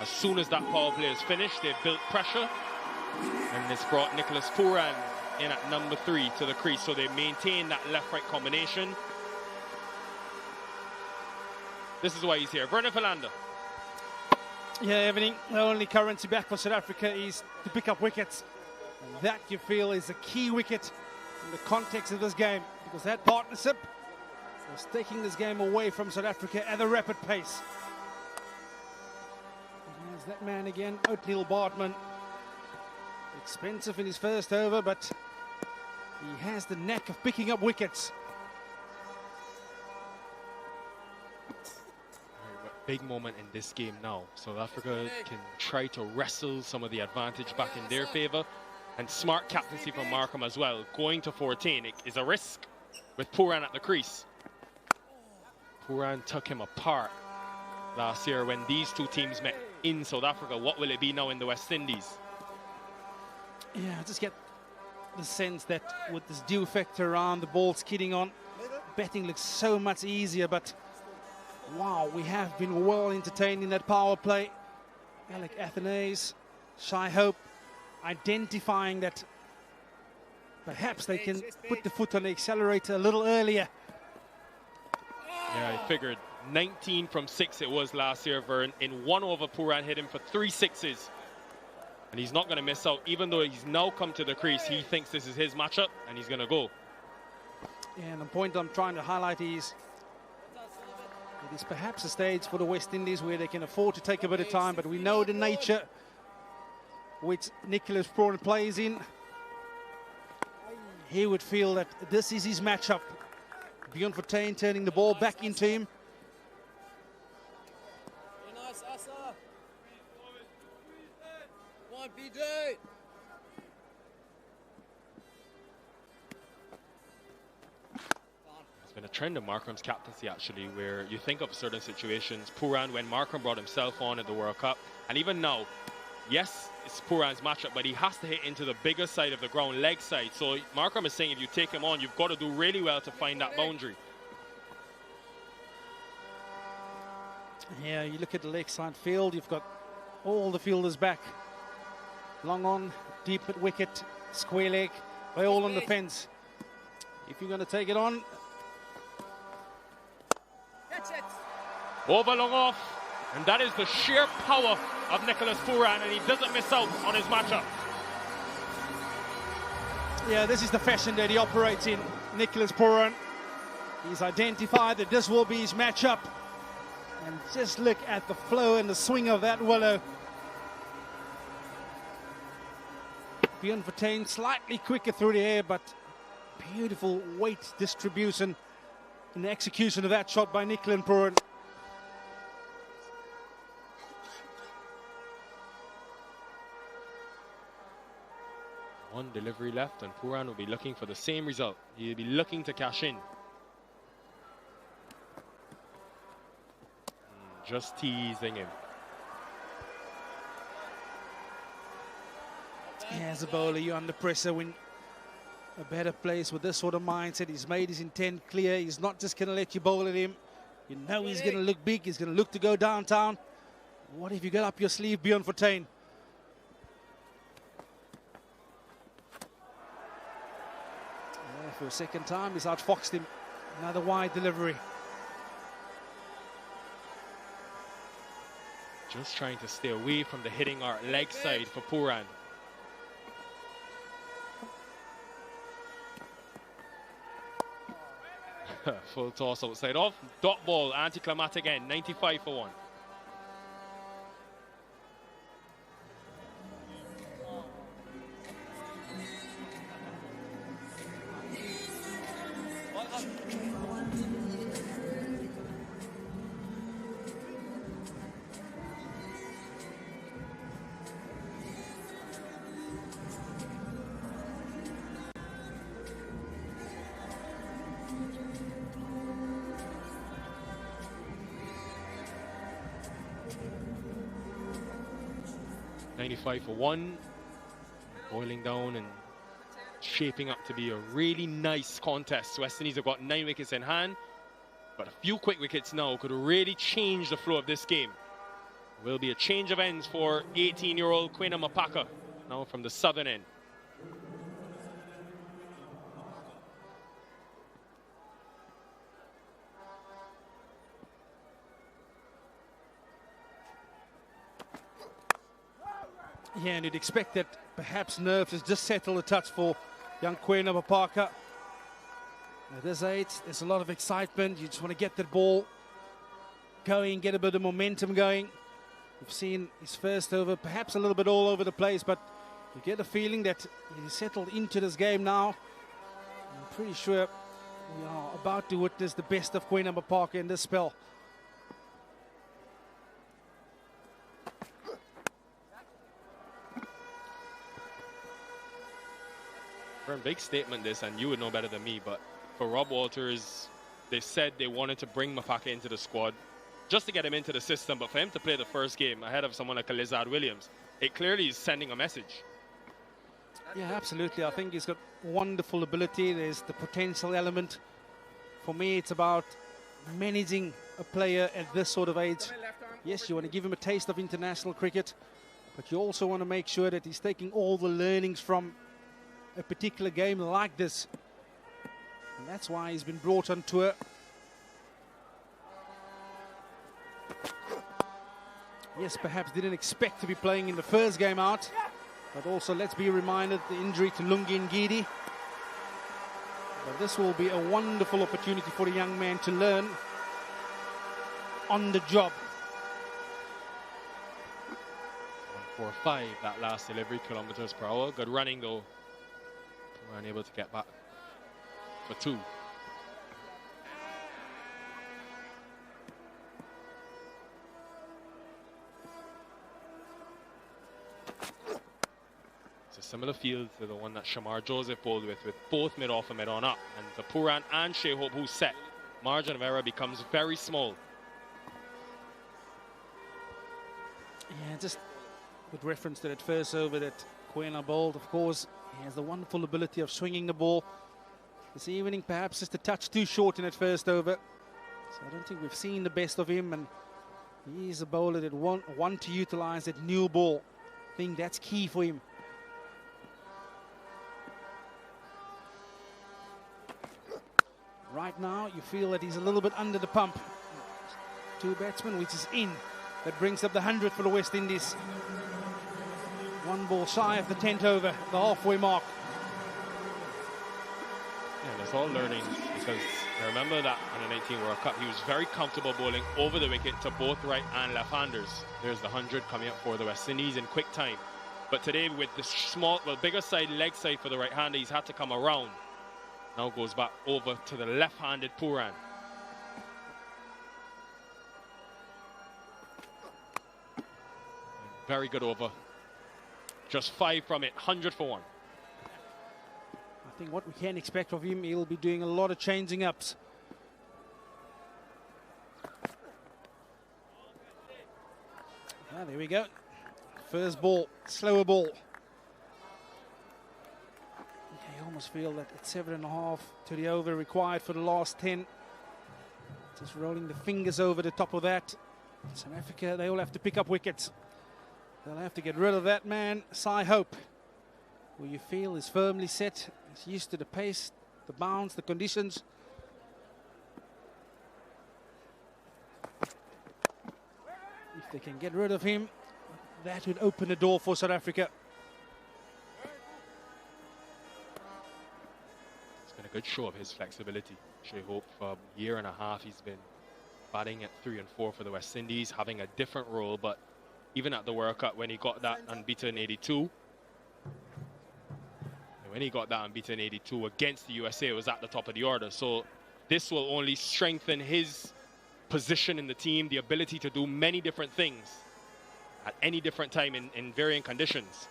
As soon as that power play is finished, they've built pressure, and it's brought Nicholas Pooran in at number 3 to the crease, so they maintain that left-right combination. This is why he's here. Vernon Philander. Yeah, everything. The only currency back for South Africa is to pick up wickets. And that, you feel, is a key wicket in the context of this game, because that partnership was taking this game away from South Africa at a rapid pace. And there's that man again, O'Neill Bartman. Expensive in his first over, but he has the knack of picking up wickets. Big moment in this game now. South Africa can try to wrestle some of the advantage back in their favour, and smart captaincy from Markram as well. Going to 14 is a risk with Puran at the crease. Puran took him apart last year when these two teams met in South Africa. What will it be now in the West Indies? Yeah, I just get the sense that with this dew factor around, the ball skidding on, batting looks so much easier, but wow, we have been well entertained in that power play. Alec Athenaeus, Shy Hope, identifying that perhaps they can put the foot on the accelerator a little earlier. Yeah, I figured 19 from 6 it was last year, Vern. In 1 over, Puran hit him for 3 sixes. And he's not going to miss out. Even though he's now come to the crease, he thinks this is his matchup, and he's going to go. Yeah, and the point I'm trying to highlight is it is perhaps a stage for the West Indies where they can afford to take a bit of time, but we know the nature which Nicholas Pooran plays in. He would feel that this is his matchup. Bjorn Fortuin turning the ball back into him. It's been a trend of Markram's captaincy, actually, where you think of certain situations. Puran, when Markram brought himself on at the World Cup, and even now, yes, it's Puran's matchup, but he has to hit into the bigger side of the ground, leg side. So Markram is saying if you take him on, you've got to do really well to find that boundary. Yeah, you look at the leg side field, you've got all the fielders back. Long on, deep at wicket, square leg, they're all on the fence. If you're going to take it on. Over, long off, and that is the sheer power of Nicholas Pooran, and he doesn't miss out on his matchup. Yeah, this is the fashion that he operates in, Nicholas Pooran. He's identified that this will be his matchup. And just look at the flow and the swing of that willow. Bjorn Fortuin slightly quicker through the air, but beautiful weight distribution in the execution of that shot by Nicholas Pooran. One delivery left, and Puran will be looking for the same result. He'll be looking to cash in. Just teasing him. Yeah, as a bowler, you're under pressure when a better place with this sort of mindset. He's made his intent clear. He's not just going to let you bowl at him. You know he's going to look big. He's going to look to go downtown. What have you got up your sleeve, Bjorn Fortuin? Yeah, for a second time, he's outfoxed him. Another wide delivery. Just trying to stay away from the hitting arc leg side for Puran. Full toss outside off. Dot ball, anticlimactic end, 95 for 1. For 1, boiling down and shaping up to be a really nice contest. West Indies have got 9 wickets in hand. But a few quick wickets now could really change the flow of this game. Will be a change of ends for 18-year-old Quena Mapaka, now from the southern end. Yeah, and you'd expect that perhaps nerves has just settled a touch for young Quena Mapaka. At this age, there's a lot of excitement. You just want to get that ball going, get a bit of momentum going. We've seen his first over, perhaps a little bit all over the place, but you get a feeling that he's settled into this game now. I'm pretty sure we are about to witness the best of Quena Mapaka in this spell. Very big statement this, and you would know better than me, but for Rob Walters, they said they wanted to bring Mapaka into the squad just to get him into the system, but for him to play the first game ahead of someone like Lizard Williams, it clearly is sending a message. Yeah, absolutely. I think he's got wonderful ability. There's the potential element. For me, it's about managing a player at this sort of age. Yes, you want to give him a taste of international cricket, but you also want to make sure that he's taking all the learnings from a particular game like this. And that's why he's been brought on tour. Yes, perhaps didn't expect to be playing in the first game out, but also let's be reminded the injury to Lungi Ngidi. But this will be a wonderful opportunity for a young man to learn on the job. 145, that last delivery, kilometers per hour. Good running though. Unable to get back for 2. It's a similar field to the one that Shamar Joseph bowled with both mid-off and mid-on up. And the Puran and Shea Hope who set, margin of error becomes very small. Yeah, just with reference to that first over that Quena bowled, of course, he has the wonderful ability of swinging the ball. This evening, perhaps just a touch too short in that first over. So I don't think we've seen the best of him, and he's a bowler that want to utilize that new ball. I think that's key for him. Right now, you feel that he's a little bit under the pump. 2 batsmen, which is in. That brings up the 100 for the West Indies. 1 ball shy of the 10th over, the halfway mark. Yeah, that's all learning, because I remember that on the 19 World Cup, he was very comfortable bowling over the wicket to both right and left-handers. There's the 100 coming up for the West Indies in quick time. But today, with the bigger side, leg side for the right-hander, he's had to come around. Now goes back over to the left-handed Puran. Very good over. Just 5 from it, 100 for 1. I think what we can expect of him, he'll be doing a lot of changing ups. Ah, there we go. First ball, slower ball. Okay, you almost feel that it's 7.5 to the over required for the last 10. Just rolling the fingers over the top of that. South Africa, they all have to pick up wickets. They'll have to get rid of that man, Sai Hope, who you feel is firmly set. He's used to the pace, the bounce, the conditions. If they can get rid of him, that would open the door for South Africa. It's been a good show of his flexibility. Shea Hope, for a year and a half, he's been batting at 3 and 4 for the West Indies, having a different role, but even at the World Cup, when he got that unbeaten 82, when he got that unbeaten 82 against the USA, it was at the top of the order. So this will only strengthen his position in the team, the ability to do many different things at any different time in varying conditions.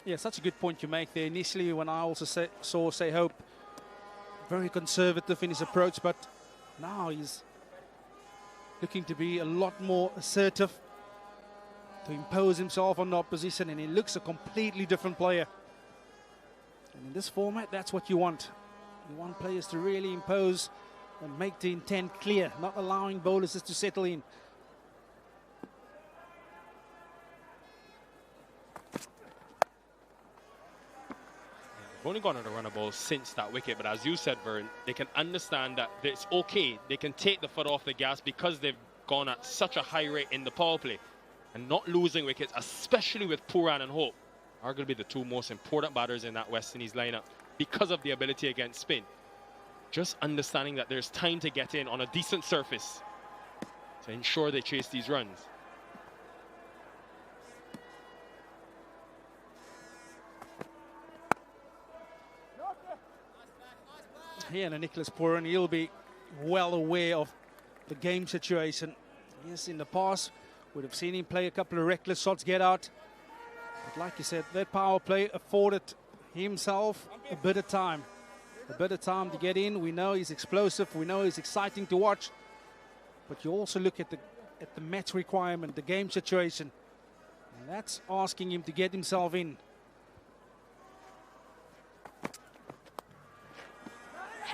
Yeah, such a good point you make there. Initially, when I also saw Shea Hope, very conservative in his approach, but now he's looking to be a lot more assertive, to impose himself on the opposition, and he looks a completely different player. And in this format, that's what you want. You want players to really impose and make the intent clear, not allowing bowlers just to settle in. They've only gone on a run of ball since that wicket, but as you said, Vern, they can understand that it's okay. They can take the foot off the gas because they've gone at such a high rate in the power play. And not losing wickets, especially with Puran and Hope, are going to be the two most important batters in that West Indies lineup because of the ability against spin. Just understanding that there's time to get in on a decent surface to ensure they chase these runs. Here, and Nicholas Pooran, he'll be well aware of the game situation. Yes, in the past, would have seen him play a couple of reckless shots, get out. But like you said, that power play afforded himself a bit of time. A bit of time to get in. We know he's explosive. We know he's exciting to watch. But you also look at the match requirement, the game situation. And that's asking him to get himself in.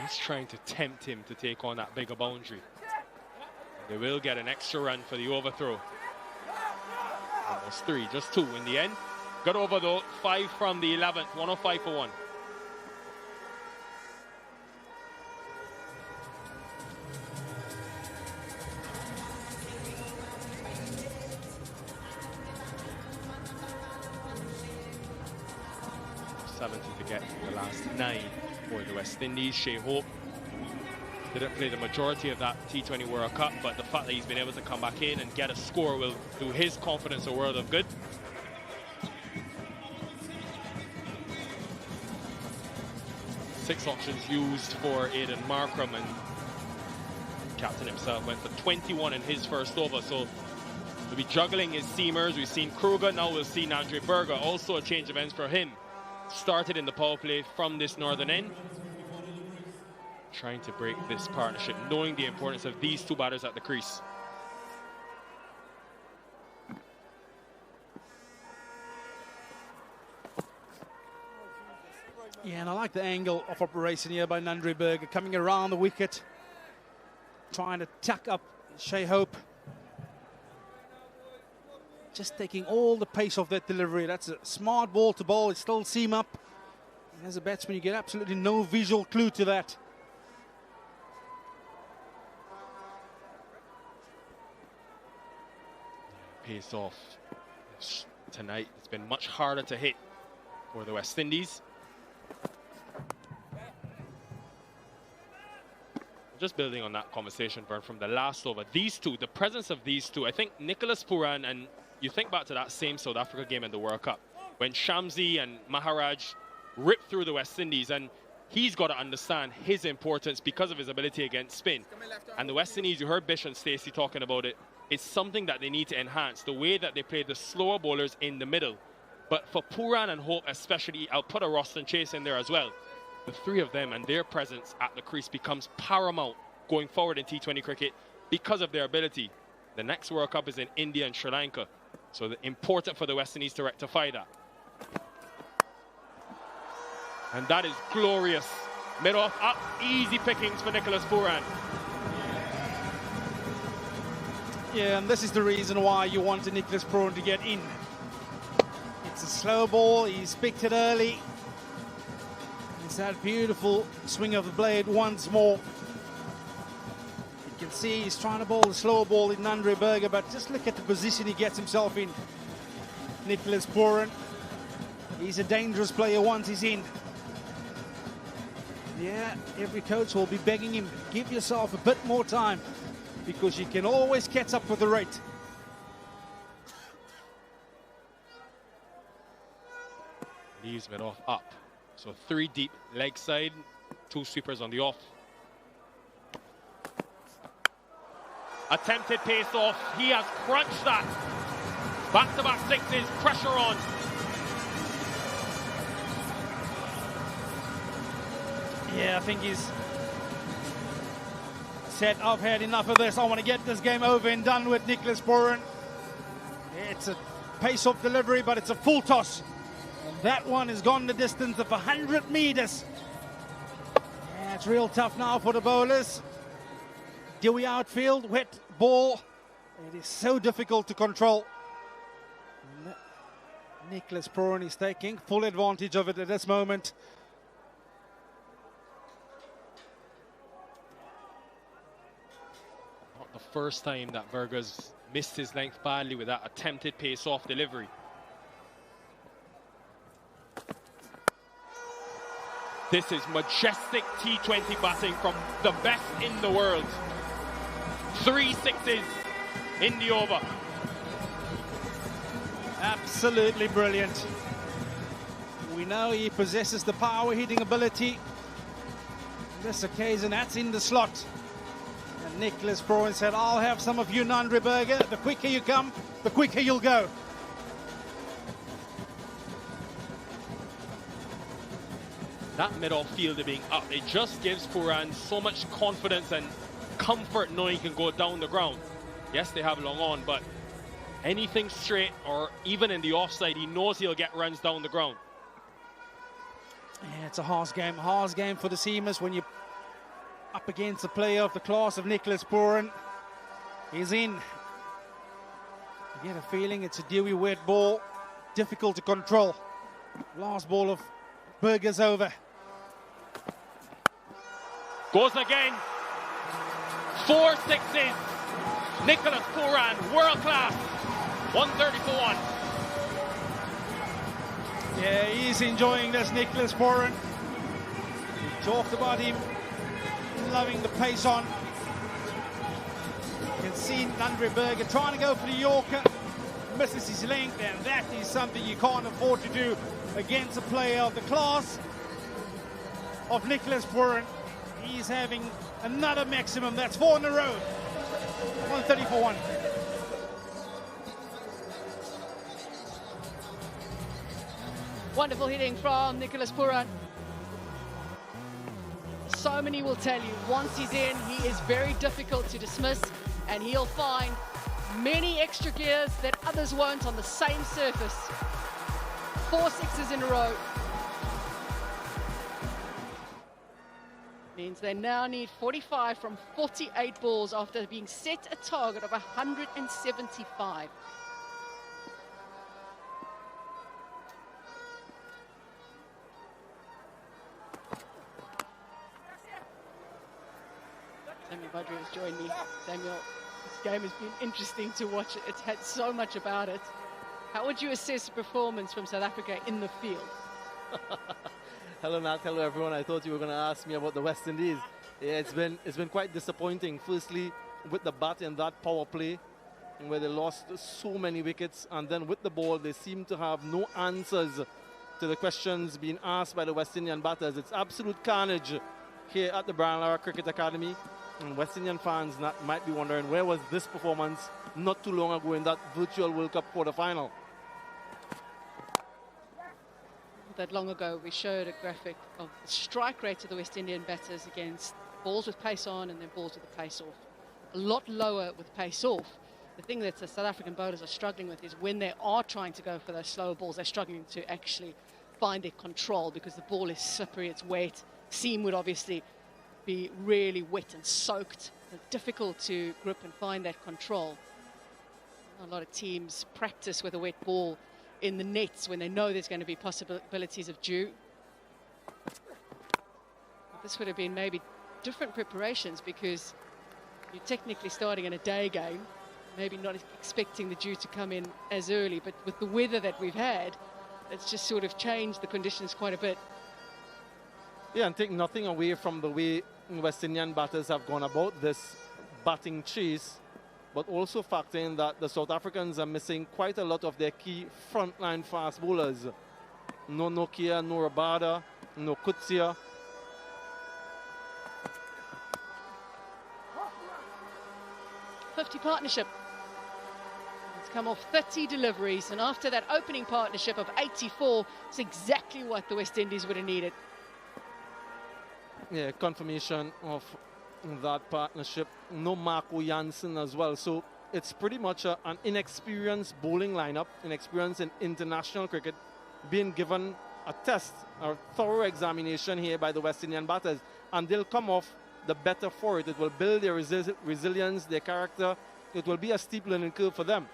Just trying to tempt him to take on that bigger boundary. They will get an extra run for the overthrow. Almost 3, just 2 in the end. Got over though, 5 from the 11th, 105 for 1. To get the last 9 for the West Indies. Shea Hope didn't play the majority of that T20 World Cup, but the fact that he's been able to come back in and get a score will do his confidence a world of good. Six options used for Aiden Markram, and captain himself went for 21 in his first over, so we'll be juggling his seamers. We've seen Krueger, now we'll see Andre Berger. Also a change of ends for him. Started in the power play from this northern end. Trying to break this partnership, knowing the importance of these two batters at the crease. Yeah, and I like the angle of operation here by Andre Berger, coming around the wicket, trying to tuck up Shea Hope. Just taking all the pace off that delivery. That's a smart ball to bowl. It's still seam up. And as a batsman, you get absolutely no visual clue to that. Pace off tonight. It's been much harder to hit for the West Indies. Just building on that conversation, Vern, from the last over. These two, the presence of these two, I think Nicholas Pooran, and you think back to that same South Africa game in the World Cup, when Shamsi and Maharaj ripped through the West Indies, and he's got to understand his importance because of his ability against spin. And the West Indies, you heard Bish and Stacey talking about it, it's something that they need to enhance, the way that they play the slower bowlers in the middle. But for Puran and Hope especially, I'll put a Roston Chase in there as well. The three of them and their presence at the crease becomes paramount going forward in T20 cricket because of their ability. The next World Cup is in India and Sri Lanka, so important for the West Indies to rectify that. And that is glorious. Mid-off up, easy pickings for Nicholas Pooran. Yeah, and this is the reason why you wanted Nicholas Pooran to get in. It's a slow ball, he's picked it early. It's that beautiful swing of the blade once more. You can see he's trying to bowl the slow ball in Andre Berger, but just look at the position he gets himself in. Nicholas Pooran, he's a dangerous player once he's in. Yeah, every coach will be begging him, give yourself a bit more time, because you can always catch up with the rate. Leaves mid off up. So 3 deep leg side, 2 sweepers on the off. Attempted pace off. He has crunched that. Back-to-back sixes, pressure on. Yeah, I think he's said, I've had enough of this. I want to get this game over and done with. Nicholas Pooran. It's a pace-off delivery, but it's a full toss. And that one has gone the distance of 100 meters. Yeah, it's real tough now for the bowlers. Dewy outfield, wet ball. It is so difficult to control. Nicholas Pooran is taking full advantage of it at this moment. Not the first time that Burgers missed his length badly with that attempted pace-off delivery. This is majestic T20 batting from the best in the world. 3 sixes in the over. Absolutely brilliant. We know he possesses the power hitting ability. On this occasion, that's in the slot. And Nicholas Pooran said, I'll have some of you, Nandri Burger. The quicker you come, the quicker you'll go. That mid-off fielder being up, it just gives Puran so much confidence and comfort knowing he can go down the ground. Yes, they have long on, but anything straight or even in the offside, he knows he'll get runs down the ground. Yeah, it's a harsh game for the seamers when you're up against a player of the class of Nicholas Pooran. He's in. You get a feeling it's a dewy wet ball, difficult to control. Last ball of Burgers over. Goes again. 4 sixes. Nicholas Pooran, world class. 130 for 1. Yeah, he's enjoying this, Nicholas Pooran. We talked about him loving the pace on. You can see Nandri Burger trying to go for the Yorker. Misses his length, and that is something you can't afford to do against a player of the class of Nicholas Pooran. He's having another maximum. That's 4 in a row. 130 for 1. Wonderful hitting from Nicholas Pooran. So many will tell you, once he's in, he is very difficult to dismiss, and he'll find many extra gears that others won't on the same surface. 4 sixes in a row. Means they now need 45 from 48 balls after being set a target of 175. Samuel Badri has joined me. Samuel, this game has been interesting to watch. It's had so much about it. How would you assess the performance from South Africa in the field? Hello Nat, hello everyone. I thought you were going to ask me about the West Indies. Yeah, it's been quite disappointing. Firstly, with the bat in that power play, where they lost so many wickets, and then with the ball, they seem to have no answers to the questions being asked by the West Indian batters. It's absolute carnage here at the Brian Lara Cricket Academy. And West Indian fans might be wondering, where was this performance not too long ago in that virtual World Cup quarter-final? That long ago we showed a graphic of the strike rate of the West Indian batters against balls with pace on and then balls with the pace off. A lot lower with pace off. The thing that the South African bowlers are struggling with is when they are trying to go for those slower balls, they're struggling to actually find their control because the ball is slippery, it's wet. Seam would obviously be really wet and soaked. It's difficult to grip and find that control. A lot of teams practice with a wet ball in the nets when they know there's going to be possibilities of dew. This would have been maybe different preparations because you're technically starting in a day game, maybe not expecting the dew to come in as early, but with the weather that we've had, it's just sort of changed the conditions quite a bit. Yeah, and take nothing away from the way West Indian batters have gone about this batting chase, but also factor in that the South Africans are missing quite a lot of their key frontline fast bowlers. No Nokia, no Rabada, no Kutsia. /50 partnership. It's come off 30 deliveries, and after that opening partnership of 84, it's exactly what the West Indies would have needed. Yeah, confirmation of that partnership. No Marco Jansen as well. So it's pretty much an inexperienced bowling lineup, inexperienced in international cricket being given a test, a thorough examination here by the West Indian batters, and they'll come off the better for it. It will build their resilience, their character. It will be a steep learning curve for them.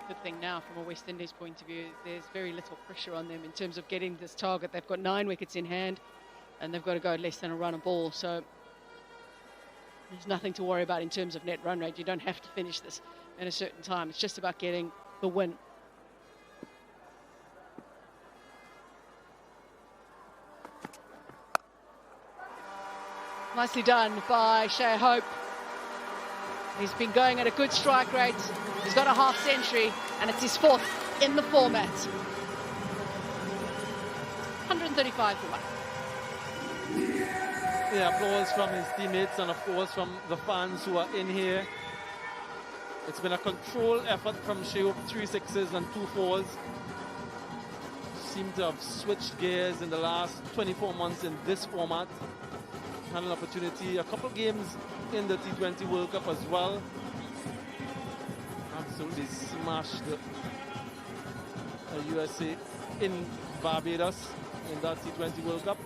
Good thing now from a West Indies point of view, there's very little pressure on them in terms of getting this target. They've got 9 wickets in hand and they've got to go less than a run a ball, so there's nothing to worry about in terms of net run rate. You don't have to finish this in a certain time. It's just about getting the win. Nicely done by Shea Hope. He's been going at a good strike rate. He's got a half century, and it's his 4th in the format. 135 for 1. Yeah, applause from his teammates and of course from the fans who are in here. It's been a controlled effort from Shea Hope, 3 sixes and 2 fours. Seem to have switched gears in the last 24 months in this format. Had an opportunity, a couple games in the T20 World Cup as well. Absolutely smashed the USA in Barbados in that T20 World Cup.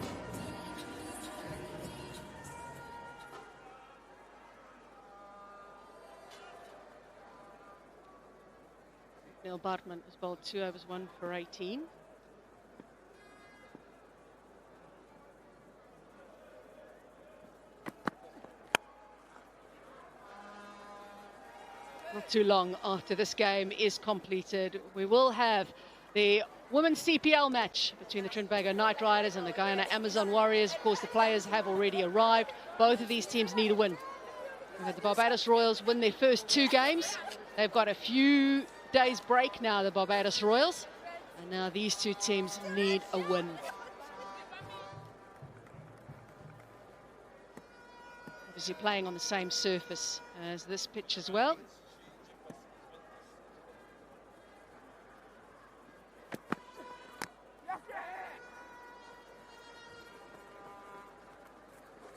Neil Bartman has bowled 2 overs, 1 for 18. Not too long after this game is completed, we will have the women's CPL match between the Trinbago Knight Riders and the Guyana Amazon Warriors. Of course, the players have already arrived. Both of these teams need a win. We've had the Barbados Royals win their first 2 games. They've got a few days break now, the Barbados Royals, and now these 2 teams need a win. Obviously playing on the same surface as this pitch as well.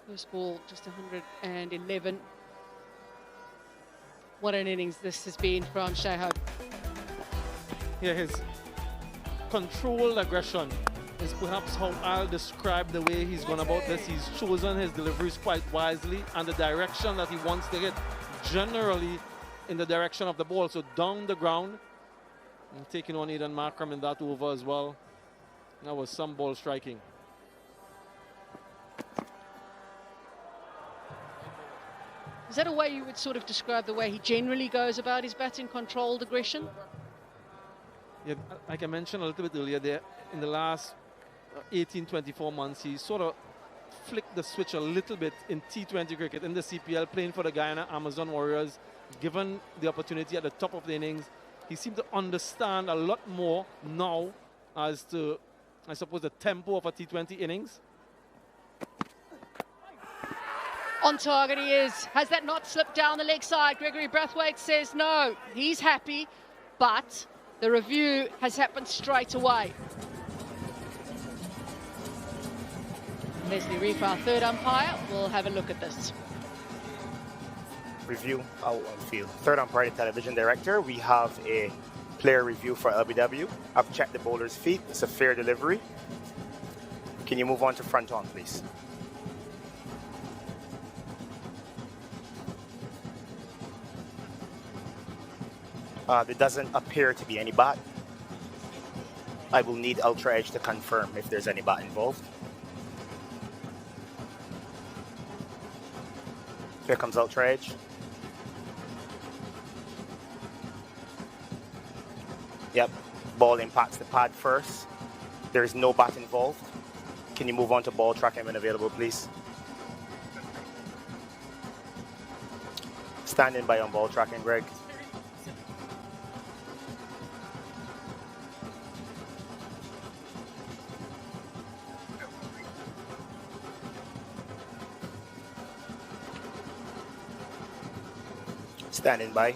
First ball, just 111. What an innings this has been from Shea Hope. Yeah, his controlled aggression is perhaps how I'll describe the way he's gone about this. He's chosen his deliveries quite wisely and the direction that he wants to hit, generally in the direction of the ball. So down the ground, and taking on Eden Markram in that over as well. That was some ball striking. Is that a way you would sort of describe the way he generally goes about his batting, controlled aggression? Yeah, like I mentioned a little bit earlier, there in the last 18-24 months, he sort of flicked the switch a little bit in T20 cricket, in the CPL, playing for the Guyana Amazon Warriors. Given the opportunity at the top of the innings, he seemed to understand a lot more now as to, I suppose, the tempo of a T20 innings. On target he is. Has that not slipped down the leg side? Gregory Brathwaite says no. He's happy, but the review has happened straight away. Leslie Reef, our 3rd umpire, will have a look at this. Review out on field. 3rd umpire, television director. We have a player review for LBW. I've checked the bowler's feet. It's a fair delivery. Can you move on to front on, please? There doesn't appear to be any bat. I will need Ultra Edge to confirm if there's any bat involved. Here comes Ultra Edge. Yep, ball impacts the pad first. There is no bat involved. Can you move on to ball tracking when available, please? Standing by on ball tracking, Greg. Standing by.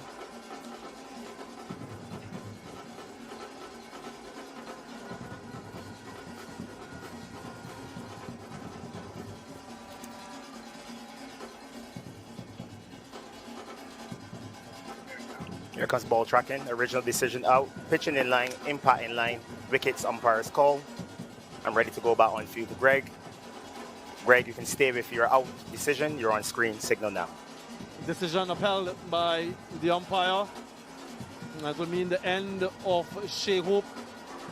Here comes ball tracking, original decision out, pitching in line, impact in line, wickets, umpire's call. I'm ready to go back on field to Greg. Greg, you can stay with your out decision. You're on screen, signal now. Decision upheld by the umpire. That would mean the end of Shea Hope.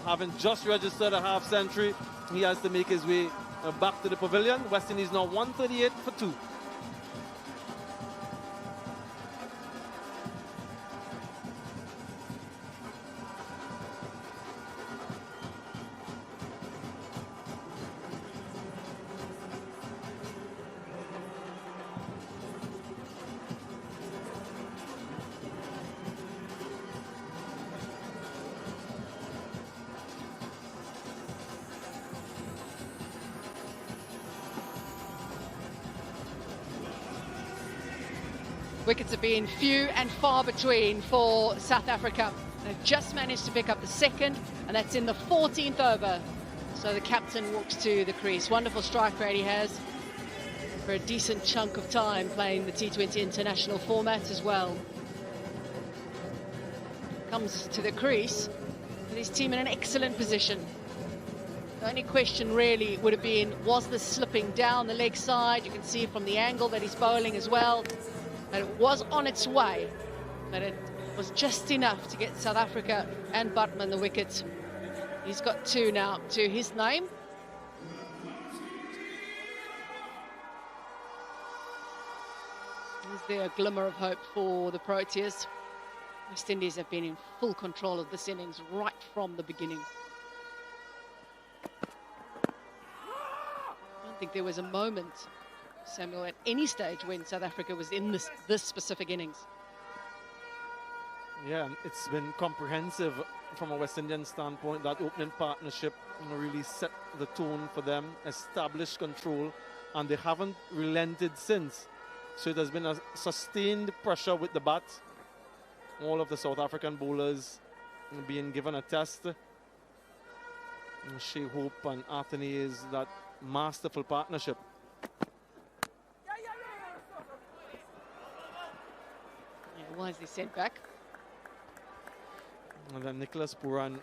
Having just registered a half century, he has to make his way back to the pavilion. West Indies now 138 for 2. Wickets have been few and far between for South Africa. They've just managed to pick up the second, and that's in the 14th over. So the captain walks to the crease. Wonderful strike rate he has for a decent chunk of time playing the T20 international format as well. Comes to the crease with his team in an excellent position. The only question really would have been, was this slipping down the leg side? You can see from the angle that he's bowling as well, that it was on its way, but it was just enough to get South Africa and Bartman the wickets. He's got 2 now to his name. Is there a glimmer of hope for the Proteas? West Indies have been in full control of this innings right from the beginning. I don't think there was a moment, Samuel, at any stage when South Africa was in this specific innings. Yeah, it's been comprehensive from a West Indian standpoint. That opening partnership really set the tone for them, established control, and they haven't relented since. So it has been a sustained pressure with the bat. All of the South African bowlers being given a test. Shea Hope and Anthony is that masterful partnership. Wisely sent back. And then Nicholas Pooran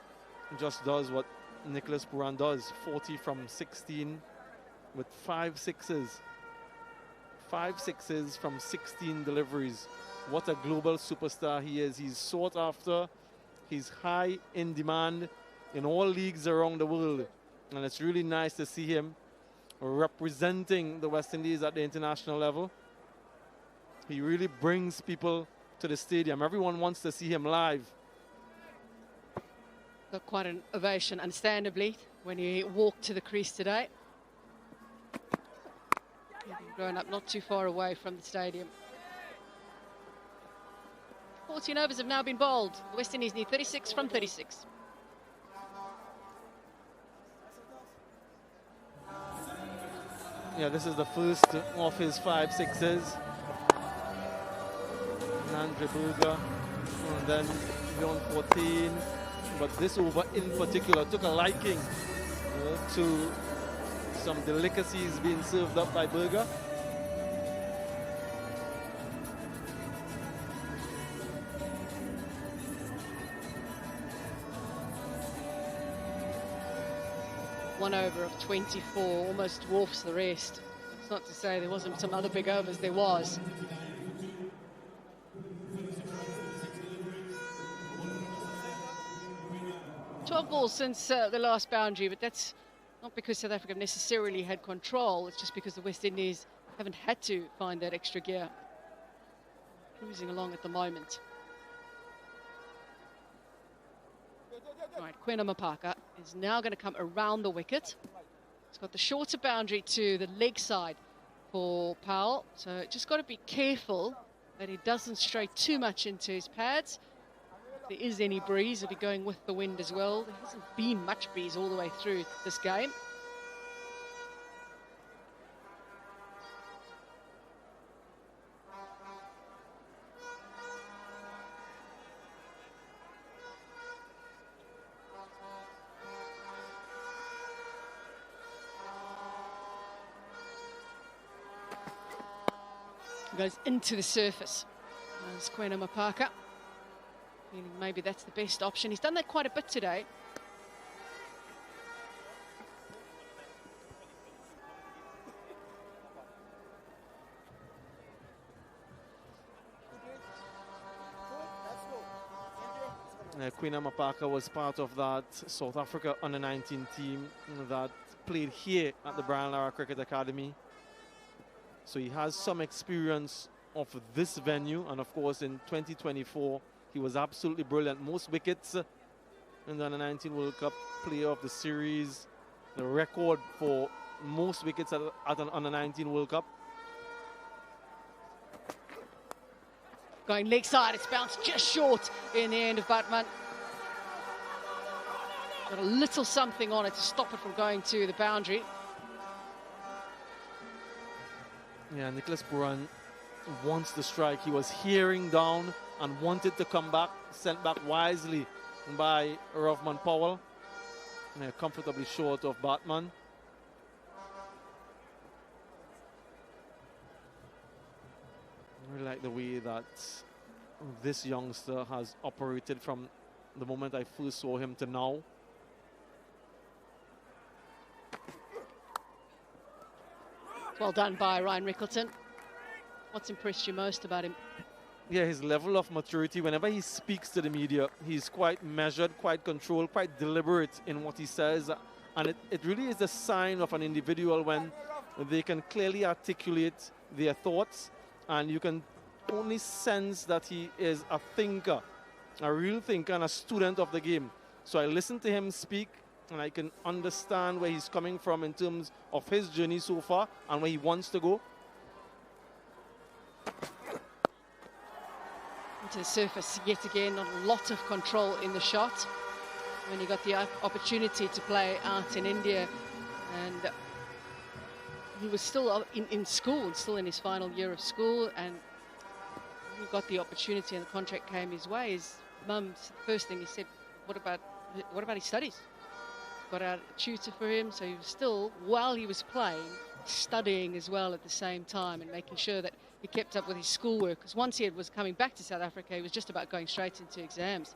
just does what Nicholas Pooran does. 40 from 16 with 5 sixes. 5 sixes from 16 deliveries. What a global superstar he is. He's sought after. He's high in demand in all leagues around the world. And it's really nice to see him representing the West Indies at the international level. He really brings people to the stadium. Everyone wants to see him live. Got quite an ovation, understandably, when he walked to the crease today. Having grown up not too far away from the stadium. 14 overs have now been bowled. The West Indies need 36 from 36. Yeah, this is the first of his 5 sixes. Krueger, and then beyond 14. But this over in particular took a liking to some delicacies being served up by Berger. One over of 24 almost dwarfs the rest. It's not to say there wasn't some other big overs, there was. 12 balls since the last boundary, but that's not because South Africa necessarily had control. It's just because the West Indies haven't had to find that extra gear. Cruising along at the moment. All right, Quinn Mapaka is now going to come around the wicket. It's got the shorter boundary to the leg side for Powell, so just got to be careful that he doesn't stray too much into his pads. If there is any breeze, he'll be going with the wind as well. There hasn't been much breeze all the way through this game. Goes into the surface. There's Quinn Mapaka. Feeling maybe that's the best option. He's done that quite a bit today. Queen Mapaka was part of that South Africa under-19 team that played here at the Brian Lara Cricket Academy. So he has some experience of this venue, and of course in 2024 he was absolutely brilliant. Most wickets in the under-19 World Cup, player of the series, the record for most wickets at an under-19 World Cup. Going leg side, it's bounced just short in the end of Bartman. Got a little something on it to stop it from going to the boundary. Yeah, Nicholas Pooran wants the strike. He was hearing down and wanted to come back, sent back wisely by Rovman Powell. Yeah, comfortably short of Bartman. I really like the way that this youngster has operated from the moment I first saw him to now. Well done by Ryan Rickleton. What's impressed you most about him? Yeah, his level of maturity. Whenever he speaks to the media, he's quite measured, quite controlled, quite deliberate in what he says. And it really is a sign of an individual when they can clearly articulate their thoughts, and you can only sense that he is a thinker, a real thinker and a student of the game. So I listen to him speak, and I can understand where he's coming from in terms of his journey so far and where he wants to go. To the surface yet again, not a lot of control in the shot. When he got the opportunity to play out in India, and he was still in school, still in his final year of school, and he got the opportunity and the contract came his way. His mum's first thing he said, what about his studies? Got out a tutor for him, so he was still, while he was playing, studying as well at the same time and making sure that he kept up with his schoolwork, because once he was coming back to South Africa, he was just about going straight into exams.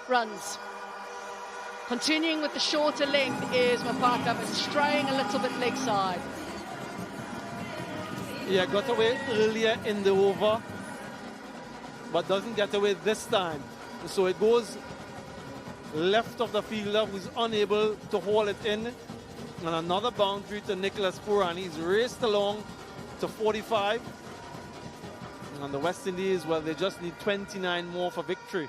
Runs. Continuing with the shorter length is Mapaka, but straying a little bit leg side. Yeah, got away earlier in the over, but doesn't get away this time. So it goes left of the fielder, who's unable to haul it in. And another boundary to Nicholas Pooran. He's raced along to 45. And the West Indies, well, they just need 29 more for victory.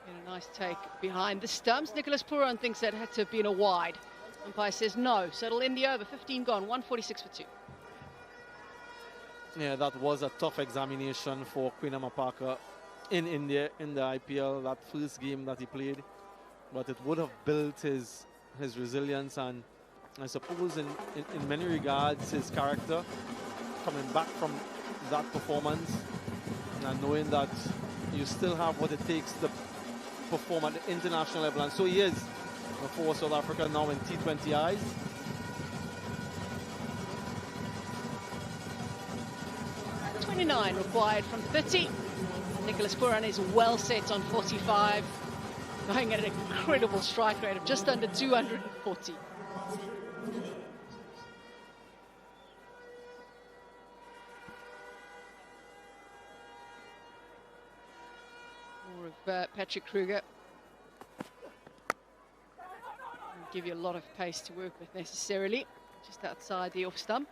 And a nice take behind the stumps. Nicholas Pooran thinks that had to have been a wide. Umpire says no. So it'll end the over. 15 gone. 146 for 2. Yeah, that was a tough examination for Queen Mapaka in India in the IPL, that first game that he played. But it would have built his resilience, and I suppose in many regards his character, coming back from that performance and knowing that you still have what it takes to perform at the international level. And so he is for South Africa now in T20Is. Required from 30. Nicholas Pooran is well set on 45, going at an incredible strike rate of just under 240. More of Patrick Krueger. Will give you a lot of pace to work with necessarily, just outside the off stump.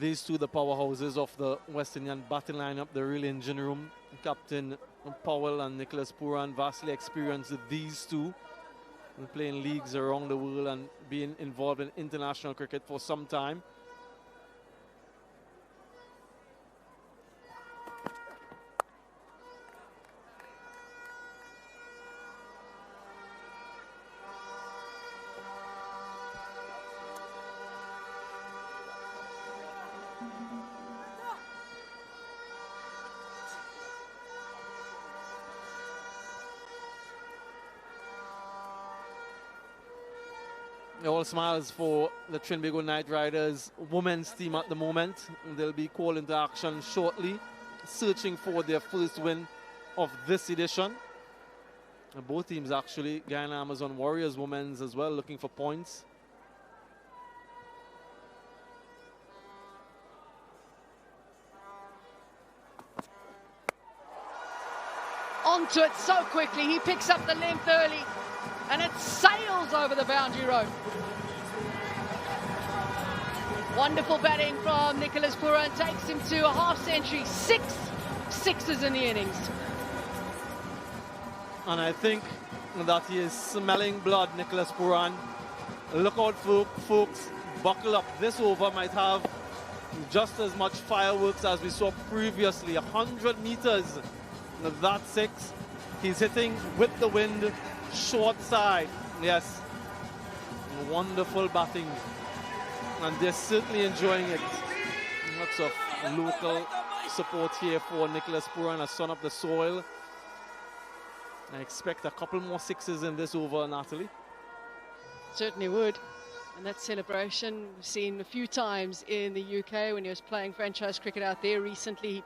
These two, the powerhouses of the West Indian batting lineup, the real engine room. Captain Powell and Nicholas Pooran, vastly experienced these two, playing leagues around the world and being involved in international cricket for some time. All smiles for the Trinbago Knight Riders women's team at the moment. They'll be called into action shortly, searching for their first win of this edition. And both teams actually, Guyana Amazon Warriors women's as well, looking for points. Onto it so quickly, he picks up the length early and it sails over the boundary rope. Wonderful batting from Nicholas Pooran, takes him to a half century, 6 sixes in the innings. And I think that he is smelling blood, Nicholas Pooran. Look out, folks, buckle up. This over might have just as much fireworks as we saw previously. 100 meters, that 6. He's hitting with the wind, short side. Yes, wonderful batting. And they're certainly enjoying it. Lots of local support here for Nicholas Pooran, a son of the soil. I expect a couple more 6s in this over, Natalie. Certainly would. And that celebration we've seen a few times in the UK when he was playing franchise cricket out there recently. He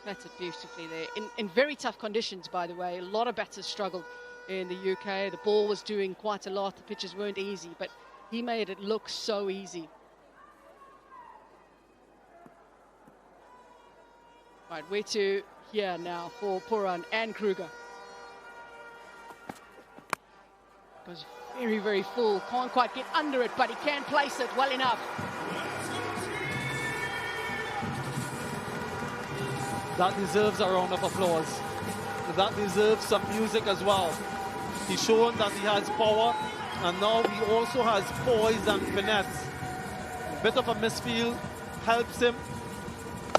batted beautifully there. In very tough conditions, by the way. A lot of batters struggled in the UK. The ball was doing quite a lot. The pitches weren't easy, but he made it look so easy. Right, where to here now for Puran and Krueger. Goes very, very full. Can't quite get under it, but he can place it well enough. That deserves a round of applause. That deserves some music as well. He's shown that he has power, and now he also has poise and finesse. A bit of a misfield helps him,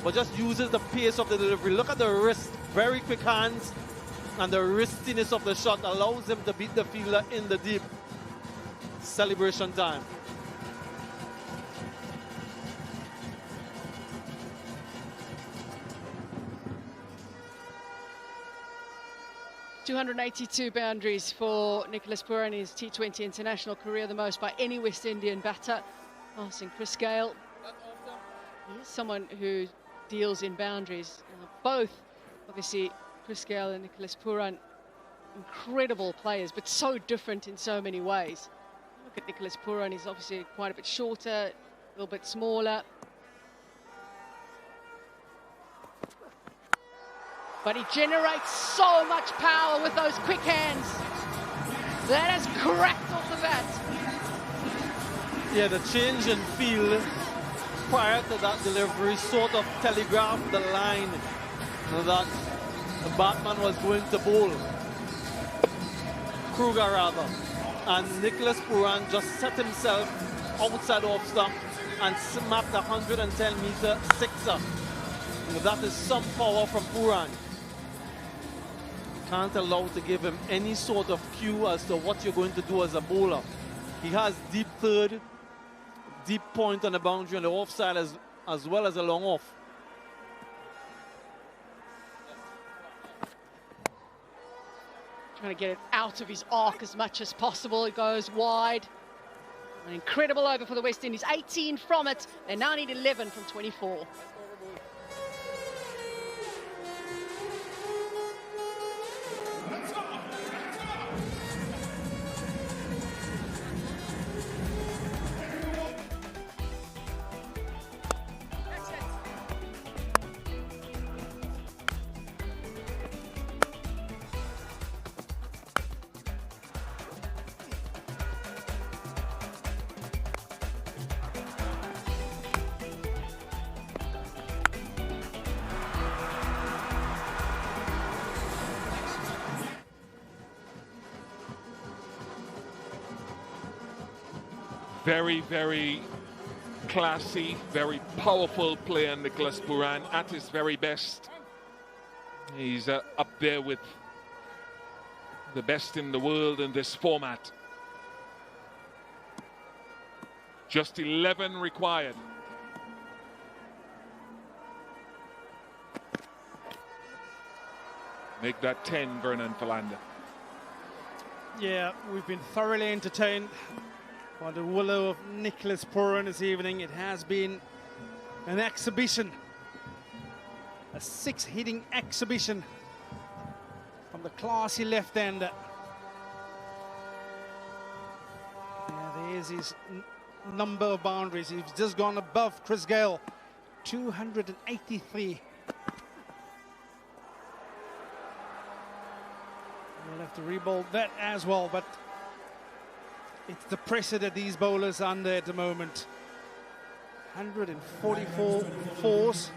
but just uses the pace of the delivery. Look at the wrist, very quick hands, and the wristiness of the shot allows him to beat the fielder in the deep. Celebration time. .282 boundaries for Nicholas Pooran in his T20 international career, the most by any West Indian batter, passing Chris Gale. He is someone who deals in boundaries. Both, obviously, Chris Gale and Nicholas Pooran, incredible players, but so different in so many ways. Look at Nicholas Pooran, he's obviously quite a bit shorter, a little bit smaller. But he generates so much power with those quick hands. That has cracked off the bat. Yeah, the change in field prior to that delivery sort of telegraphed the line that Bartman was going to bowl. Krueger rather. And Nicholas Pooran just set himself outside off stump and smacked a 110-meter sixer. That is some power from Puran. Can't allow to give him any sort of cue as to what you're going to do as a bowler. He has deep third, deep point on the boundary on the offside as well as a long off. Trying to get it out of his arc as much as possible. It goes wide. An incredible over for the West Indies. 18 from it. They now need 11 from 24. Very, very classy, very powerful player, Nicholas Pooran, at his very best. He's up there with the best in the world in this format. Just 11 required. Make that 10, Vernon Philander. Yeah, we've been thoroughly entertained For the willow of Nicholas Pooran this evening, it has been an exhibition. A 6-hitting exhibition from the classy left-hander. Yeah, there's his number of boundaries. He's just gone above Chris Gale, 283. We'll have to rebuild that as well, but it's the pressure that these bowlers are under at the moment. 144 fours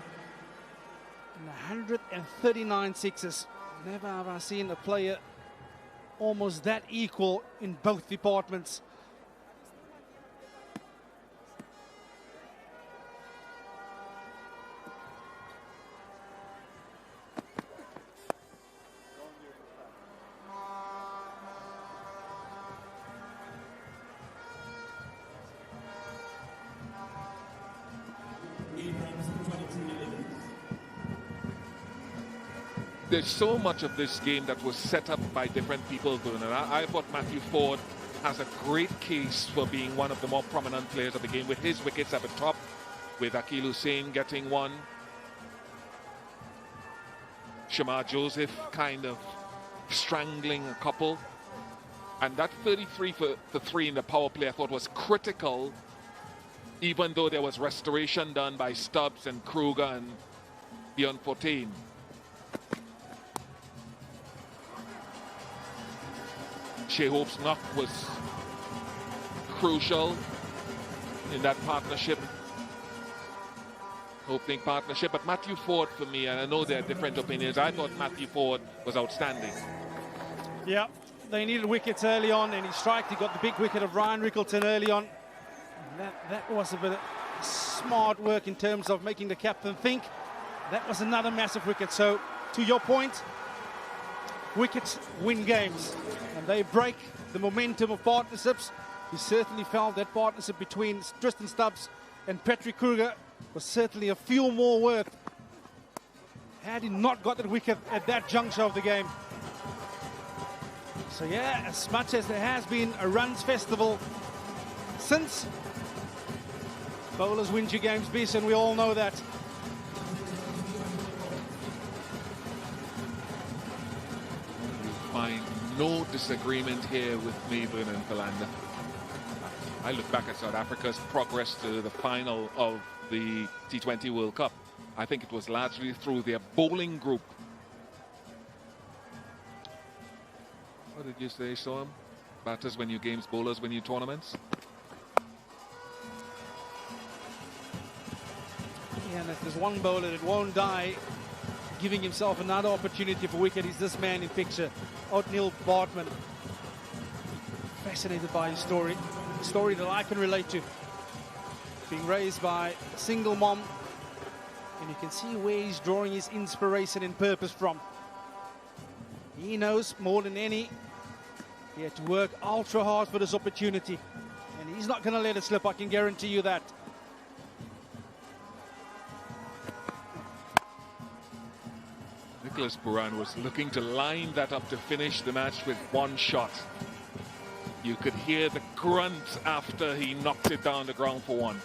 and 139 sixes. Never have I seen a player almost that equal in both departments. There's so much of this game that was set up by different people, and I thought Matthew Ford has a great case for being one of the more prominent players of the game, with his wickets at the top, with Akeal Hussain getting one, Shamar Joseph kind of strangling a couple, and that 33 for 3 in the power play I thought was critical, even though there was restoration done by Stubs and Krueger and Beyond 14. Shea Hope's knock was crucial in that partnership, opening partnership. But Matthew Ford, for me, and I know there are different opinions, I thought Matthew Ford was outstanding. Yeah, they needed wickets early on, and he struck. He got the big wicket of Ryan Rickleton early on. That was a bit of smart work in terms of making the captain think. That was another massive wicket. So, to your point, wickets win games, and they break the momentum of partnerships. We certainly felt that partnership between Tristan Stubbs and Patrick Krueger was certainly a few more worth had he not got that wicket at that juncture of the game. So yeah, as much as there has been a runs festival since, bowlers win your games best, and we all know that. Find no disagreement here with me, Vernon Philander. I look back at South Africa's progress to the final of the T20 World Cup. I think it was largely through their bowling group. What did you say, Soam? Batters when you games, bowlers when you tournaments? Yeah, and if there's one bowler that won't die giving himself another opportunity for wicket, is this man in picture, Nicholas Bartman. Fascinated by his story, a story that I can relate to. Being raised by a single mom, and you can see where he's drawing his inspiration and purpose from. He knows more than any, he had to work ultra hard for this opportunity, and he's not going to let it slip, I can guarantee you that. Nicholas Pooran was looking to line that up to finish the match with one shot. You could hear the grunt after he knocked it down the ground for one.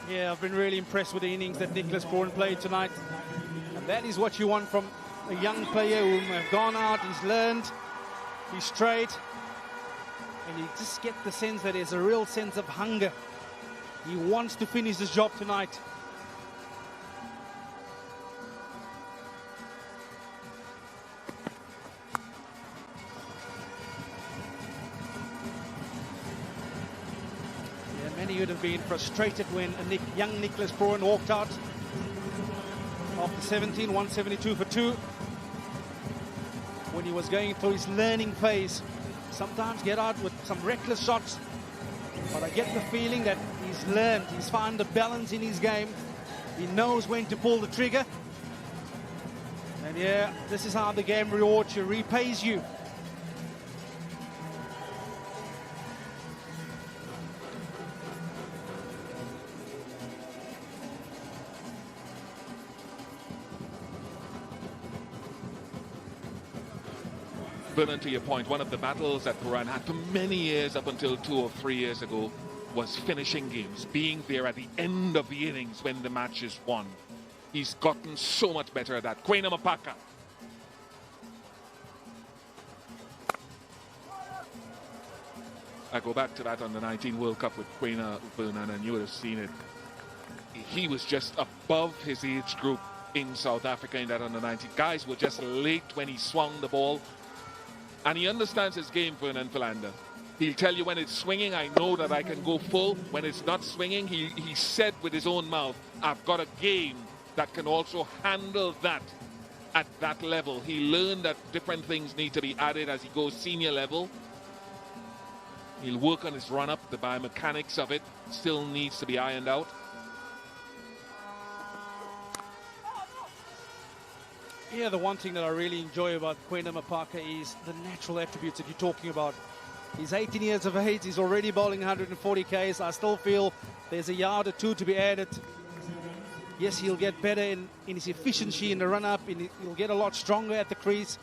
Yeah, I've been really impressed with the innings that Nicholas Pooran played tonight. And that is what you want from a young player who have gone out, he's learned, he's strayed, and you just get the sense that there's a real sense of hunger. He wants to finish this job tonight. Many would have been frustrated when a young Nicholas Pooran walked out after 17, 172 for 2. When he was going through his learning phase, sometimes get out with some reckless shots, but I get the feeling that he's learned, he's found the balance in his game, he knows when to pull the trigger, and yeah, this is how the game rewards you, repays you. Vernon, to your point, one of the battles that Puran had for many years up until 2 or 3 years ago was finishing games, being there at the end of the innings when the match is won. He's gotten so much better at that. Quaina Mapaka. I go back to that on the 19 World Cup with Quaina Vernon, and you would have seen it. He was just above his age group in South Africa in that under 19. Guys were just late when he swung the ball. And he understands his game, Vernon Philander. He'll tell you when it's swinging, I know that I can go full. When it's not swinging, he said with his own mouth, I've got a game that can also handle that at that level. He learned that different things need to be added as he goes senior level. He'll work on his run-up. The biomechanics of it still needs to be ironed out. Yeah, the one thing that I really enjoy about Quaina Mapaka is the natural attributes that you're talking about. He's 18 years of age. He's already bowling 140 Ks. I still feel there's a yard or two to be added. Yes, he'll get better in his efficiency in the run-up. He'll get a lot stronger at the crease.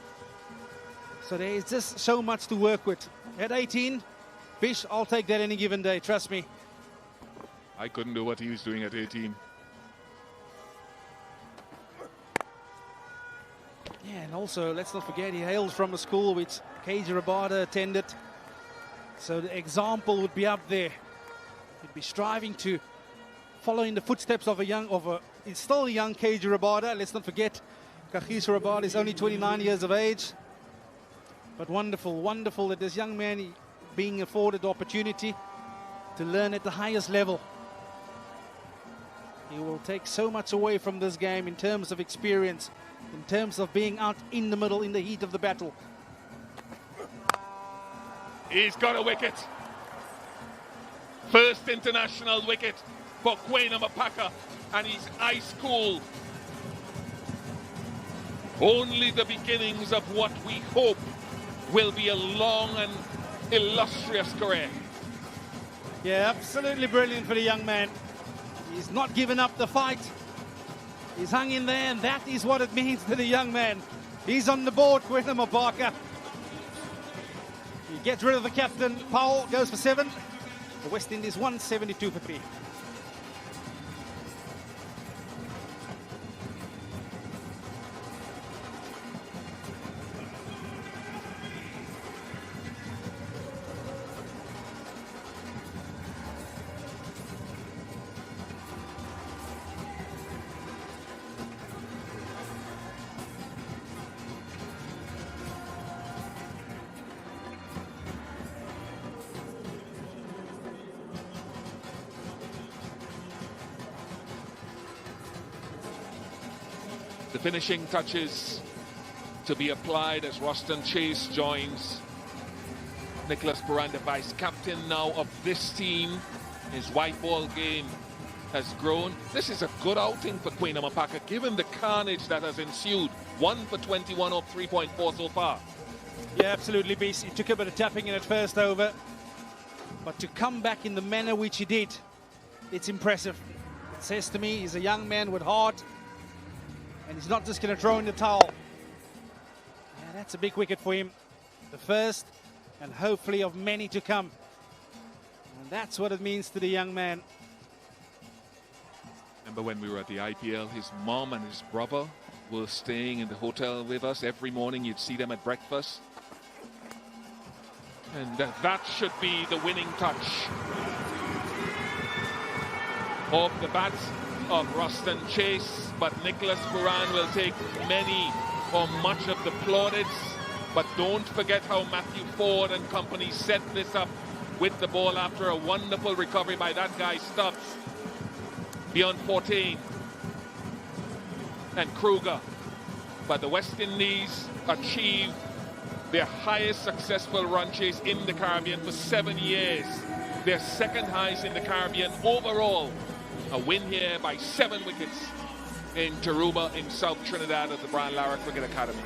So there's just so much to work with. At 18, Fish, I'll take that any given day. Trust me. I couldn't do what he was doing at 18. Yeah, and also, let's not forget, he hails from a school which KG Rabada attended. So the example would be up there. He'd be striving to follow in the footsteps of he's still a young KG Rabada. Let's not forget, Kagiso Rabada is only 29 years of age. But wonderful, wonderful that this young man being afforded the opportunity to learn at the highest level. He will take so much away from this game in terms of experience, in terms of being out in the middle, in the heat of the battle. He's got a wicket. First international wicket for Quaina Mapaka, and he's ice cool. Only the beginnings of what we hope will be a long and illustrious career. Yeah, absolutely brilliant for the young man. He's not given up the fight. He's hung in there, and that is what it means to the young man. He's on the board, Quaina Mapaka. He gets rid of the captain. Powell goes for 7. The West Indies 172 for 3. The finishing touches to be applied as Roston Chase joins Nicholas Pooran, the vice captain now of this team. His white ball game has grown. This is a good outing for Quaina Mapaka, given the carnage that has ensued. 1 for 21 off 3.4 so far. Yeah, absolutely, Beast. He took a bit of tapping in at first over, but to come back in the manner which he did, it's impressive. It says to me he's a young man with heart, and he's not just going to throw in the towel. Yeah, that's a big wicket for him. The first, and hopefully of many to come. And that's what it means to the young man. Remember when we were at the IPL, his mom and his brother were staying in the hotel with us. Every morning you'd see them at breakfast. And that should be the winning touch. Off the bat of Roston Chase, but Nicholas Pooran will take many or much of the plaudits. But don't forget how Matthew Ford and company set this up with the ball after a wonderful recovery by that guy Stubs. Beyond 14. And Krueger. But the West Indies achieved their highest successful run chase in the Caribbean for 7 years. Their second highest in the Caribbean overall. A win here by 7 wickets in Tarouba in South Trinidad at the Brian Lara Cricket Academy.